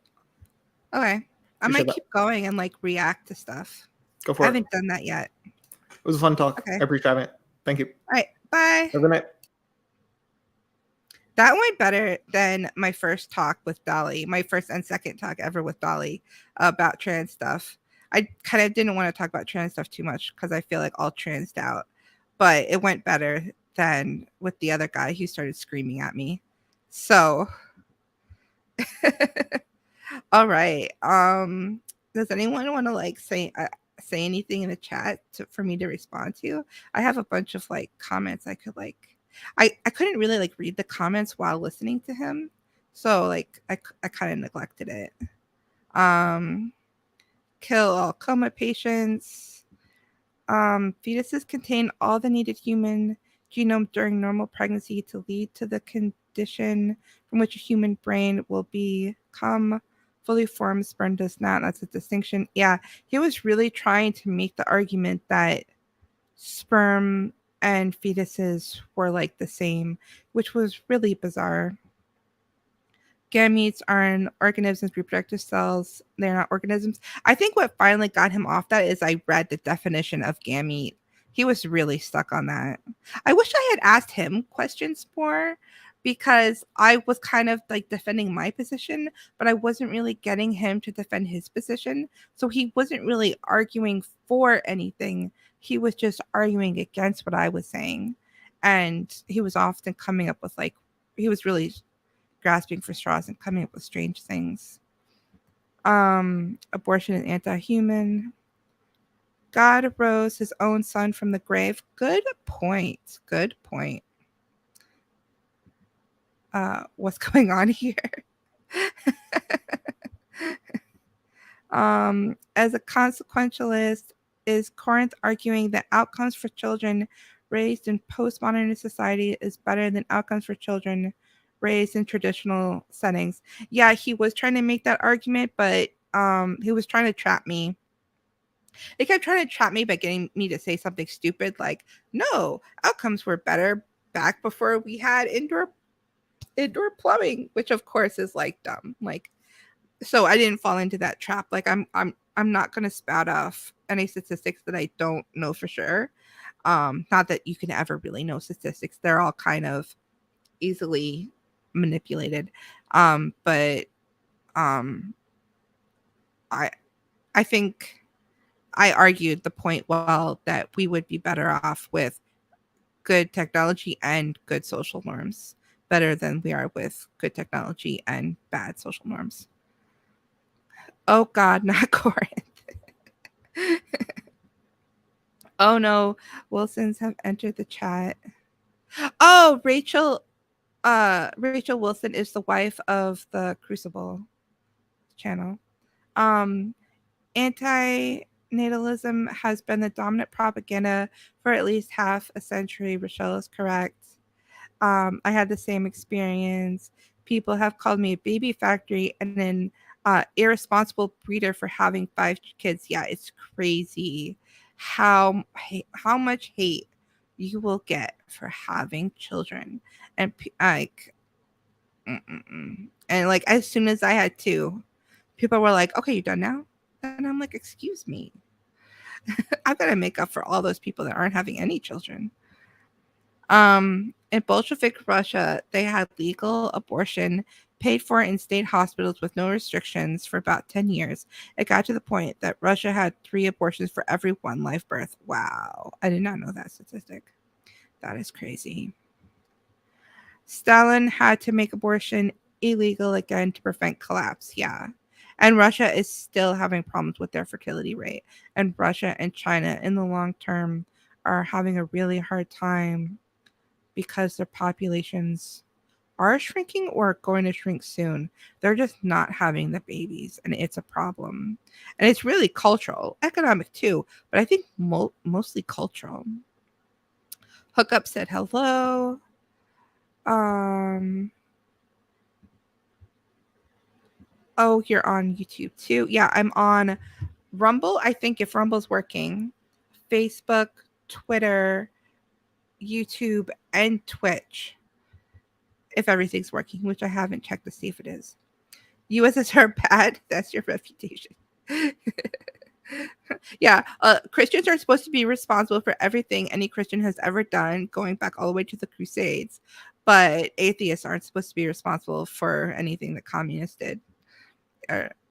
Okay. I Appreciate might that. keep going and like react to stuff. Go I for it. haven't done that yet. It was a fun talk. Okay. I appreciate it. Thank you. All right. Bye. Have a good night. That went better than my first talk with Dolly, my first and second talk ever with Dolly about trans stuff. I kind of didn't want to talk about trans stuff too much because I feel like all transed out, but it went better than with the other guy who started screaming at me. So, all right. Does anyone want to like say anything in the chat for me to respond to? I have a bunch of like comments I could like. I couldn't really like read the comments while listening to him, so like I kind of neglected it. Kill all coma patients. Fetuses contain all the needed human genome during normal pregnancy to lead to the condition from which a human brain will become fully formed. Sperm does not. That's a distinction. Yeah, he was really trying to make the argument that sperm and fetuses were like the same, which was really bizarre. Gametes aren't organisms, reproductive cells. They're not organisms. I think what finally got him off that is I read the definition of gamete. He was really stuck on that. I wish I had asked him questions more because I was kind of like defending my position, but I wasn't really getting him to defend his position. So he wasn't really arguing for anything. He was just arguing against what I was saying. And he was often coming up with like, he was really grasping for straws and coming up with strange things. Abortion is anti-human. God rose his own son from the grave. Good point. Good point. What's going on here? As a consequentialist, is Korinth arguing that outcomes for children raised in postmodernist society is better than outcomes for children raised in traditional settings? Yeah, he was trying to make that argument, but he was trying to trap me. He kept trying to trap me by getting me to say something stupid like, no, outcomes were better back before we had indoor plumbing, which of course is like dumb. Like, so I didn't fall into that trap. Like I'm not gonna spout off any statistics that I don't know for sure. Not that you can ever really know statistics. They're all kind of easily manipulated. But I think I argued the point well that we would be better off with good technology and good social norms better than we are with good technology and bad social norms. Oh God, not Corinth. Oh no, Wilsons have entered the chat. Oh, Rachel Wilson is the wife of the Crucible channel. Anti-natalism has been the dominant propaganda for at least half a century. Rochelle is correct. I had the same experience. People have called me a baby factory and an irresponsible breeder for having 5 kids. Yeah, it's crazy how much hate you will get for having children. And like, and like as soon as I had 2, people were like, "Okay, you done now?" And I'm like, "Excuse me, I've got to make up for all those people that aren't having any children." In Bolshevik Russia, they had legal abortion paid for in state hospitals with no restrictions for about 10 years. It got to the point that Russia had 3 abortions for every 1 live birth. Wow. I did not know that statistic. That is crazy. Stalin had to make abortion illegal again to prevent collapse. Yeah. And Russia is still having problems with their fertility rate. And Russia and China in the long term are having a really hard time because their populations are shrinking or going to shrink soon. They're just not having the babies, and it's a problem. And it's really cultural, economic too, but I think mostly cultural. Hookup said hello. Oh, you're on YouTube too. Yeah, I'm on Rumble. I think if Rumble's working, Facebook, Twitter, YouTube, and Twitch. If everything's working, which I haven't checked to see if it is. USSR bad. That's your reputation. Yeah, Christians are supposed to be responsible for everything any Christian has ever done, going back all the way to the Crusades. But atheists aren't supposed to be responsible for anything that communists did,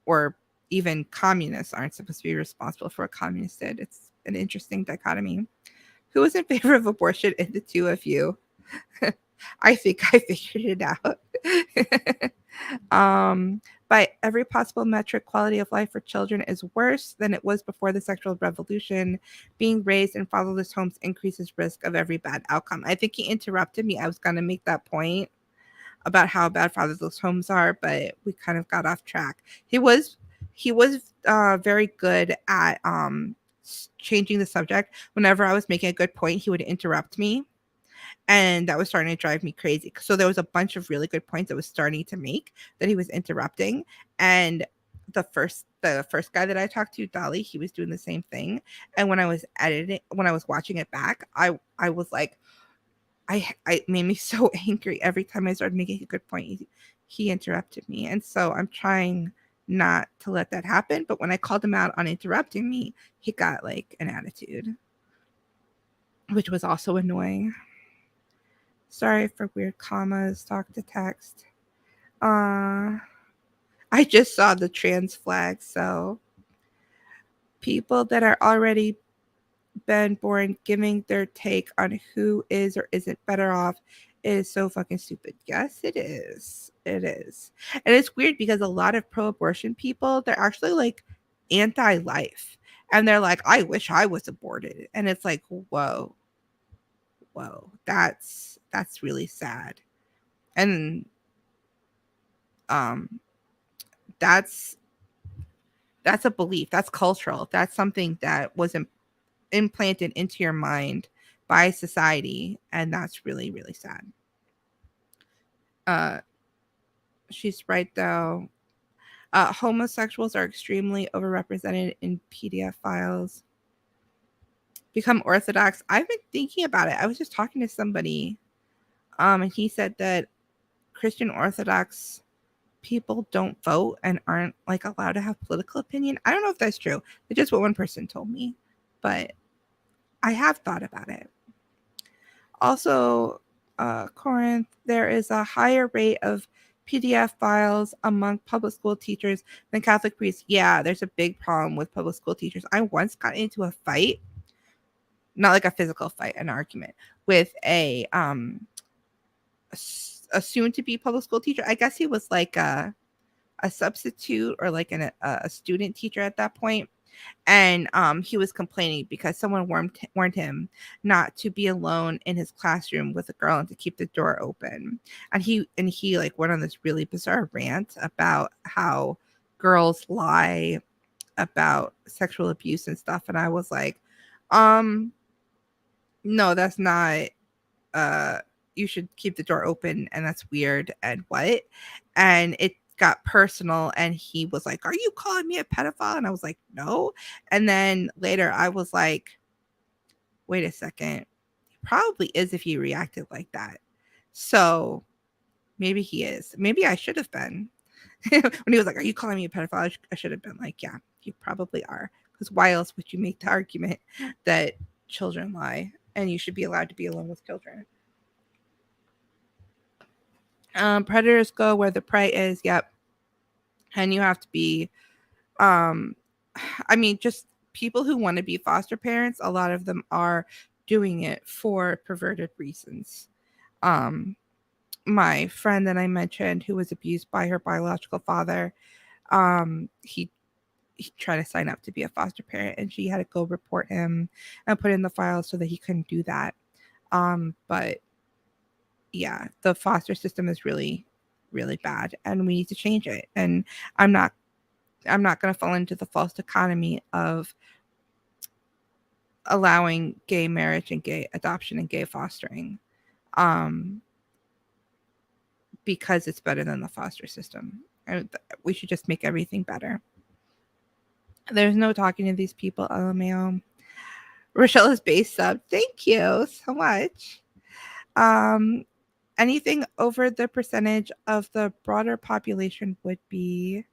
or even communists aren't supposed to be responsible for what communists did. It's an interesting dichotomy. Who is in favor of abortion in the two of you? I think I figured it out. By every possible metric, quality of life for children is worse than it was before the sexual revolution. Being raised in fatherless homes increases risk of every bad outcome. I think he interrupted me. I was going to make that point about how bad fatherless homes are, but we kind of got off track. He was very good at changing the subject. Whenever I was making a good point, he would interrupt me, and that was starting to drive me crazy. So there was a bunch of really good points I was starting to make that he was interrupting. And the first guy that I talked to, Dolly, he was doing the same thing. And when I was watching it back, I was like, I made me so angry every time I started making a good point. He interrupted me, and so I'm trying not to let that happen. But when I called him out on interrupting me, he got like an attitude, which was also annoying. Sorry for weird commas, talk to text. I just saw the trans flag, so people that are already been born giving their take on who is or isn't better off is so fucking stupid. Yes, it is. It is. And it's weird because a lot of pro-abortion people, they're actually like anti-life. And they're like, I wish I was aborted. And it's like, whoa. Whoa. That's really sad. And um that's a belief. That's cultural. That's something that was implanted into your mind by society, and that's really really sad. uh she's right though. Homosexuals are extremely overrepresented in PDF files. Become orthodox. I've been thinking about it. I was just talking to somebody, and he said that Christian Orthodox people don't vote and aren't like allowed to have political opinion. I don't know if that's true. It's just what one person told me, but I have thought about it. Also, Corinth, there is a higher rate of PDF files among public school teachers than Catholic priests. Yeah, there's a big problem with public school teachers. I once got into a fight, not like a physical fight, an argument with a soon to be public school teacher. I guess he was like a substitute or like a student teacher at that point. And he was complaining because someone warned him not to be alone in his classroom with a girl and to keep the door open. And he like went on this really bizarre rant about how girls lie about sexual abuse and stuff. And I was like, no, that's not uh you should keep the door open, and that's weird, and what? And it got personal, and he was like, are you calling me a pedophile? And I was like, no. And then later I was like, wait a second, he probably is if he reacted like that. So maybe he is. Maybe I should have been. When he was like, are you calling me a pedophile? I should have been like, yeah, you probably are, because why else would you make the argument that children lie and you should be allowed to be alone with children? Predators go where the prey is. Yep. And you have to be, um, I mean, just people who want to be foster parents, a lot of them are doing it for perverted reasons. Um, my friend that I mentioned who was abused by her biological father, he tried to sign up to be a foster parent, and she had to go report him and put in the file so that he couldn't do that. But yeah, the foster system is really, really bad, and we need to change it. And I'm not going to fall into the false economy of allowing gay marriage and gay adoption and gay fostering. Um, because it's better than the foster system. We should just make everything better. There's no talking to these people. LMAO. Rochelle is based up. Thank you so much. Anything over the percentage of the broader population would be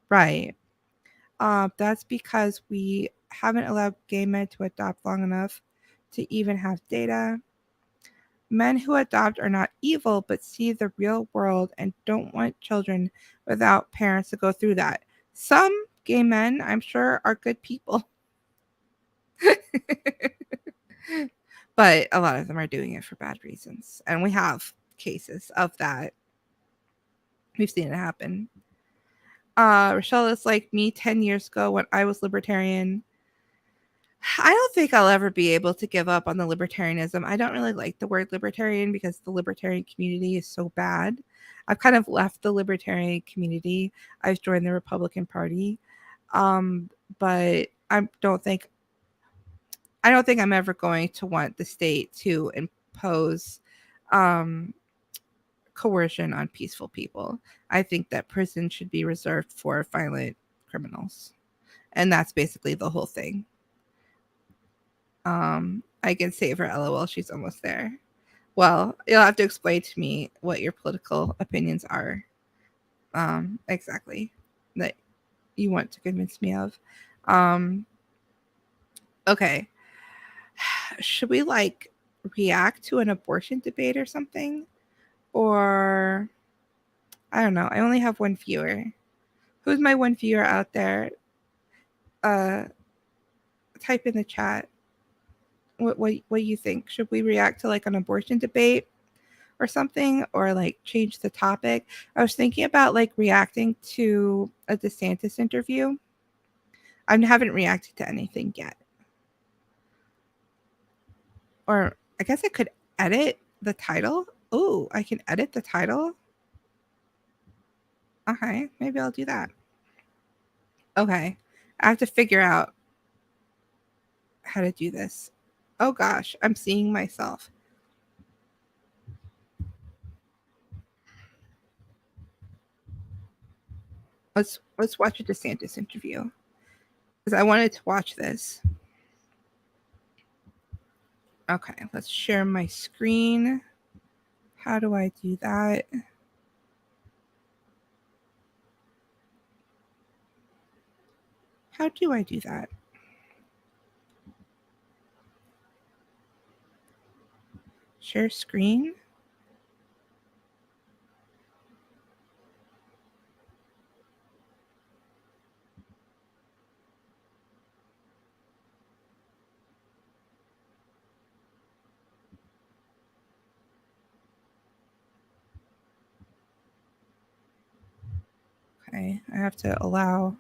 right. That's because we haven't allowed gay men to adopt long enough to even have data. Men who adopt are not evil, but see the real world and don't want children without parents to go through that. Some gay men, I'm sure, are good people. But a lot of them are doing it for bad reasons. And we have cases of that. We've seen it happen. Rochelle is like me 10 years ago when I was libertarian. I don't think I'll ever be able to give up on the libertarianism. I don't really like the word libertarian because the libertarian community is so bad. I've kind of left the libertarian community. I've joined the Republican Party. But I don't think I'm ever going to want the state to impose coercion on peaceful people. I think that prison should be reserved for violent criminals. And that's basically the whole thing. I can save her. LOL. She's almost there. Well, you'll have to explain to me what your political opinions are. Exactly. That you want to convince me of. Okay. Should we like react to an abortion debate or something? Or I don't know. I only have one viewer. Who's my one viewer out there? Type in the chat. What do you think? Should we react to like an abortion debate or something, or like change the topic? I was thinking about like reacting to a DeSantis interview. I haven't reacted to anything yet. Or I guess I could edit the title. Oh, I can edit the title. Okay, maybe I'll do that. Okay, I have to figure out how to do this. Oh gosh, I'm seeing myself. Let's watch a DeSantis interview because I wanted to watch this. Okay, let's share my screen. How do I do that? How do I do that? Share screen? Okay, I have to allow.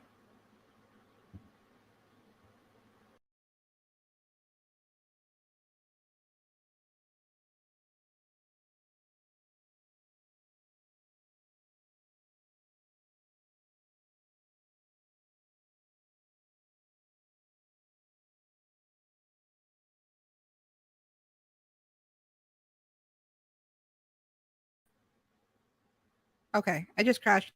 Okay, I just crashed.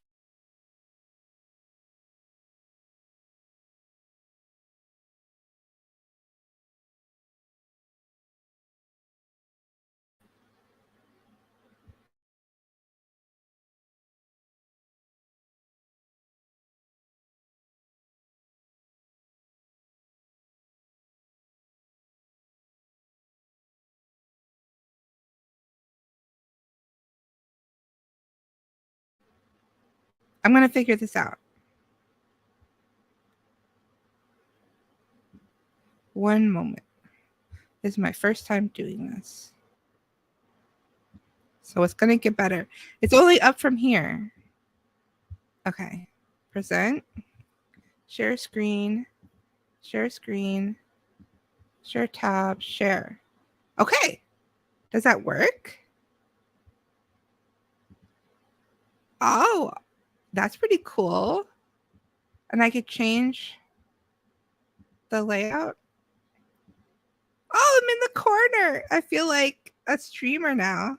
I'm going to figure this out. One moment. This is my first time doing this. So it's going to get better. It's only up from here. Okay. Present. Share screen. Share screen. Share tab. Share. Okay. Does that work? Oh, that's pretty cool. And I could change the layout. Oh, I'm in the corner. I feel like a streamer now.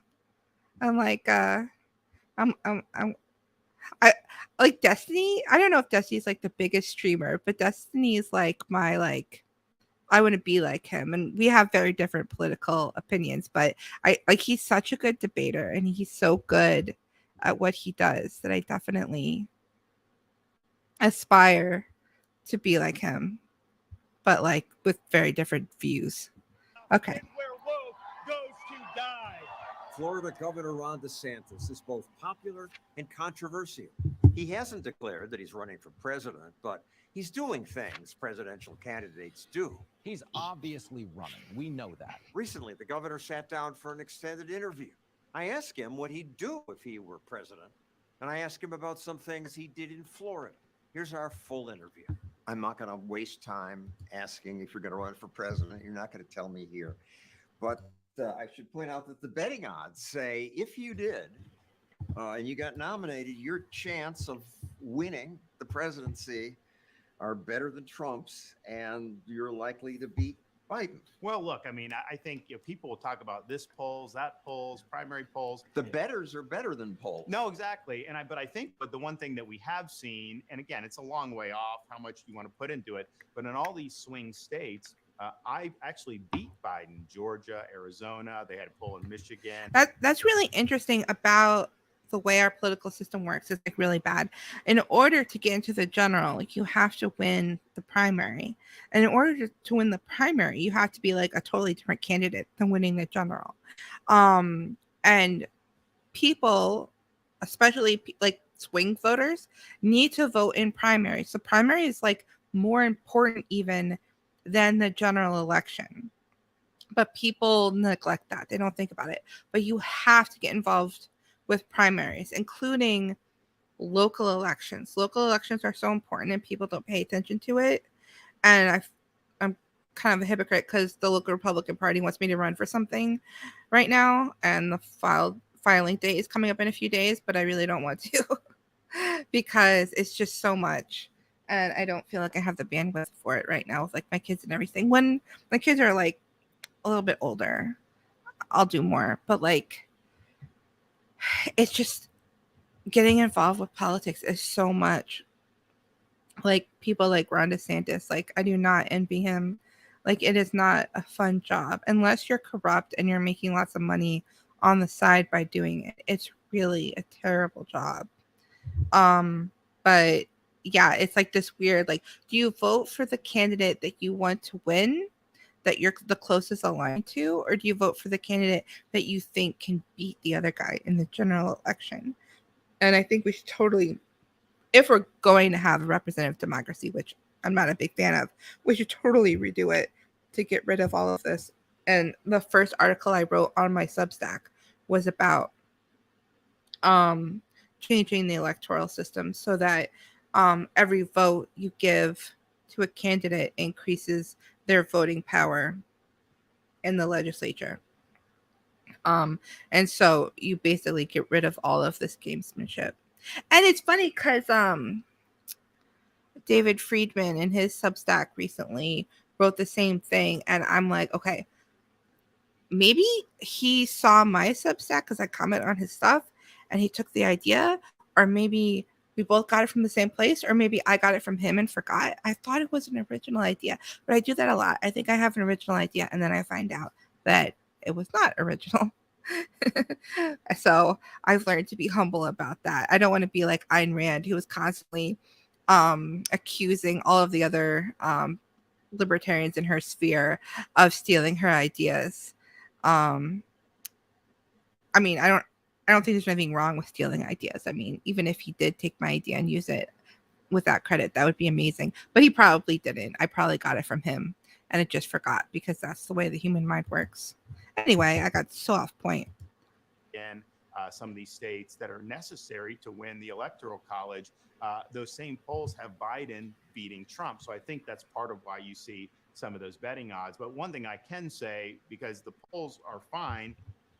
I'm like I'm I like Destiny. I don't know if Destiny's like the biggest streamer, but Destiny is like my like I want to be like him, and we have very different political opinions, but I like he's such a good debater and he's so good at what he does that I definitely aspire to be like him, but like with very different views. Okay. Where woke goes to die. Florida Governor Ron DeSantis is both popular and controversial. He hasn't declared that he's running for president, but he's doing things presidential candidates do. He's obviously running. We know that. Recently, the governor sat down for an extended interview. I asked him what he'd do if he were president, and I asked him about some things he did in Florida. Here's our full interview. I'm not going to waste time asking if you're going to run for president. You're not going to tell me here. But I should point out that the betting odds say if you did and you got nominated, your chance of winning the presidency are better than Trump's, and you're likely to beat Biden. Well, look, I mean, I think people will talk about this polls, that polls, primary polls. The bettors are better than polls. No, exactly. But I think, but the one thing that we have seen, and again, it's a long way off how much you want to put into it, but in all these swing states, I actually beat Biden, Georgia, Arizona. They had a poll in Michigan. That's really interesting about the way our political system works. It's like really bad. In order to get into the general, like you have to win the primary. And in order to win the primary, you have to be like a totally different candidate than winning the general. And people, especially like swing voters, need to vote in primary. So primary is like more important even than the general election. But people neglect that. They don't think about it. But you have to get involved with primaries, including local elections. Local elections are so important and people don't pay attention to it. And I'm kind of a hypocrite because the local Republican Party wants me to run for something right now. And the filing date is coming up in a few days, but I really don't want to because it's just so much. And I don't feel like I have the bandwidth for it right now with like my kids and everything. When my kids are like a little bit older, I'll do more. But like, it's just getting involved with politics is so much. Like people like Ron DeSantis, like I do not envy him. Like it is not a fun job unless you're corrupt and you're making lots of money on the side by doing it. It's really a terrible job. But yeah, it's like this weird, like, do you vote for the candidate that you want to win, that you're the closest aligned to, or do you vote for the candidate that you think can beat the other guy in the general election? And I think we should totally, if we're going to have a representative democracy, which I'm not a big fan of, we should totally redo it to get rid of all of this. And the first article I wrote on my Substack was about changing the electoral system so that every vote you give to a candidate increases their voting power in the legislature. And so you basically get rid of all of this gamesmanship. And it's funny because David Friedman in his Substack recently wrote the same thing. And I'm like, okay, maybe he saw my Substack because I comment on his stuff and he took the idea, or maybe we both got it from the same place, or maybe I got it from him and forgot. I thought it was an original idea, but I do that a lot. I think I have an original idea and then I find out that it was not original. So I've learned to be humble about that. I don't want to be like Ayn Rand, who was constantly accusing all of the other libertarians in her sphere of stealing her ideas. I mean, I don't think there's anything wrong with stealing ideas. I mean, even if he did take my idea and use it with that credit, that would be amazing. But he probably didn't. I probably got it from him and it just forgot, because that's the way the human mind works. Anyway, I got so off point. In some of these states that are necessary to win the electoral college, those same polls have Biden beating Trump. So I think that's part of why you see some of those betting odds. But one thing I can say, because the polls are fine,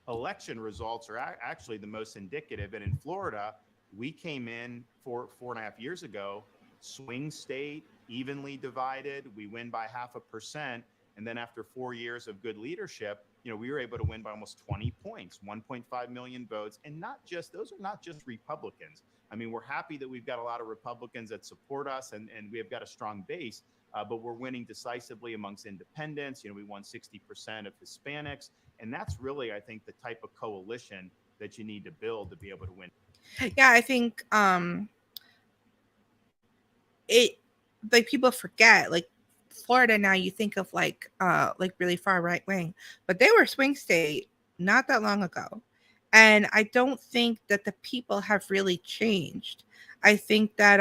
election results are actually the most indicative. And in Florida, we came in 4.5 years ago, swing state, evenly divided. We win by 0.5%. And then after 4 years of good leadership, we were able to win by almost 20 points, 1.5 million votes. And those are not just Republicans. I mean, we're happy that we've got a lot of Republicans that support us and we have got a strong base, but we're winning decisively amongst independents. We won 60% of Hispanics. And that's really, I think, the type of coalition that you need to build to be able to win. Yeah, I think it, like, people forget, like, Florida now, you think of like really far right wing, but they were swing state not that long ago. And I don't think that the people have really changed. I think that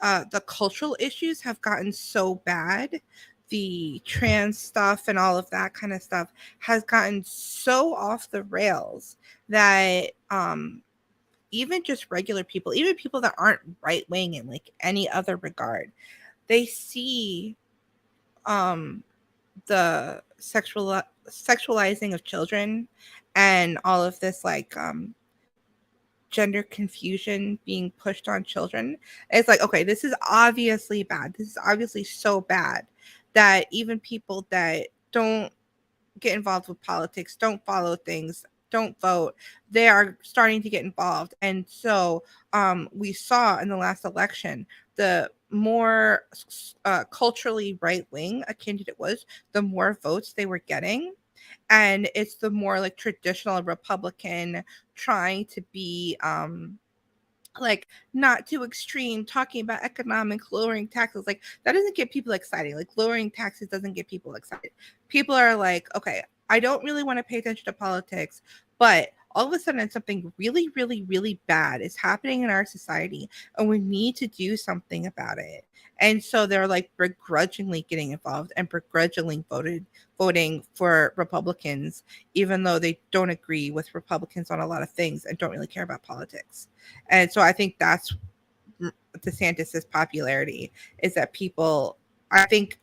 the cultural issues have gotten so bad. The trans stuff and all of that kind of stuff has gotten so off the rails that even just regular people, even people that aren't right wing in like any other regard, they see the sexualizing of children and all of this like gender confusion being pushed on children. It's like, okay, this is obviously bad. This is obviously so bad that even people that don't get involved with politics, don't follow things, don't vote, they are starting to get involved. And so we saw in the last election, the more culturally right-wing a candidate was, the more votes they were getting. And it's the more like traditional Republican trying to be like not too extreme, talking about economics, lowering taxes. Like that doesn't get people excited. Like lowering taxes doesn't get people excited. People are like, okay, I don't really want to pay attention to politics, but all of a sudden something really, really, really bad is happening in our society and we need to do something about it. And so they're like begrudgingly getting involved and begrudgingly voting for Republicans, even though they don't agree with Republicans on a lot of things and don't really care about politics. And so I think that's DeSantis's popularity, is that people, I think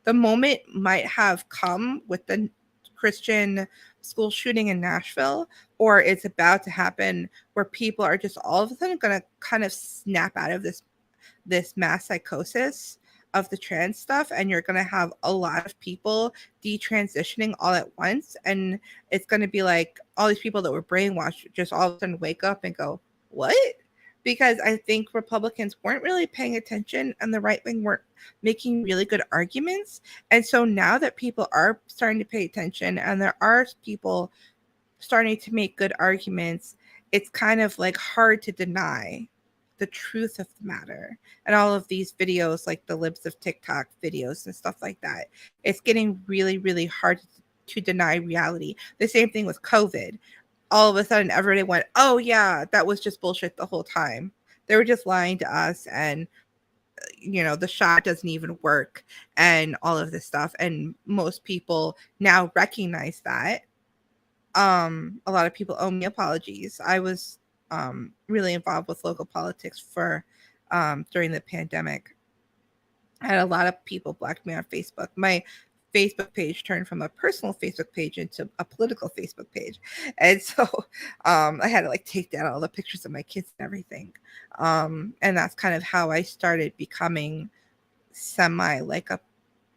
the moment might have come with the Christian school shooting in Nashville, or it's about to happen, where people are just all of a sudden going to kind of snap out of this mass psychosis of the trans stuff, and you're going to have a lot of people detransitioning all at once, and it's going to be like all these people that were brainwashed just all of a sudden wake up and go, what? Because I think Republicans weren't really paying attention and the right wing weren't making really good arguments. And so now that people are starting to pay attention and there are people starting to make good arguments, it's kind of like hard to deny the truth of the matter. And all of these videos, like the libs of TikTok videos and stuff like that, it's getting really, really hard to deny reality. The same thing with COVID. All of a sudden everybody went, oh yeah, that was just bullshit the whole time. They were just lying to us, and the shot doesn't even work and all of this stuff. And most people now recognize that. A lot of people owe me apologies. I was really involved with local politics for during the pandemic. I had a lot of people block me on Facebook. My Facebook page turned from a personal Facebook page into a political Facebook page. And so I had to like take down all the pictures of my kids and everything. And that's kind of how I started becoming semi like a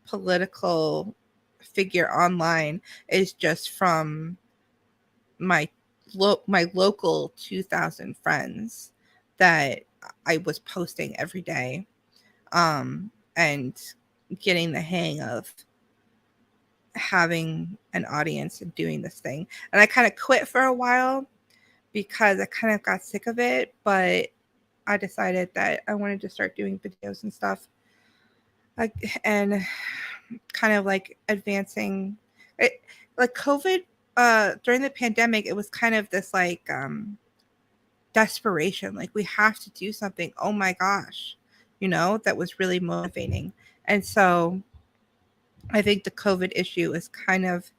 political figure online, is just from my local 2,000 friends that I was posting every day, and getting the hang of having an audience and doing this thing. And I kind of quit for a while because I kind of got sick of it, but I decided that I wanted to start doing videos and stuff, and kind of like advancing it. Like COVID, during the pandemic, it was kind of this like desperation, like we have to do something, oh my gosh, that was really motivating. And so I think the COVID issue is kind of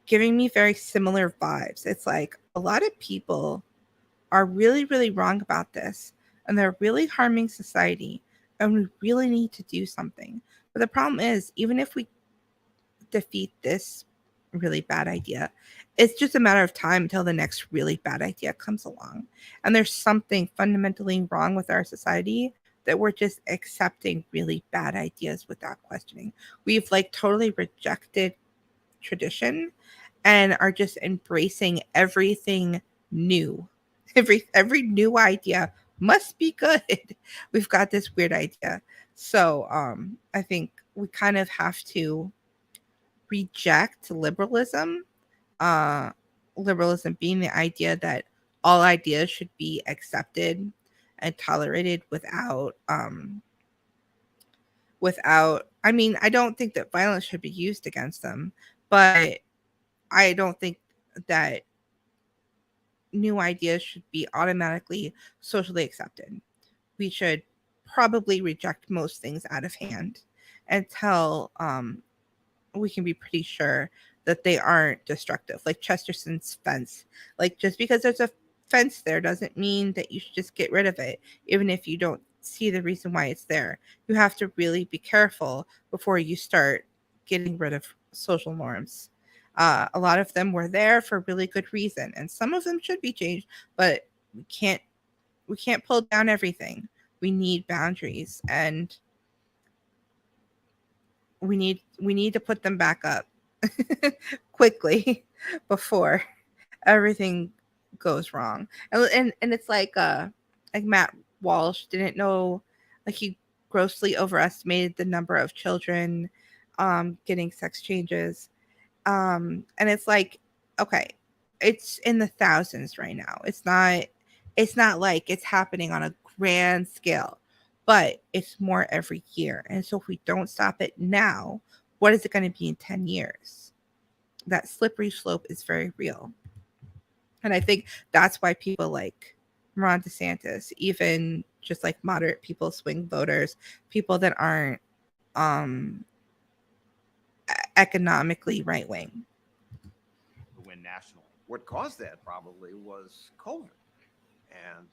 giving me very similar vibes. It's like a lot of people are really, really wrong about this, and they're really harming society, and we really need to do something. But the problem is, even if we defeat this really bad idea, it's just a matter of time until the next really bad idea comes along. And there's something fundamentally wrong with our society, that we're just accepting really bad ideas without questioning. We've like totally rejected tradition and are just embracing everything new. Every new idea must be good. We've got this weird idea. So I think we kind of have to reject liberalism. Liberalism being the idea that all ideas should be accepted and tolerated without I mean, I don't think that violence should be used against them, but I don't think that new ideas should be automatically socially accepted. We should probably reject most things out of hand until we can be pretty sure that they aren't destructive. Like Chesterton's fence. Like, just because there's a fence there doesn't mean that you should just get rid of it, even if you don't see the reason why it's there. You have to really be careful before you start getting rid of social norms. A lot of them were there for really good reason, and some of them should be changed, but we can't pull down everything. We need boundaries, and we need to put them back up quickly before everything goes wrong. And it's like Matt Walsh didn't know, like, he grossly overestimated the number of children getting sex changes. And it's like, okay, it's in the thousands right now. It's not like it's happening on a grand scale, but it's more every year. And so if we don't stop it now, what is it going to be in 10 years? That slippery slope is very real. And I think that's why people like Ron DeSantis, even just like moderate people, swing voters, people that aren't economically right wing, win nationally. What caused that probably was COVID. And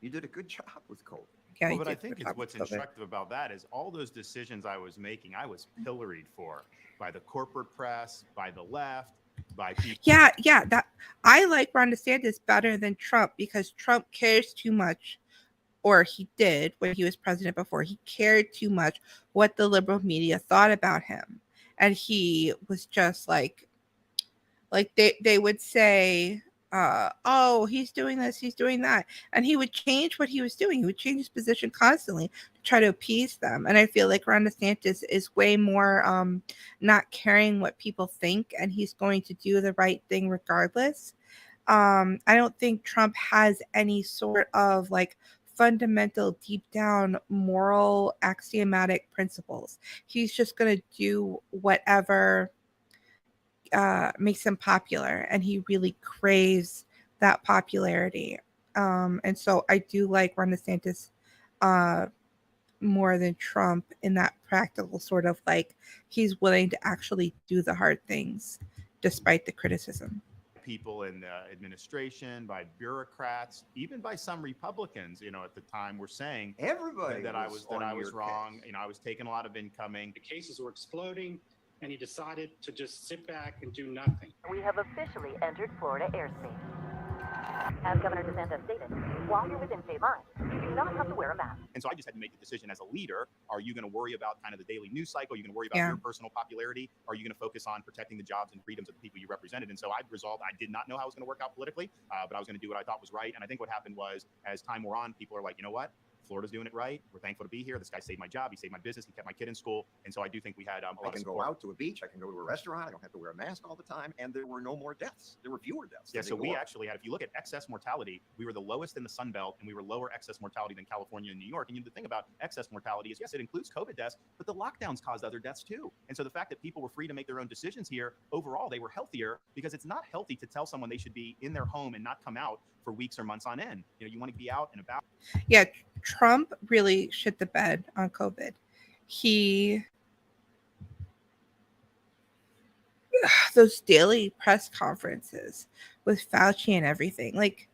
you did a good job with COVID. Yeah, Well, but I think what's instructive about that is all those decisions I was making, I was pilloried for by the corporate press, by the left, by people. Yeah. That I like Ron DeSantis better than Trump, because Trump cares too much, or he did when he was president before. He cared too much what the liberal media thought about him, and he was just like they would say, oh, he's doing this, he's doing that, and he would change what he was doing. He would change his position constantly to try to appease them. And I feel like Ron DeSantis is way more not caring what people think, and he's going to do the right thing regardless. I don't think Trump has any sort of like fundamental, deep down moral axiomatic principles. He's just going to do whatever makes him popular, and he really craves that popularity. And so I do like Ron DeSantis more than Trump in that practical sort of, like, he's willing to actually do the hard things despite the criticism. People in the administration, by bureaucrats, even by some Republicans, at the time, were saying Everybody that I was wrong. Case. I was taking a lot of incoming. The cases were exploding, and he decided to just sit back and do nothing. We have officially entered Florida airspace. As Governor DeSantis stated, while you're within state lines, you do not have to wear a mask. And so I just had to make the decision as a leader. Are you going to worry about kind of the daily news cycle? Are you going to worry about your personal popularity? Are you going to focus on protecting the jobs and freedoms of the people you represented? And so I resolved, I did not know how it was going to work out politically, but I was going to do what I thought was right. And I think what happened was, as time wore on, people are like, you know what? Florida's doing it right. We're thankful to be here. This guy saved my job. He saved my business. He kept my kid in school. And so I do think we had a lot of support. I can go out to a beach. I can go to a restaurant. I don't have to wear a mask all the time. And there were no more deaths. There were fewer deaths. Yeah, so we actually had, if you look at excess mortality, we were the lowest in the Sun Belt, and we were lower excess mortality than California and New York. And the thing about excess mortality is, yes, it includes COVID deaths, but the lockdowns caused other deaths too. And so the fact that people were free to make their own decisions here, overall, they were healthier, because it's not healthy to tell someone they should be in their home and not come out for weeks or months on end. You want to be out and about. Yeah, Trump really shit the bed on COVID. Those daily press conferences with Fauci and everything, like,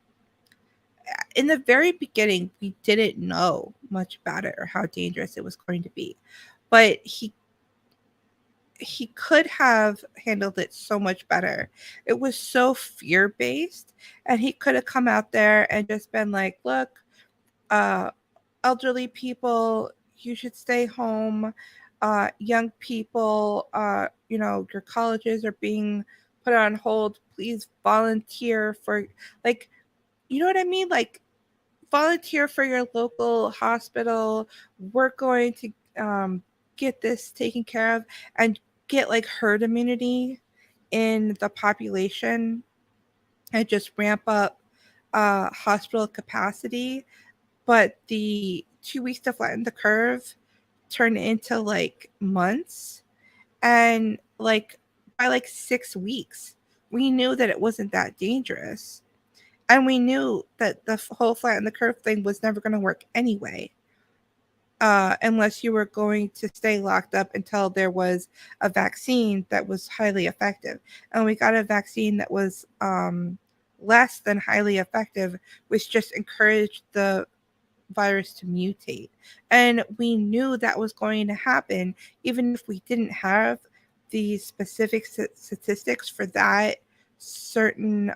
in the very beginning, we didn't know much about it or how dangerous it was going to be, but he could have handled it so much better. It was so fear-based, and he could have come out there and just been like, look, elderly people, you should stay home. young people, your colleges are being put on hold. Please volunteer for, like, you know what I mean? Like, volunteer for your local hospital. We're going to get this taken care of and get like herd immunity in the population and just ramp up hospital capacity. But the 2 weeks to flatten the curve turned into like months. And like by like 6 weeks, we knew that it wasn't that dangerous. And we knew that the whole flatten the curve thing was never going to work anyway, unless you were going to stay locked up until there was a vaccine that was highly effective. And we got a vaccine that was less than highly effective, which just encouraged the virus to mutate. And we knew that was going to happen, even if we didn't have the specific statistics for that certain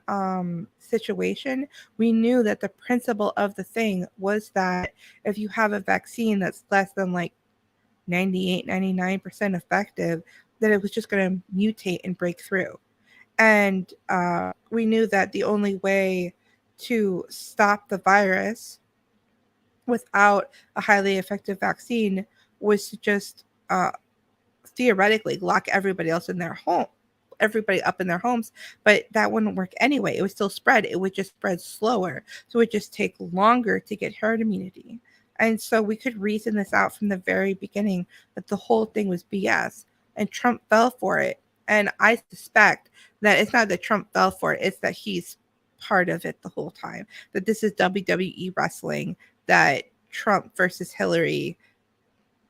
situation. We knew that the principle of the thing was that if you have a vaccine that's less than like 98-99% effective, that it was just going to mutate and break through. And we knew that the only way to stop the virus without a highly effective vaccine was to just theoretically lock everybody else in their home, everybody up in their homes. But that wouldn't work anyway. It would still spread. It would just spread slower. So it would just take longer to get herd immunity. And so we could reason this out from the very beginning that the whole thing was BS. And Trump fell for it. And I suspect that it's not that Trump fell for it, it's that he's part of it the whole time. That this is WWE wrestling, that Trump versus Hillary,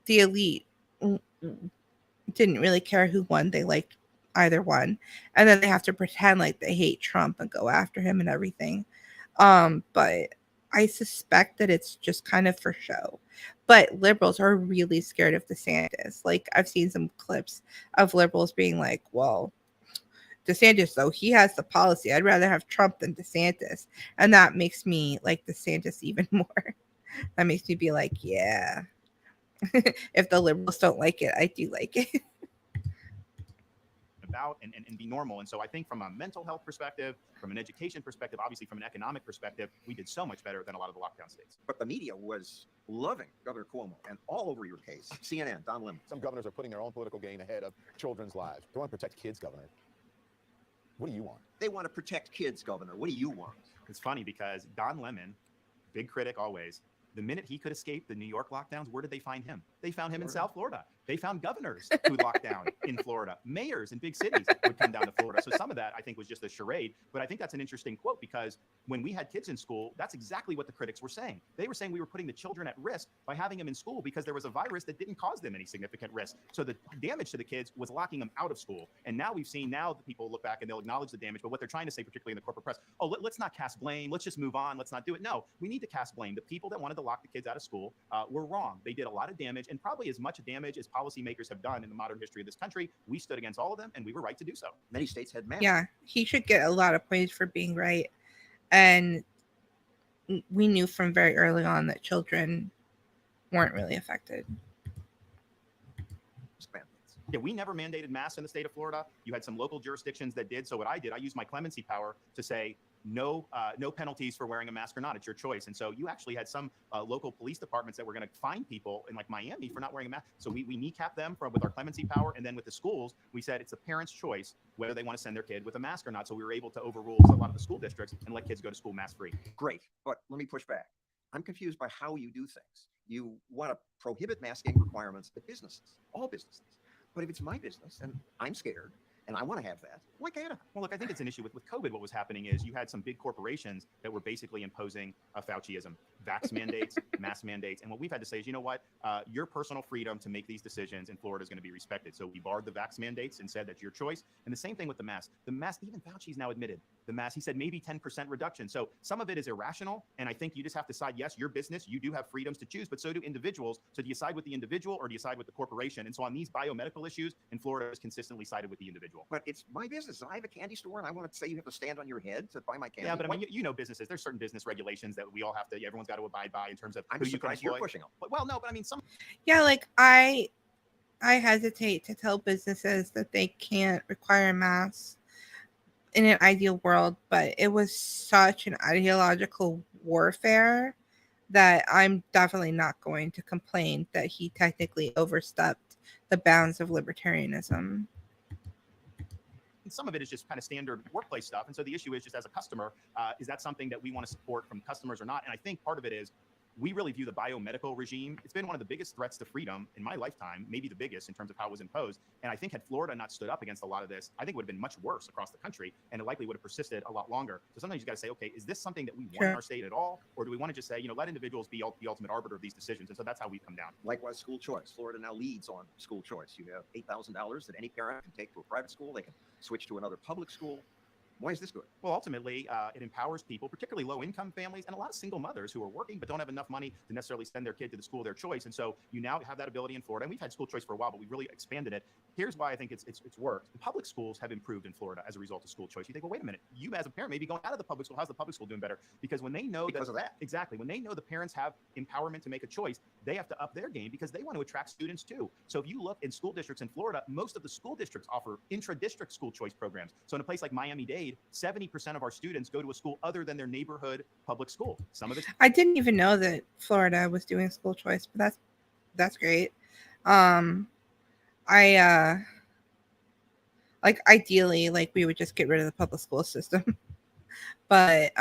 the elite didn't really care who won. They liked either one. And then they have to pretend like they hate Trump and go after him and everything. But I suspect that it's just kind of for show. But liberals are really scared of DeSantis. Like, I've seen some clips of liberals being like, well, DeSantis, though, he has the policy. I'd rather have Trump than DeSantis. And that makes me like DeSantis even more. That makes me be like, yeah. If the liberals don't like it, I do like it. About and be normal. And so I think from a mental health perspective, from an education perspective, obviously from an economic perspective, we did so much better than a lot of the lockdown states. But the media was loving Governor Cuomo and all over your case. CNN, Don Lemon. Some governors are putting their own political gain ahead of children's lives. They want to protect kids, Governor. What do you want? They want to protect kids, Governor. What do you want? It's funny because Don Lemon, big critic always, the minute he could escape the New York lockdowns, where did they find him? They found him in South Florida. They found governors who locked down in Florida. Mayors in big cities would come down to Florida. So some of that, I think, was just a charade. But I think that's an interesting quote because when we had kids in school, that's exactly what the critics were saying. They were saying we were putting the children at risk by having them in school because there was a virus that didn't cause them any significant risk. So the damage to the kids was locking them out of school. And now we've seen, now the people look back and they'll acknowledge the damage. But what they're trying to say, particularly in the corporate press, oh, let's not cast blame. Let's just move on. Let's not do it. No, we need to cast blame. The people that wanted to lock the kids out of school were wrong. They did a lot of damage, and probably as much damage as policymakers have done in the modern history of this country. We stood against all of them, and we were right to do so. Many states had mandates. Yeah, he should get a lot of praise for being right. And we knew from very early on that children weren't really affected. Yeah, we never mandated masks in the state of Florida. You had some local jurisdictions that did. So what I did, I used my clemency power to say no penalties for wearing a mask or not. It's your choice. And so you actually had some local police departments that were going to fine people in like Miami for not wearing a mask. So we kneecapped them with our clemency power. And then with the schools, we said it's the parent's choice whether they want to send their kid with a mask or not. So we were able to overrule a lot of the school districts and let kids go to school mask free. Great. But let me push back. I'm confused by how you do things. You want to prohibit masking requirements at businesses, all businesses. But if it's my business and I'm scared and I want to have that, why can't I? Well, look, I think it's an issue with COVID. What was happening is you had some big corporations that were basically imposing a Fauciism, vax mandates, mask mandates. And what we've had to say is, you know what, your personal freedom to make these decisions in Florida is going to be respected. So we barred the vax mandates and said that's your choice. And the same thing with the mask. The mask, even Fauci's now admitted the mask. He said maybe 10% reduction. So some of it is irrational. And I think you just have to decide, yes, your business, you do have freedoms to choose, but so do individuals. So do you side with the individual or do you side with the corporation? And so on these biomedical issues, in Florida is consistently sided with the individual. But it's my business. I have a candy store and I want to say you have to stand on your head to buy my candy. Yeah, but I mean, you know businesses. There's certain business regulations that we all have to, everyone's got to abide by in terms of I'm who you can surprised employ. you're pushing them. Well, no, but I mean, some. Yeah, like I I hesitate to tell businesses that they can't require masks in an ideal world, but it was such an ideological warfare that I'm definitely not going to complain that he technically overstepped the bounds of libertarianism. And some of it is just kind of standard workplace stuff. And so the issue is just as a customer, is that something that we want to support from customers or not? And I think part of it is we really view the biomedical regime. It's been one of the biggest threats to freedom in my lifetime, maybe the biggest in terms of how it was imposed. And I think had Florida not stood up against a lot of this, I think it would have been much worse across the country, and it likely would have persisted a lot longer. So sometimes you got to say, okay, is this something that we want in our state at all? Or do we want to just say, let individuals be the ultimate arbiter of these decisions? And so that's how we've come down. Likewise, school choice. Florida now leads on school choice. You have $8,000 that any parent can take to a private school. They can switch to another public school. Why is this good? Well, ultimately, it empowers people, particularly low-income families and a lot of single mothers who are working but don't have enough money to necessarily send their kid to the school of their choice. And so you now have that ability in Florida. And we've had school choice for a while, but we really expanded it. Here's why I think it's worked. The public schools have improved in Florida as a result of school choice. You think, well, wait a minute. You as a parent may be going out of the public school. How's the public school doing better? Because when they know Because of that. Exactly. When they know the parents have empowerment to make a choice, they have to up their game because they want to attract students too. So if you look in school districts in Florida, most of the school districts offer intra-district school choice programs. So in a place like Miami-Dade, 70% of our students go to a school other than their neighborhood public school. Some of it's I didn't even know that Florida was doing school choice, but that's great. I like ideally like we would just get rid of the public school system. But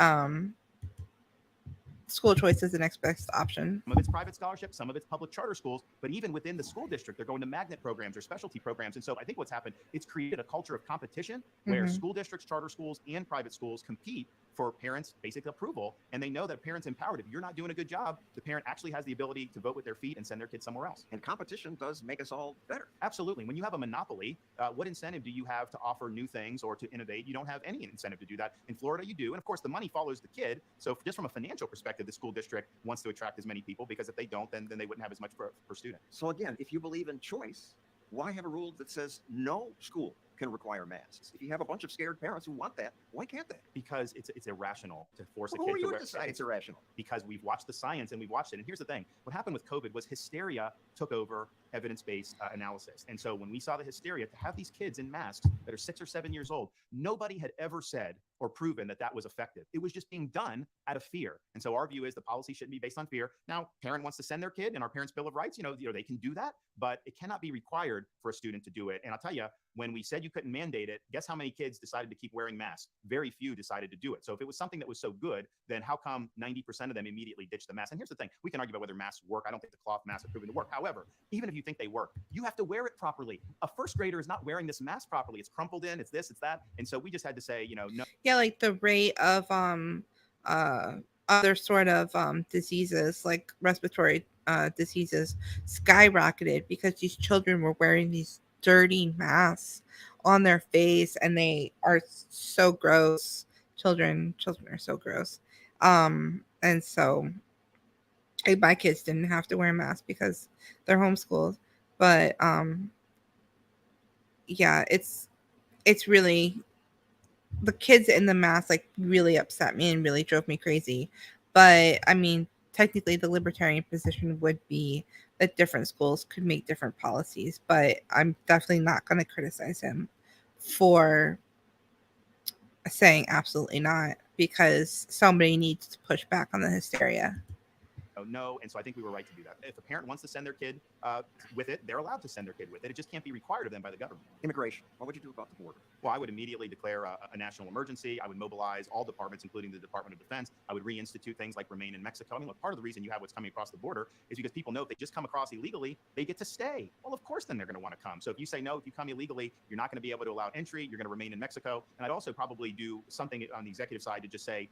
school choice is the next best option. Some of it's private scholarships, some of it's public charter schools, but even within the school district, they're going to magnet programs or specialty programs. And so I think what's happened, it's created a culture of competition where school districts, charter schools, and private schools compete for parents' basic approval. And they know that parents empowered. If you're not doing a good job, the parent actually has the ability to vote with their feet and send their kids somewhere else. And competition does make us all better. Absolutely. When you have a monopoly, what incentive do you have to offer new things or to innovate? You don't have any incentive to do that. In Florida, you do. And of course, the money follows the kid. So just from a financial perspective, the school district wants to attract as many people, because if they don't, then they wouldn't have as much per student. So again, if you believe in choice, why have a rule that says no school can require masks? If you have a bunch of scared parents who want that, why can't they? Because it's irrational to force a Who kid are to you wear. to decide it's irrational? Because we've watched the science and we've watched it. And here's the thing. What happened with COVID was hysteria took over evidence-based analysis. And so when we saw the hysteria, to have these kids in masks that are 6 or 7 years old, nobody had ever said or proven that that was effective. It was just being done out of fear. And so our view is the policy shouldn't be based on fear. Now, parent wants to send their kid, and our Parents' Bill of Rights, they can do that, but it cannot be required for a student to do it. And I'll tell you, when we said you couldn't mandate it, guess how many kids decided to keep wearing masks? Very few decided to do it. So if it was something that was so good, then how come 90% of them immediately ditched the mask? And here's the thing. We can argue about whether masks work. I don't think the cloth masks have proven to work. However, even if you think they work, you have to wear it properly. A first grader is not wearing this mask properly. It's crumpled in, it's this, it's that. And so we just had to say, no. Yeah, like the rate of other sort of diseases like respiratory diseases skyrocketed because these children were wearing these dirty masks on their face, and they are so gross. Children are so gross. And so my kids didn't have to wear a mask because they're homeschooled. But yeah, it's really, the kids in the mask like really upset me and really drove me crazy. But I mean, technically the libertarian position would be that different schools could make different policies, but I'm definitely not going to criticize him for saying absolutely not, because somebody needs to push back on the hysteria. No. And so I think we were right to do that. If a parent wants to send their kid with it, they're allowed to send their kid with it. It just can't be required of them by the government. Immigration. What would you do about the border? Well, I would immediately declare a national emergency. I would mobilize all departments, including the Department of Defense. I would reinstitute things like Remain in Mexico. I mean, look, part of the reason you have what's coming across the border is because people know if they just come across illegally, they get to stay. Well, of course, then they're going to want to come. So if you say, no, if you come illegally, you're not going to be able to allow entry. You're going to remain in Mexico. And I'd also probably do something on the executive side to just say,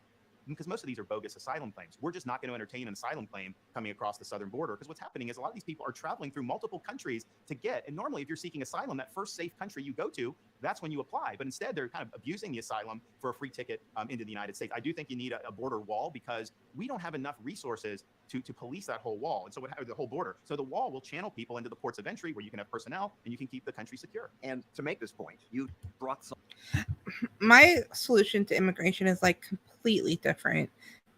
because most of these are bogus asylum claims. We're just not going to entertain an asylum claim coming across the southern border, because what's happening is a lot of these people are traveling through multiple countries to get, and normally if you're seeking asylum, that first safe country you go to, that's when you apply. But instead, they're kind of abusing the asylum for a free ticket into the United States. I do think you need a border wall, because we don't have enough resources to police that whole wall. And so the whole border. So the wall will channel people into the ports of entry where you can have personnel and you can keep the country secure. And to make this point, you brought some. My solution to immigration is like completely different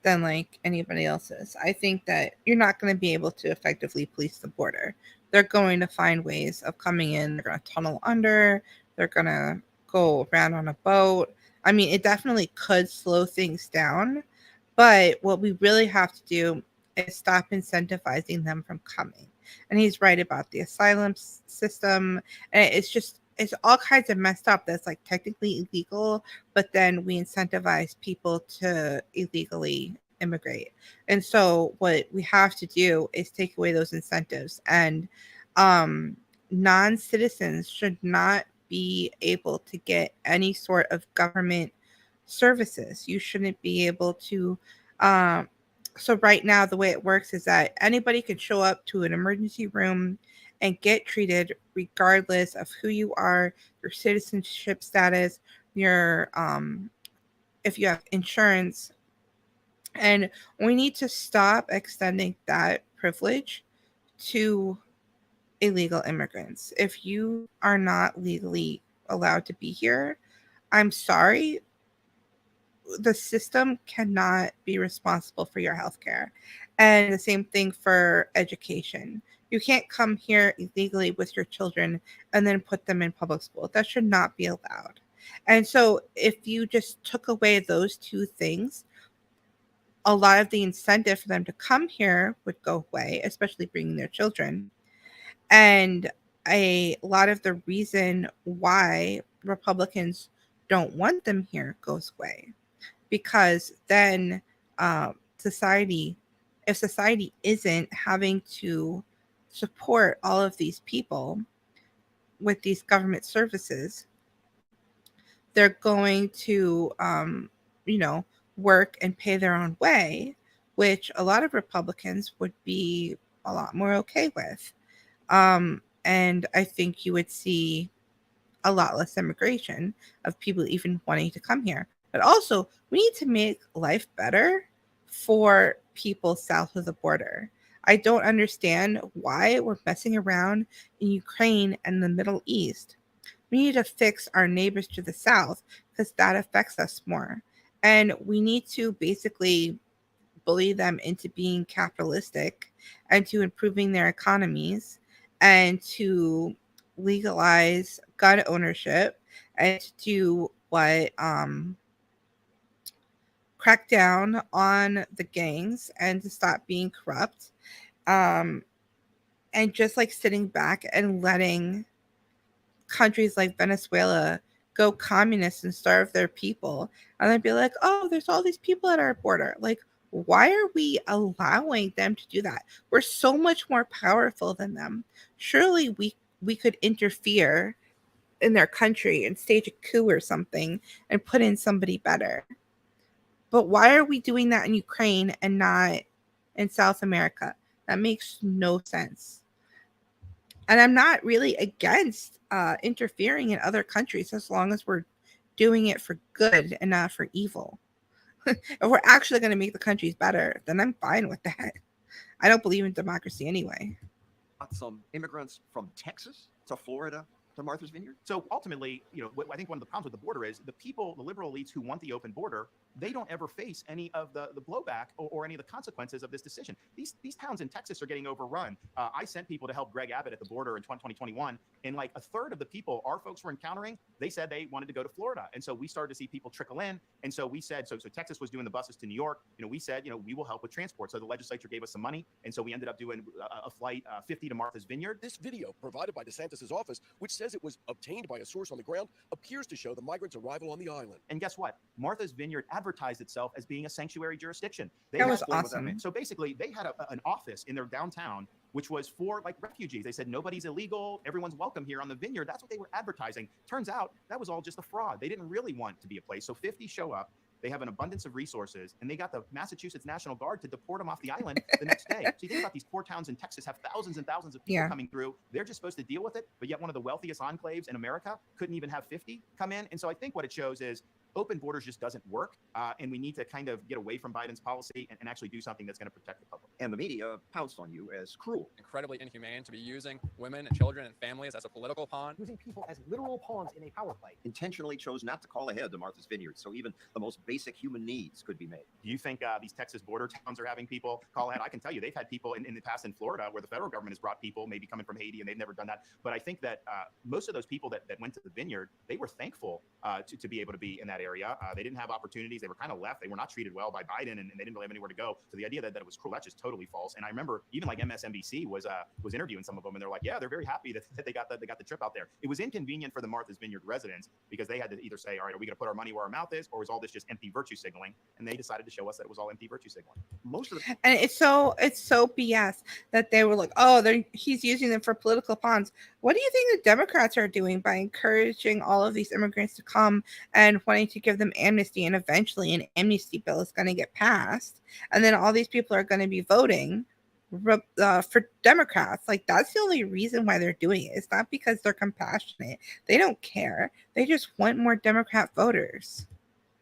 than like anybody else's. I think that you're not going to be able to effectively police the border they're going to find ways of coming in. They're going to tunnel under. They're going to go around on a boat. I mean, it definitely could slow things down. But what we really have to do is stop incentivizing them from coming. And he's right about the asylum system. And it's all kinds of messed up that's like technically illegal, but then we incentivize people to illegally immigrate. And so what we have to do is take away those incentives. And non-citizens should not be able to get any sort of government services. You shouldn't be able to so right now the way it works is that anybody can show up to an emergency room and get treated regardless of who you are, your citizenship status, your if you have insurance. And we need to stop extending that privilege to illegal immigrants. If you are not legally allowed to be here, I'm sorry, the system cannot be responsible for your healthcare. And the same thing for education. You can't come here illegally with your children and then put them in public school. That should not be allowed. And so if you just took away those two things, a lot of the incentive for them to come here would go away, especially bringing their children. And a lot of the reason why Republicans don't want them here goes away. Because then society, if society isn't having to support all of these people with these government services, they're going to, work and pay their own way, which a lot of Republicans would be a lot more okay with. And I think you would see a lot less immigration of people even wanting to come here. But also, we need to make life better for people south of the border. I don't understand why we're messing around in Ukraine and the Middle East. We need to fix our neighbors to the south because that affects us more. And we need to basically bully them into being capitalistic and to improving their economies and to legalize gun ownership and to do what crack down on the gangs and to stop being corrupt, and just like sitting back and letting countries like Venezuela go communist and starve their people, and then be like, oh, there's all these people at our border. Like, why are we allowing them to do that? We're so much more powerful than them. Surely we could interfere in their country and stage a coup or something and put in somebody better. But why are we doing that in Ukraine and not in South America? That makes no sense. And I'm not really against interfering in other countries as long as we're doing it for good and not for evil. If we're actually going to make the countries better, then I'm fine with that. I don't believe in democracy anyway. Some immigrants from Texas to Florida to Martha's Vineyard? So ultimately, I think one of the problems with the border is the liberal elites who want the open border, they don't ever face any of the blowback or any of the consequences of this decision. These towns in Texas are getting overrun. I sent people to help Greg Abbott at the border in 2021, and like a third of the people our folks were encountering, they said they wanted to go to Florida. And so we started to see people trickle in. And so we said, so Texas was doing the buses to New York. We said, we will help with transport. So the legislature gave us some money. And so we ended up doing a flight 50 to Martha's Vineyard. This video provided by DeSantis' office, which says it was obtained by a source on the ground, appears to show the migrants' arrival on the island. And guess what? Martha's Vineyard advertised itself as being a sanctuary jurisdiction. That was awesome. So basically, they had an office in their downtown, which was for like refugees. They said nobody's illegal, everyone's welcome here on the vineyard. That's what they were advertising. Turns out that was all just a fraud. They didn't really want to be a place. So 50 show up. They have an abundance of resources, and they got the Massachusetts National Guard to deport them off the island the next day. So you think about these poor towns in Texas have thousands and thousands of people coming through. They're just supposed to deal with it, but yet one of the wealthiest enclaves in America couldn't even have 50 come in. And so I think what it shows is open borders just doesn't work. And we need to kind of get away from Biden's policy and actually do something that's going to protect the public. And the media pounced on you as cruel. Incredibly inhumane to be using women and children and families as a political pawn. Using people as literal pawns in a power play. Intentionally chose not to call ahead to Martha's Vineyard, so even the most basic human needs could be made. Do you think these Texas border towns are having people call ahead? I can tell you they've had people in the past in Florida where the federal government has brought people maybe coming from Haiti and they've never done that. But I think that most of those people that went to the Vineyard, they were thankful to be able to be in that area. They didn't have opportunities. They were kind of left. They were not treated well by Biden and they didn't really have anywhere to go. So the idea that it was cruel, that's just totally false. And I remember even like MSNBC was interviewing some of them and they're like, yeah, they're very happy that they got the trip out there. It was inconvenient for the Martha's Vineyard residents because they had to either say, all right, are we going to put our money where our mouth is, or is all this just empty virtue signaling? And they decided to show us that it was all empty virtue signaling. Most of the And it's so BS that they were like, oh, he's using them for political pawns. What do you think the Democrats are doing by encouraging all of these immigrants to come and wanting to give them amnesty? And eventually an amnesty bill is going to get passed. And then all these people are going to be voting for Democrats. Like, that's the only reason why they're doing it. It's not because they're compassionate. They don't care. They just want more Democrat voters.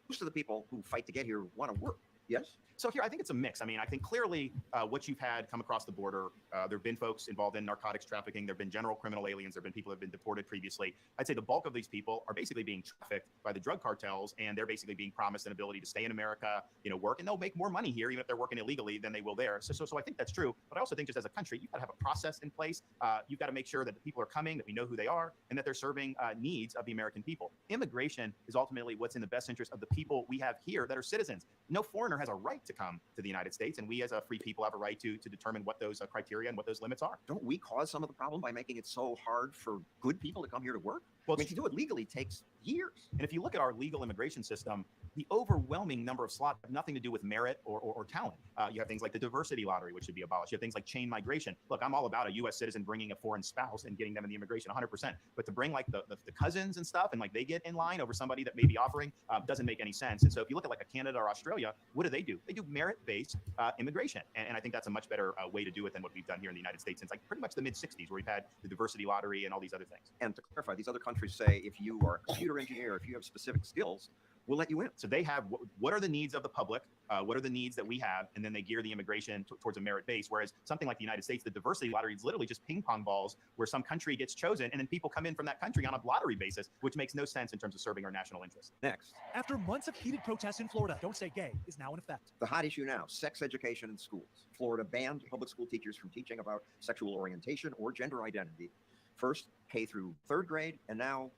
most of the people who fight to get here want to work. Yes? So here, I think it's a mix. I mean, I think clearly what you've had come across the border, there have been folks involved in narcotics trafficking. There have been general criminal aliens. There have been people who have been deported previously. I'd say the bulk of these people are basically being trafficked by the drug cartels, and they're basically being promised an ability to stay in America, work, and they'll make more money here, even if they're working illegally, than they will there. So I think that's true. But I also think just as a country, you've got to have a process in place. You've got to make sure that the people are coming, that we know who they are, and that they're serving needs of the American people. Immigration is ultimately what's in the best interest of the people we have here that are citizens. No foreigner has a right to come to the United States, and we as a free people have a right to determine what those criteria and what those limits are. Don't we cause some of the problem by making it so hard for good people to come here to work? Well, I mean, to do it legally takes years. And if you look at our legal immigration system, the overwhelming number of slots have nothing to do with merit or talent. You have things like the diversity lottery, which should be abolished. You have things like chain migration. Look, I'm all about a U.S. citizen bringing a foreign spouse and getting them in the immigration 100%. But to bring like the cousins and stuff and like they get in line over somebody that may be offering doesn't make any sense. And so if you look at like a Canada or Australia, what do? They do merit-based immigration. And I think that's a much better way to do it than what we've done here in the United States since like pretty much the mid-60s, where we've had the diversity lottery and all these other things. And to clarify, these other countries say if you are a computer engineer, if you have specific skills, we'll let you in. So they have what are the needs of the public? What are the needs that we have? And then they gear the immigration towards a merit base. Whereas something like the United States, the diversity lottery is literally just ping pong balls where some country gets chosen and then people come in from that country on a lottery basis, which makes no sense in terms of serving our national interests. Next. After months of heated protests in Florida, Don't Say Gay is now in effect. The hot issue now, sex education in schools. Florida banned public school teachers from teaching about sexual orientation or gender identity. First, K through third grade, and now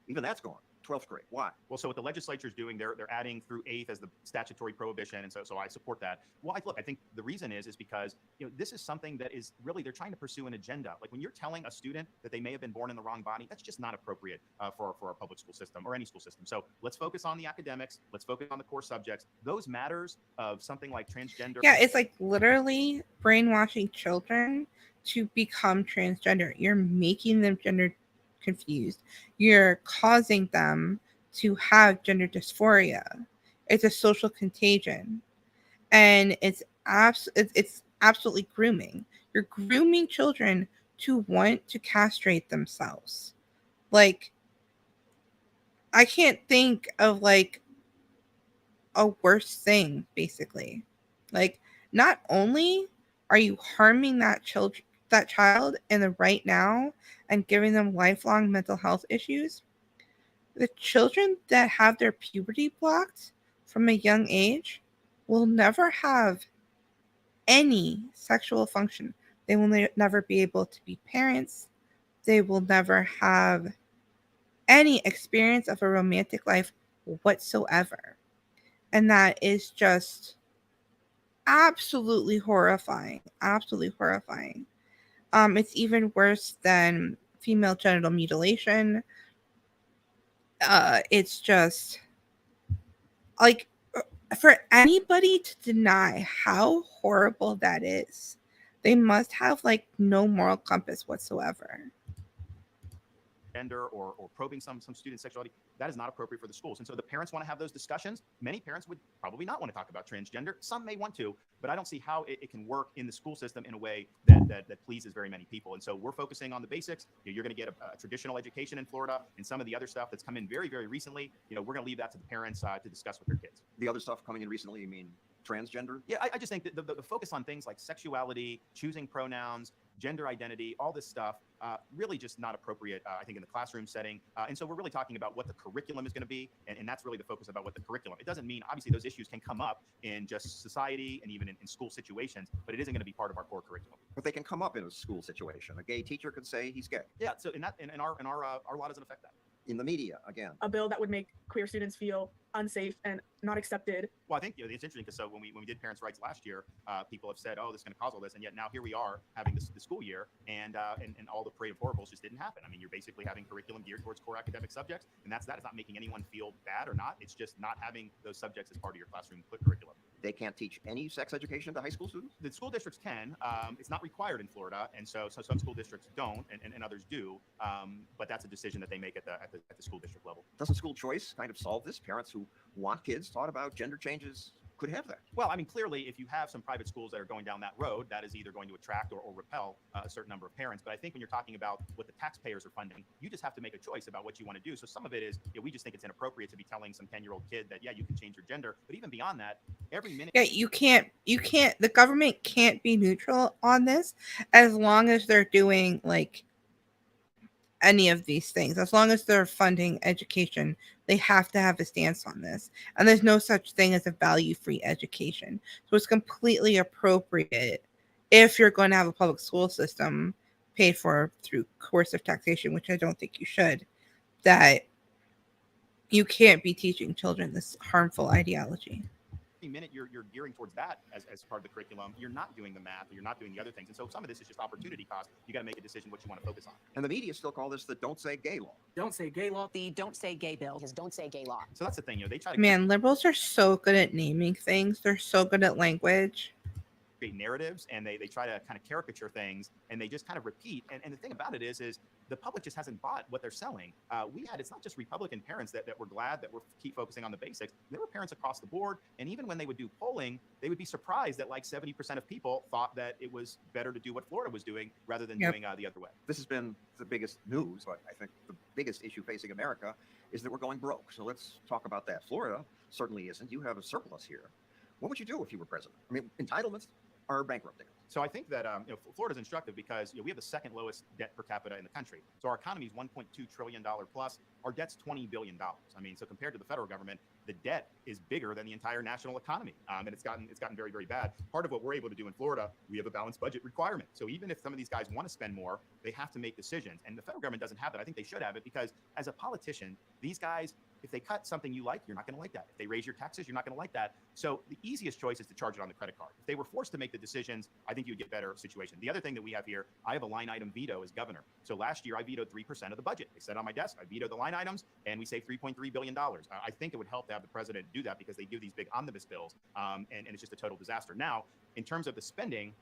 even that's gone. 12th grade. Why? Well, so what the legislature is doing, they're adding through 8th as the statutory prohibition, and so I support that. Well, I think the reason is because this is something that is really they're trying to pursue an agenda. Like when you're telling a student that they may have been born in the wrong body, that's just not appropriate for our public school system or any school system. So let's focus on the academics. Let's focus on the core subjects. Those matters of something like transgender. Yeah, it's like literally brainwashing children to become transgender. You're making them gender confused. You're causing them to have gender dysphoria. It's a social contagion, and it's absolutely grooming. You're grooming children to want to castrate themselves. Like, I can't think of like a worse thing. Basically, like, not only are you harming that child in the right now and giving them lifelong mental health issues, the children that have their puberty blocked from a young age will never have any sexual function. They will never be able to be parents. They will never have any experience of a romantic life whatsoever. And that is just absolutely horrifying. Absolutely horrifying. It's even worse than female genital mutilation. It's just like for anybody to deny how horrible that is, they must have like no moral compass whatsoever. gender or probing some student sexuality, that is not appropriate for the schools. And so the parents want to have those discussions. Many parents would probably not want to talk about transgender. Some may want to, but I don't see how it can work in the school system in a way that pleases very many people. And so we're focusing on the basics. You're going to get a traditional education in Florida, and some of the other stuff that's come in very, very recently, we're going to leave that to the parents to discuss with their kids. The other stuff coming in recently, you mean transgender? Yeah, I just think that the focus on things like sexuality, choosing pronouns, gender identity, all this stuff, really just not appropriate, I think, in the classroom setting. And so we're really talking about what the curriculum is going to be, and that's really the focus about what the curriculum. It doesn't mean, obviously, those issues can come up in just society and even in school situations, but it isn't going to be part of our core curriculum. But they can come up in a school situation. A gay teacher could say he's gay. Yeah, so in our law doesn't affect that. In the media, again. A bill that would make queer students feel unsafe and not accepted. Well, I think it's interesting because so when we did parents' rights last year, people have said, "Oh, this is going to cause all this," and yet now here we are having the school year, and all the parade of horribles just didn't happen. I mean, you're basically having curriculum geared towards core academic subjects, and that's that. It's not making anyone feel bad or not. It's just not having those subjects as part of your classroom curriculum. They can't teach any sex education to high school students? The school districts can. It's not required in Florida, and so some school districts don't, and others do. But that's a decision that they make at the school district level. Doesn't school choice kind of solve this? Parents who want kids taught about gender changes could have that. Well, I mean, clearly, if you have some private schools that are going down that road, that is either going to attract or repel a certain number of parents. But I think when you're talking about what the taxpayers are funding, you just have to make a choice about what you want to do. So some of it is, we just think it's inappropriate to be telling some 10-year-old kid that, yeah, you can change your gender. But even beyond that, every minute. Yeah, you can't, the government can't be neutral on this as long as they're doing like any of these things. As long as they're funding education, they have to have a stance on this. And there's no such thing as a value-free education. So it's completely appropriate if you're going to have a public school system paid for through coercive taxation, which I don't think you should, that you can't be teaching children this harmful ideology. Minute you're gearing towards that as part of the curriculum, you're not doing the math or you're not doing the other things. And so some of this is just opportunity cost. You got to make a decision what you want to focus on. And the media still call this the don't say gay law. Don't say gay law. The don't say gay bill is don't say gay law. So that's the thing, they try to Man, liberals are so good at naming things. They're so good at language. create narratives, and they try to kind of caricature things, and they just kind of repeat. And the thing about it is the public just hasn't bought what they're selling. It's not just Republican parents that were glad that we're keep focusing on the basics. There were parents across the board, and even when they would do polling, they would be surprised that like 70% of people thought that it was better to do what Florida was doing rather than doing the other way. This has been the biggest news, but I think the biggest issue facing America is that we're going broke. So let's talk about that. Florida certainly isn't. You have a surplus here. What would you do if you were president? I mean, entitlements are bankrupting. So I think that Florida's instructive because we have the second lowest debt per capita in the country. So our economy is $1.2 trillion plus. Our debt's $20 billion. I mean, so compared to the federal government, the debt is bigger than the entire national economy, and it's gotten very, very bad. Part of what we're able to do in Florida, we have a balanced budget requirement. So even if some of these guys want to spend more, they have to make decisions, and the federal government doesn't have that. I think they should have it because as a politician, these guys, if they cut something you like, you're not going to like that. If they raise your taxes, you're not going to like that. So the easiest choice is to charge it on the credit card. If they were forced to make the decisions, I think you'd get better situation. The other thing that we have here, I have a line item veto as governor. So last year I vetoed 3% of the budget. They said on my desk, I vetoed the line items, and we saved $3.3 billion. I think it would help to have the president do that because they do these big omnibus bills, and it's just a total disaster. Now, in terms of the spending,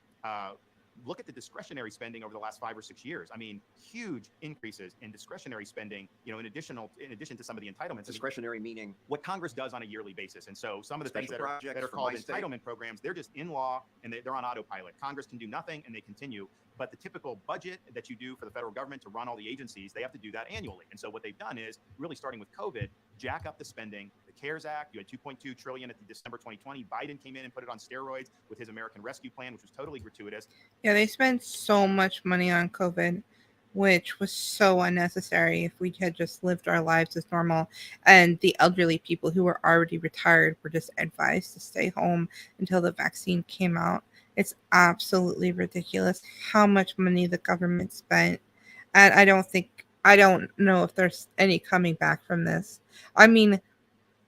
look at the discretionary spending over the last 5 or 6 years. I mean, huge increases in discretionary spending, in addition to some of the entitlements. Discretionary meaning what Congress does on a yearly basis. And so some of the things that are projects for called my state. entitlement programs, they're just in law and they're on autopilot. Congress can do nothing and they continue. But the typical budget that you do for the federal government to run all the agencies, they have to do that annually. And so what they've done is really starting with COVID, jack up the spending. The CARES Act, you had $2.2 trillion at the December 2020. Biden came in and put it on steroids with his American Rescue Plan, which was totally gratuitous. Yeah, they spent so much money on COVID, which was so unnecessary if we had just lived our lives as normal. And the elderly people who were already retired were just advised to stay home until the vaccine came out. It's absolutely ridiculous how much money the government spent. And I don't know if there's any coming back from this. I mean,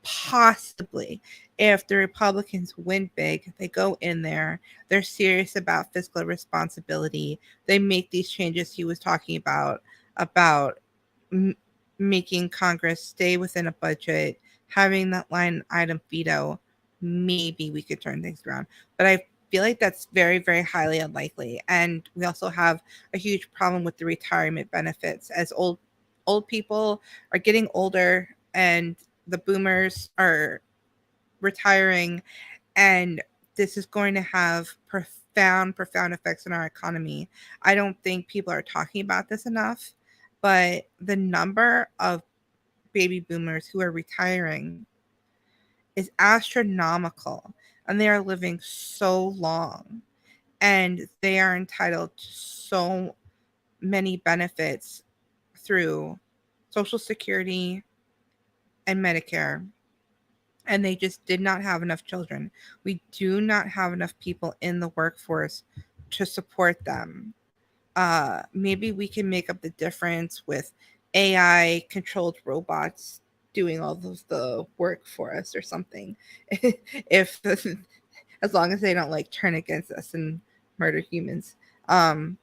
possibly if the Republicans win big, they go in there, they're serious about fiscal responsibility, they make these changes he was talking about making Congress stay within a budget, having that line item veto, maybe we could turn things around. But I feel like that's very, very highly unlikely. And we also have a huge problem with the retirement benefits. As old people are getting older and the boomers are retiring, and this is going to have profound effects on our economy. I don't think people are talking about this enough, but the number of baby boomers who are retiring is astronomical, and they are living so long, and they are entitled to so many benefits through Social Security and Medicare, and they just did not have enough children. We do not have enough people in the workforce to support them. Maybe we can make up the difference with AI controlled robots doing all of the work for us or something. If as long as they don't like turn against us and murder humans. Um,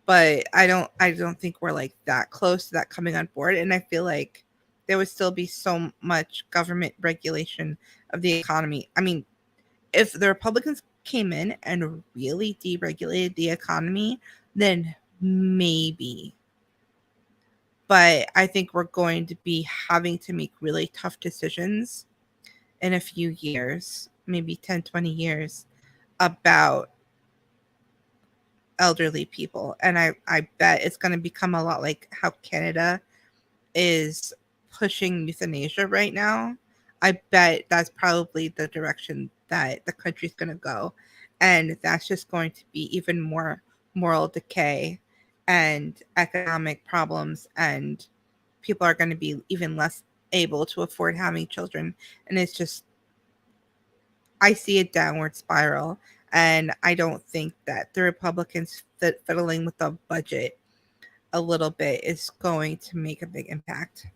but I don't think we're like that close to that coming on board. And I feel like there would still be so much government regulation of the economy. I mean, if the Republicans came in and really deregulated the economy, then maybe. But I think we're going to be having to make really tough decisions in a few years, maybe 10, 20 years, about elderly people. And I bet it's going to become a lot like how Canada is pushing euthanasia right now. I bet that's probably the direction that the country's going to go. And that's just going to be even more moral decay and economic problems. And people are going to be even less able to afford having children. And it's just, I see a downward spiral. And I don't think that the Republicans fiddling with the budget a little bit is going to make a big impact.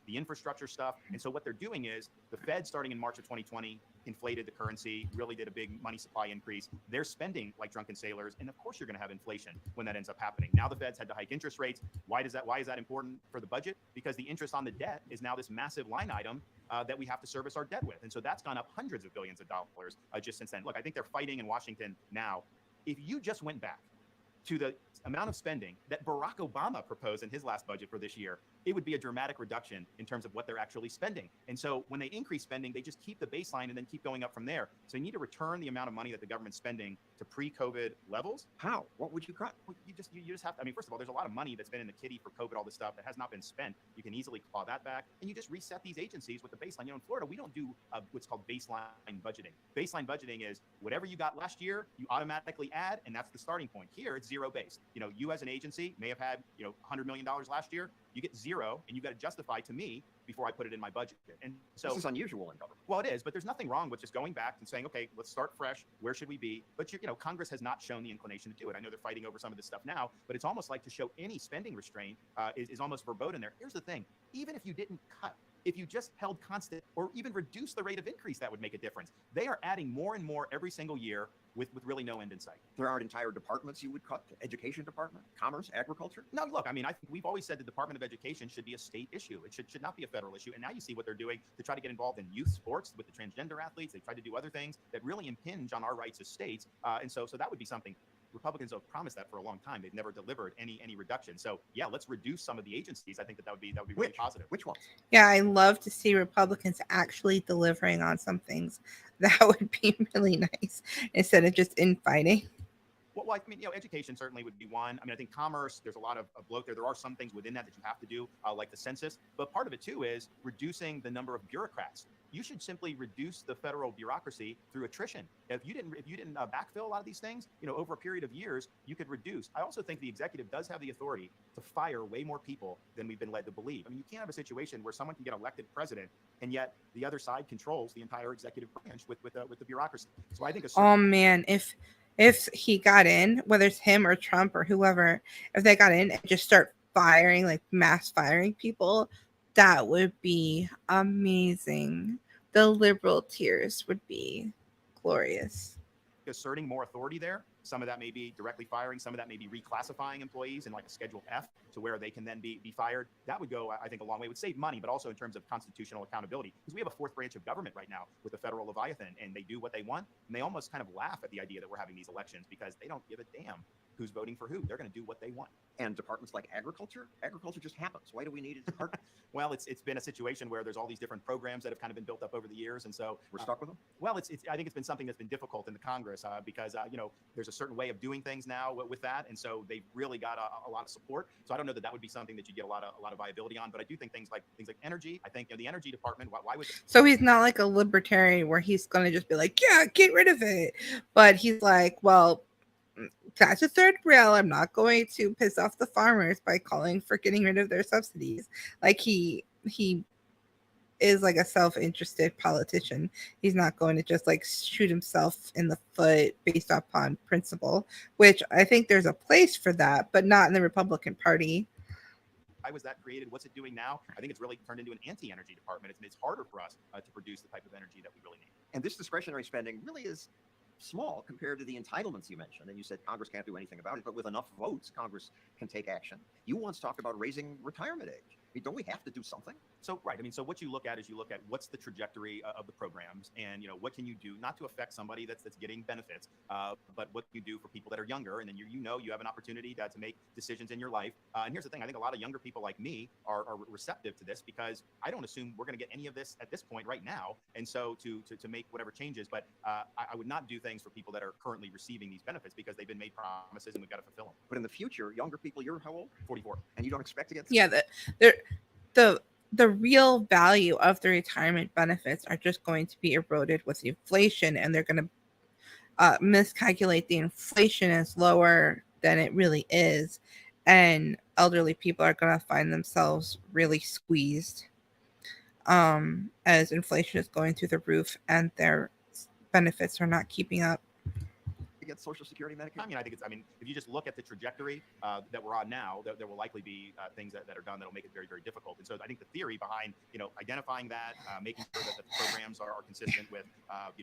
The infrastructure stuff. And so what they're doing is the Fed, starting in March of 2020, inflated the currency, really did a big money supply increase. They're spending like drunken sailors. And of course, you're going to have inflation when that ends up happening. Now the Fed's had to hike interest rates. Why is that important for the budget? Because the interest on the debt is now this massive line item that we have to service our debt with. And so that's gone up hundreds of billions of dollars just since then. Look, I think they're fighting in Washington now. If you just went back to the amount of spending that Barack Obama proposed in his last budget for this year, it would be a dramatic reduction in terms of what they're actually spending. And so when they increase spending, they just keep the baseline and then keep going up from there. So you need to return the amount of money that the government's spending to pre-COVID levels. How? What would you cut? Well, you just have to, I mean, first of all, there's a lot of money that's been in the kitty for COVID, all this stuff that has not been spent. You can easily claw that back, and you just reset these agencies with the baseline. You know, in Florida, we don't do what's called baseline budgeting. Baseline budgeting is whatever you got last year, you automatically add, and that's the starting point. Here, it's zero based. You know, you as an agency may have had, $100 million last year. You get zero, and you got to justify to me before I put it in my budget. And so this is unusual in government. Well, it is, but there's nothing wrong with just going back and saying, okay, let's start fresh. Where should we be? But Congress has not shown the inclination to do it. I know they're fighting over some of this stuff now, but it's almost like to show any spending restraint is almost verboten there. Here's the thing: even if you didn't cut, if you just held constant or even reduce the rate of increase, that would make a difference. They are adding more and more every single year with really no end in sight. There aren't entire departments you would cut? The education department, commerce, agriculture? No, look, I mean, I think we've always said the Department of Education should be a state issue. It should not be a federal issue. And now you see what they're doing to try to get involved in youth sports with the transgender athletes. They try to do other things that really impinge on our rights as states. And so that would be something. Republicans have promised that for a long time. They've never delivered any reduction. So yeah, let's reduce some of the agencies. I think that would be really positive. Which ones? Yeah, I love to see Republicans actually delivering on some things. That would be really nice instead of just infighting. Well, I mean, education certainly would be one. I mean, I think commerce, there's a lot of bloat there. There are some things within that you have to do, like the census. But part of it, too, is reducing the number of bureaucrats. You should simply reduce the federal bureaucracy through attrition. If you didn't backfill a lot of these things, over a period of years, you could reduce. I also think the executive does have the authority to fire way more people than we've been led to believe. I mean, you can't have a situation where someone can get elected president and yet the other side controls the entire executive branch with the bureaucracy. So I think Oh man, if he got in, whether it's him or Trump or whoever, if they got in and just start firing, like mass firing people, that would be amazing. The liberal tears would be glorious. Asserting more authority there. Some of that may be directly firing. Some of that may be reclassifying employees in like a Schedule F to where they can then be fired. That would go, I think, a long way. It would save money, but also in terms of constitutional accountability. Because we have a fourth branch of government right now with the federal Leviathan, and they do what they want. And they almost kind of laugh at the idea that we're having these elections because they don't give a damn who's voting for who. They're going to do what they want. And departments like agriculture just happens. Why do we need a department? Well, it's been a situation where there's all these different programs that have kind of been built up over the years, and so we're stuck with them. Well, I think it's been something that's been difficult in the Congress because there's a certain way of doing things now with that, and so they've really got a lot of support. So I don't know that would be something that you get a lot of viability on, but I do think things like energy. I think the energy department. Why would? So he's not like a libertarian where he's going to just be like, yeah, get rid of it, but he's like, well, that's a third rail. I'm not going to piss off the farmers by calling for getting rid of their subsidies. Like he is like a self-interested politician. He's not going to just like shoot himself in the foot based upon principle, which I think there's a place for that, but not in the Republican Party. Why was that created? What's it doing now? I think it's really turned into an anti-energy department. It's harder for us to produce the type of energy that we really need. And this discretionary spending really is small compared to the entitlements you mentioned. And you said Congress can't do anything about it, but with enough votes, Congress can take action. You once talked about raising retirement age. I mean, don't we have to do something? So, right. I mean, so what you look at is you look at what's the trajectory of the programs and, what can you do not to affect somebody that's getting benefits, but what you do for people that are younger. And then you have an opportunity to make decisions in your life. And here's the thing. I think a lot of younger people like me are receptive to this because I don't assume we're going to get any of this at this point right now. And so to make whatever changes, but I would not do things for people that are currently receiving these benefits because they've been made promises and we've got to fulfill them. But in the future, younger people, you're how old? 44. And you don't expect to get... Yeah, the real value of the retirement benefits are just going to be eroded with inflation, and they're going to miscalculate the inflation as lower than it really is, and elderly people are going to find themselves really squeezed as inflation is going through the roof and their benefits are not keeping up. Get Social Security, Medicare? I mean, if you just look at the trajectory that we're on now, there will likely be things that are done that'll make it very, very difficult. And so I think the theory behind, identifying that, making sure that the programs are consistent with,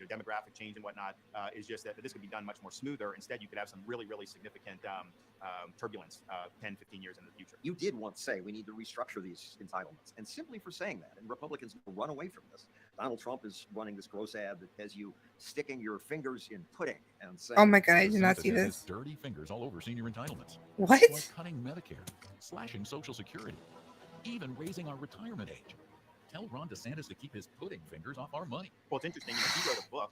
demographic change and whatnot, is just that this could be done much more smoother. Instead, you could have some really, really significant turbulence 10, 15 years into the future. You did once say we need to restructure these entitlements. And simply for saying that, and Republicans run away from this, Donald Trump is running this gross ad that has you sticking your fingers in pudding and saying, oh my God, I did not see this. Dirty fingers all over senior entitlements. What? Like cutting Medicare, slashing Social Security, even raising our retirement age. Tell Ron DeSantis to keep his pudding fingers off our money. Well, it's interesting. He wrote a book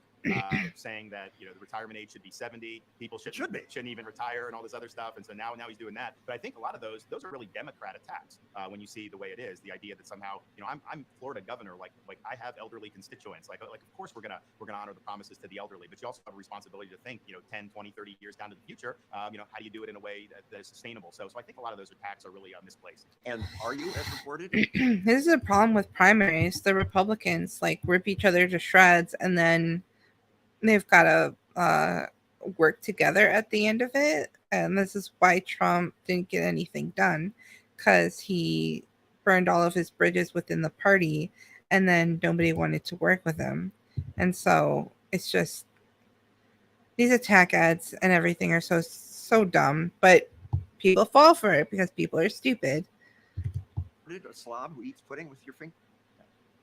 saying that the retirement age should be 70. People shouldn't even retire and all this other stuff. And so now he's doing that. But I think a lot of those are really Democrat attacks when you see the way it is. The idea that somehow I'm Florida governor, like I have elderly constituents. Like of course we're gonna honor the promises to the elderly, but you also have a responsibility to think 10, 20, 30 years down to the future. How do you do it in a way that is sustainable? So I think a lot of those attacks are really misplaced. And are you as reported? This is a problem with primaries. The Republicans like rip each other to shreds, and then they've got to work together at the end of it. And this is why Trump didn't get anything done, because he burned all of his bridges within the party, and then nobody wanted to work with him. And so it's just these attack ads and everything are so dumb, but people fall for it because people are stupid. A slob who eats pudding with your finger?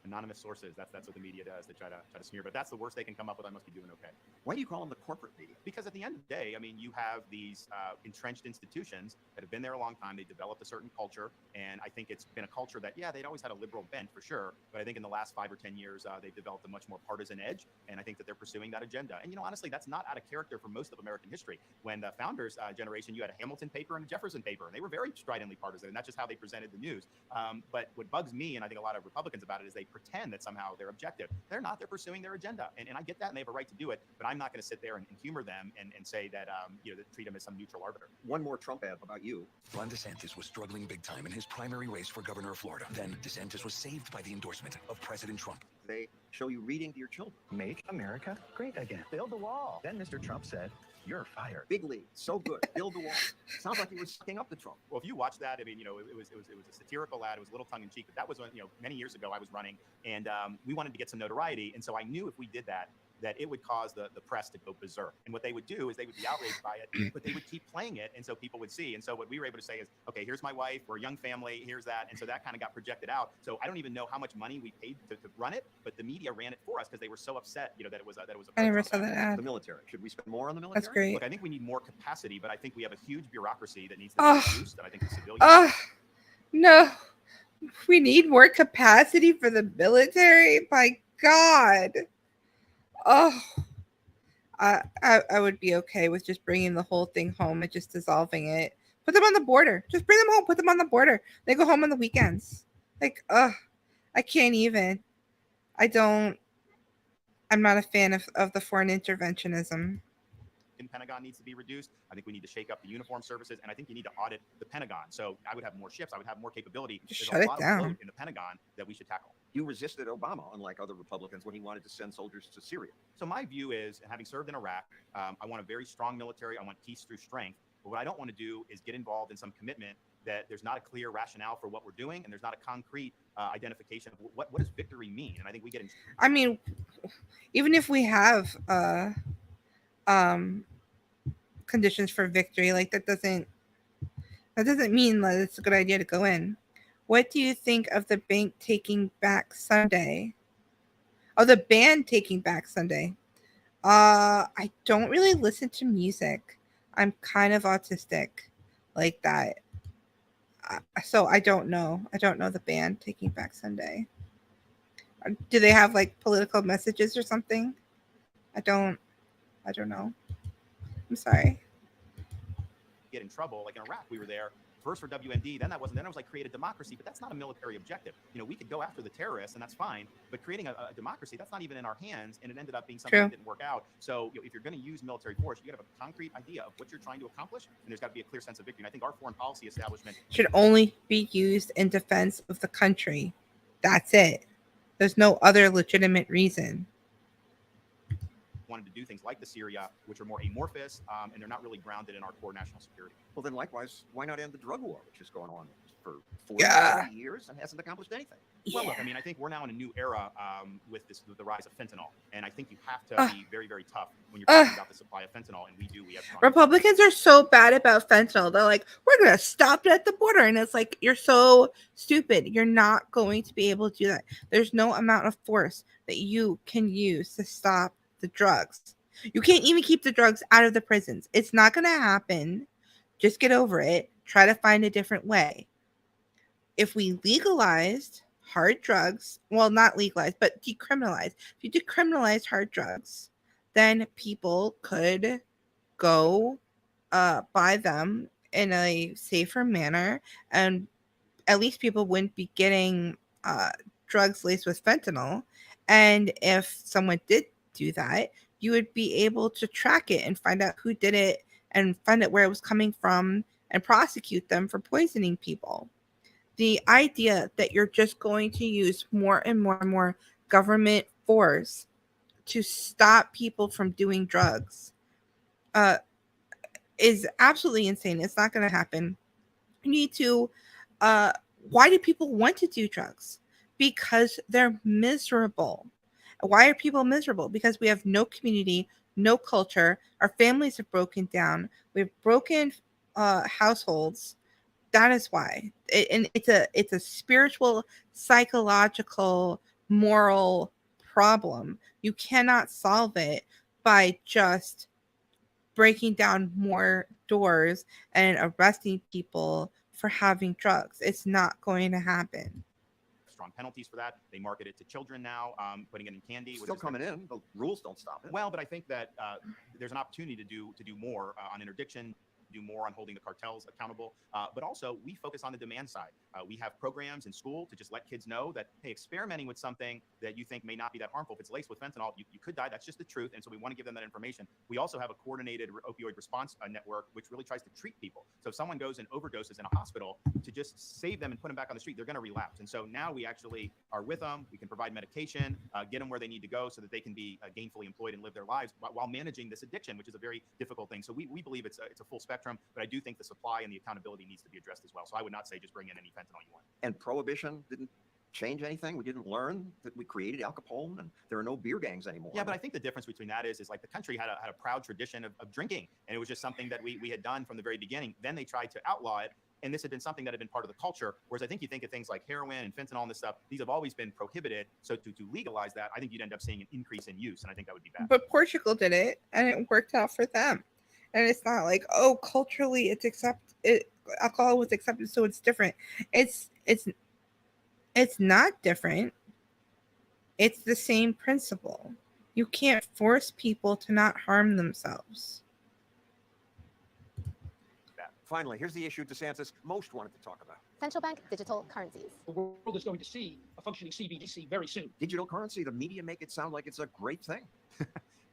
Anonymous sources. That's what the media does. They try to smear, but that's the worst they can come up with. I must be doing okay. Why do you call them the corporate media? Because at the end of the day, I mean, you have these entrenched institutions that have been there a long time. They developed a certain culture, and I think it's been a culture that, they'd always had a liberal bent for sure, but I think in the last 5 or 10 years, they've developed a much more partisan edge, and I think that they're pursuing that agenda. And honestly, that's not out of character for most of American history. When the founders' generation, you had a Hamilton paper and a Jefferson paper, and they were very stridently partisan, and that's just how they presented the news. But what bugs me, and I think a lot of Republicans about it, is they pretend that somehow they're objective. They're not. They're pursuing their agenda, and I get that, and they have a right to do it. But I'm not going to sit there and humor them and say that that treat them as some neutral arbiter. One more Trump ad about you. Ron DeSantis was struggling big time in his primary race for governor of Florida. Then DeSantis was saved by the endorsement of President Trump. They show you reading to your children. Make America great again. Build the wall. Then Mr. Trump said, "You're fired." Big league, so good. Build the wall. Sounds like he was sucking up to Trump. Well, if you watch that, I mean, it was a satirical ad. It was a little tongue in cheek, but that was when many years ago I was running, and we wanted to get some notoriety, and so I knew if we did that, that it would cause the press to go berserk. And what they would do is they would be outraged by it, but they would keep playing it. And so people would see. And so what we were able to say is, okay, here's my wife, we're a young family, here's that. And so that kind of got projected out. So I don't even know how much money we paid to run it, but the media ran it for us because they were so upset, that it was a I never saw that ad. The military. Should we spend more on the military? That's great. Look, I think we need more capacity, but I think we have a huge bureaucracy that needs to be reduced. And I think the civilians. No. We need more capacity for the military. My God. Oh. I would be okay with just bringing the whole thing home and just dissolving it. Put them on the border. Just bring them home. Put them on the border. They go home on the weekends. Like, I can't even. I'm not a fan of the foreign interventionism. In Pentagon needs to be reduced. I think we need to shake up the uniform services, and I think you need to audit the Pentagon. So I would have more ships. I would have more capability. Just There's shut a it lot down. of load in the Pentagon that we should tackle. You resisted Obama, unlike other Republicans, when he wanted to send soldiers to Syria. So my view is, and having served in Iraq, I want a very strong military. I want peace through strength. But what I don't want to do is get involved in some commitment that there's not a clear rationale for what we're doing, and there's not a concrete identification of what does victory mean. And I think we get in. I mean, even if we have conditions for victory, like that doesn't mean that it's a good idea to go in. What do you think of the bank taking back Sunday? Oh, the band taking back Sunday. I don't really listen to music. I'm kind of autistic like that. So I don't know. I don't know the band taking back Sunday. Do they have like political messages or something? I don't know. I'm sorry. Get in trouble. Like in Iraq, we were there first for WMD, then that wasn't. Then it was like create a democracy, but that's not a military objective. We could go after the terrorists, and that's fine. But creating a democracy, that's not even in our hands, and it ended up being something that didn't work out. So if you're going to use military force, you got to have a concrete idea of what you're trying to accomplish, and there's got to be a clear sense of victory. And I think our foreign policy establishment should only be used in defense of the country. That's it. There's no other legitimate reason. Wanted to do things like the Syria, which are more amorphous, and they're not really grounded in our core national security. Well, then likewise, why not end the drug war, which has gone on for 40 years and hasn't accomplished anything? Well, look, I mean, I think we're now in a new era with the rise of fentanyl, and I think you have to be very, very tough when you're talking about the supply of fentanyl, and we have. Republicans are so bad about fentanyl. They're like, we're going to stop it at the border, and it's like, you're so stupid. You're not going to be able to do that. There's no amount of force that you can use to stop the drugs. You can't even keep the drugs out of the prisons. It's not going to happen. Just get over it. Try to find a different way. If we legalized hard drugs, well, not legalized, but decriminalized. If you decriminalize hard drugs, then people could go buy them in a safer manner, and at least people wouldn't be getting drugs laced with fentanyl. And if someone did do that, you would be able to track it and find out who did it and find out where it was coming from and prosecute them for poisoning people. The idea that you're just going to use more and more and more government force to stop people from doing drugs is absolutely insane. It's not going to happen. You need to why do people want to do drugs? Because they're miserable. Why are people miserable? Because we have no community, no culture. Our families have broken down. We have broken households. That is why. And it's a spiritual, psychological, moral problem. You cannot solve it by just breaking down more doors and arresting people for having drugs. It's not going to happen. Strong penalties for that. They market it to children now, putting it in candy. Still coming in. The rules don't stop it. Well, but I think that there's an opportunity to do more on interdiction, do more on holding the cartels accountable. But also, we focus on the demand side. We have programs in school to just let kids know that, hey, experimenting with something that you think may not be that harmful, if it's laced with fentanyl, you could die. That's just the truth. And so we want to give them that information. We also have a coordinated opioid response network, which really tries to treat people. So if someone goes and overdoses in a hospital, to just save them and put them back on the street, they're going to relapse. And so now we actually are with them. We can provide medication, get them where they need to go so that they can be gainfully employed and live their lives while managing this addiction, which is a very difficult thing. So we believe it's a full spectrum, but I do think the supply and the accountability needs to be addressed as well. So I would not say just bring in any fentanyl you want. And prohibition didn't change anything? We didn't learn that we created Al Capone and there are no beer gangs anymore. Yeah, but I think the difference between that is like the country had a proud tradition of drinking, and it was just something that we had done from the very beginning. Then they tried to outlaw it, and this had been something that had been part of the culture. Whereas I think you think of things like heroin and fentanyl and this stuff, these have always been prohibited. So to legalize that, I think you'd end up seeing an increase in use, and I think that would be bad. But Portugal did it, and it worked out for them. And it's not like, oh, culturally alcohol was accepted, so it's different. It's not different. It's the same principle. You can't force people to not harm themselves. Finally, here's the issue DeSantis most wanted to talk about. Central bank digital currencies. The world is going to see a functioning CBDC very soon. Digital currency, the media make it sound like it's a great thing.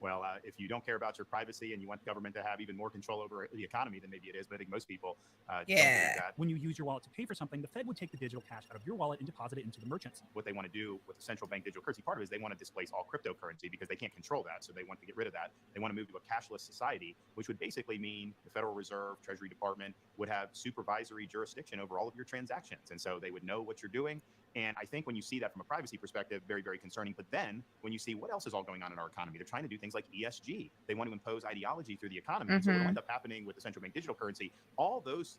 Well, if you don't care about your privacy and you want government to have even more control over the economy, then maybe it is. But I think most people don't believe that. When you use your wallet to pay for something, the Fed would take the digital cash out of your wallet and deposit it into the merchants. What they want to do with the central bank digital currency part of it is they want to displace all cryptocurrency because they can't control that. So they want to get rid of that. They want to move to a cashless society, which would basically mean the Federal Reserve, Treasury Department would have supervisory jurisdiction over all of your transactions. And so they would know what you're doing. And I think when you see that from a privacy perspective, very, very concerning. But then when you see what else is all going on in our economy, they're trying to do things like ESG. They want to impose ideology through the economy. And so what will end up happening with the central bank digital currency, all those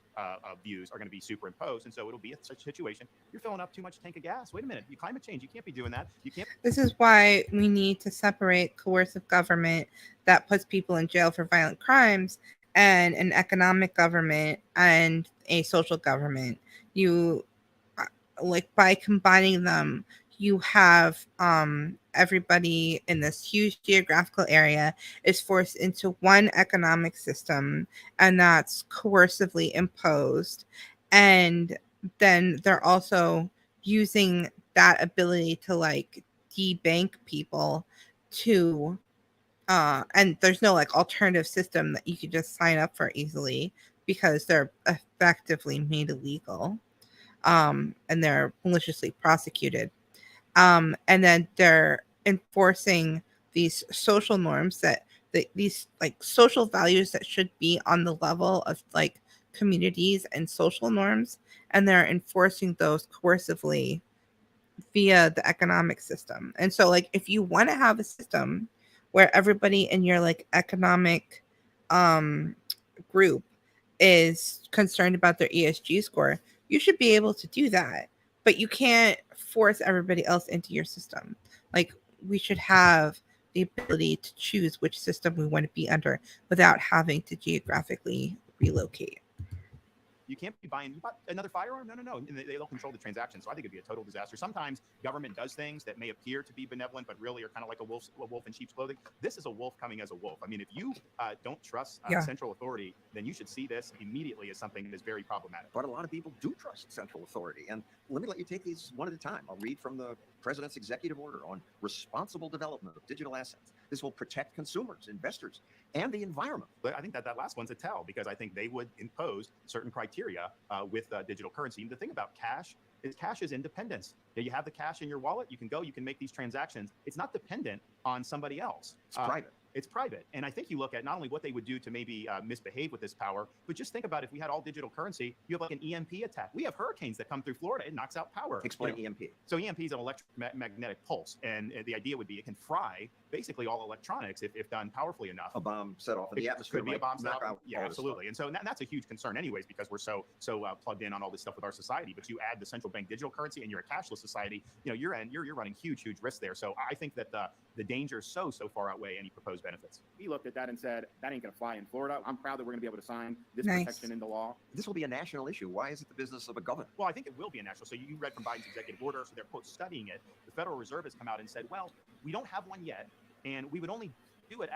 views are going to be superimposed. And so it'll be such a situation. You're filling up too much tank of gas. Wait a minute. Climate change. You can't be doing that. You can't. This is why we need to separate coercive government that puts people in jail for violent crimes and an economic government and a social government. You like by combining them, you have everybody in this huge geographical area is forced into one economic system, and that's coercively imposed. And then they're also using that ability to like debank people to and there's no like alternative system that you could just sign up for easily because they're effectively made illegal. And they're maliciously prosecuted. And then they're enforcing these social norms that these like social values that should be on the level of like communities and social norms, and they're enforcing those coercively via the economic system. And so like if you want to have a system where everybody in your like economic group is concerned about their ESG score, you should be able to do that, but you can't force everybody else into your system. Like we should have the ability to choose which system we want to be under without having to geographically relocate. You can't be buying. You bought another firearm? No. And they'll control the transaction. So I think it'd be a total disaster. Sometimes government does things that may appear to be benevolent, but really are kind of like a wolf in sheep's clothing. This is a wolf coming as a wolf. I mean, if you don't trust central authority, then you should see this immediately as something that is very problematic. But a lot of people do trust central authority. And let me let you take these one at a time. I'll read from the president's executive order on responsible development of digital assets. This will protect consumers, investors, and the environment. But I think that last one's a tell, because I think they would impose certain criteria with digital currency. And the thing about cash is independence. You have the cash in your wallet, you can go, you can make these transactions. It's not dependent on somebody else. It's private. It's private. And I think you look at not only what they would do to maybe misbehave with this power, but just think about if we had all digital currency, you have like an EMP attack. We have hurricanes that come through Florida. It knocks out power. Explain EMP. So EMP is an electromagnetic pulse. And the idea would be it can fry basically all electronics if done powerfully enough. A bomb set off in the atmosphere. Could be a bomb set off. Yeah, all absolutely. And so that's a huge concern anyways, because we're so plugged in on all this stuff with our society. But you add the central bank digital currency and you're a cashless society, you're running huge risks there. So I think that the dangers so far outweigh any proposed benefits. We looked at that and said, that ain't going to fly in Florida. I'm proud that we're going to be able to sign this Nice. protection into law. This will be a national issue. Why is it the business of a governor? Well, I think it will be a national. So you read from Biden's executive order, so they're, quote, studying it. The Federal Reserve has come out and said, well, we don't have one yet, and we would only do it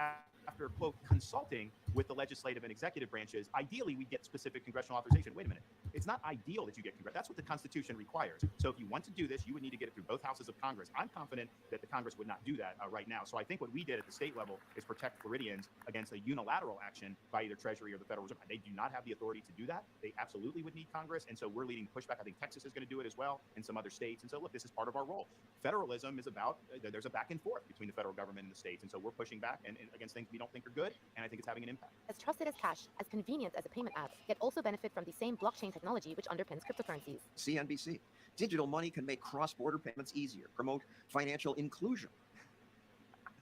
after, quote, consulting with the legislative and executive branches. Ideally, we get specific congressional authorization. Wait a minute. It's not ideal that you get That's what the Constitution requires. So if you want to do this, you would need to get it through both houses of Congress. I'm confident that the Congress would not do that right now. So I think what we did at the state level is protect Floridians against a unilateral action by either Treasury or the Federal Reserve. They do not have the authority to do that. They absolutely would need Congress. And so we're leading pushback. I think Texas is going to do it as well, and some other states. And so, look, this is part of our role. Federalism is about, there's a back and forth between the federal government and the states. And so we're pushing back and against things we don't think are good. And I think it's having an impact. As trusted as cash, as convenient as a payment app, yet also benefit from the same blockchain technology technology which underpins cryptocurrencies. CNBC. Digital money can make cross-border payments easier, promote financial inclusion,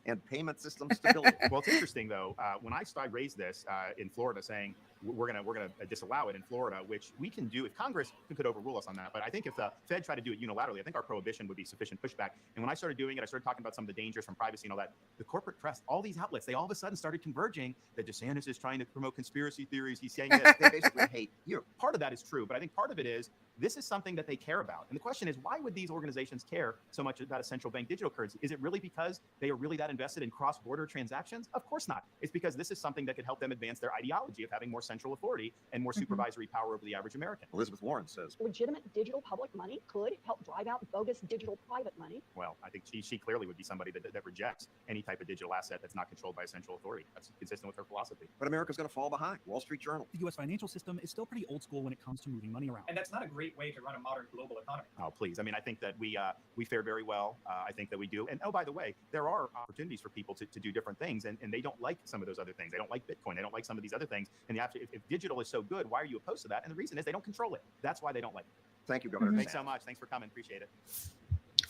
and payment system stability. Well, it's interesting though. When I raised this in Florida, saying we're gonna disallow it in Florida, which we can do if Congress could overrule us on that. But I think if the Fed tried to do it unilaterally, I think our prohibition would be sufficient pushback. And when I started doing it, I started talking about some of the dangers from privacy and all that. The corporate press, all these outlets, they all of a sudden started converging that DeSantis is trying to promote conspiracy theories. He's saying this. They basically hate you. Part of that is true, but I think part of it is this is something that they care about. And the question is, why would these organizations care so much about a central bank digital currency? Is it really because they are really that invested in cross-border transactions? Of course not. It's because this is something that could help them advance their ideology of having more central authority and more supervisory power over the average American. Elizabeth Warren says, legitimate digital public money could help drive out bogus digital private money. Well, I think she clearly would be somebody that rejects any type of digital asset that's not controlled by a central authority. That's consistent with her philosophy. but America's going to fall behind. Wall Street Journal. The U.S. financial system is still pretty old school when it comes to moving money around. And that's not a great way to run a modern global economy. Oh, please. I mean, I think that we fare very well. I think that we do. And oh, by the way, there are opportunities for people to do different things, and they don't like some of those other things. They don't like Bitcoin. They don't like some of these other things. And if digital is so good, why are you opposed to that? And the reason is they don't control it. That's why they don't like it. Thank you, Governor. Thanks so much. Thanks for coming. Appreciate it.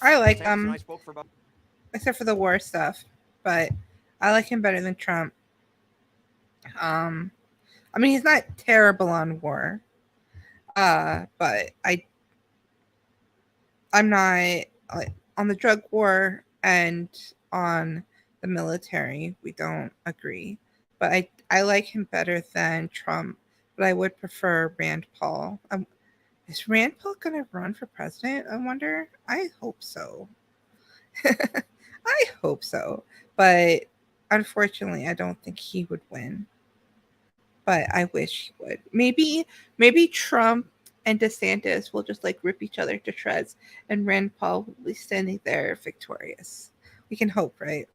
I like DeSantis and I spoke for about except for the war stuff, but I like him better than Trump. I mean, he's not terrible on war, but I'm not like on the drug war and on the military. We don't agree, but I like him better than Trump. But I would prefer Rand Paul. Is Rand Paul going to run for president? I wonder. I hope so. I hope so. But unfortunately, I don't think he would win. But I wish he would. Maybe Trump and DeSantis will just like rip each other to shreds, and Rand Paul will be standing there victorious. We can hope, right?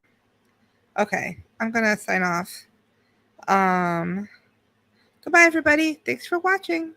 Okay, I'm gonna sign off. Goodbye, everybody. Thanks for watching.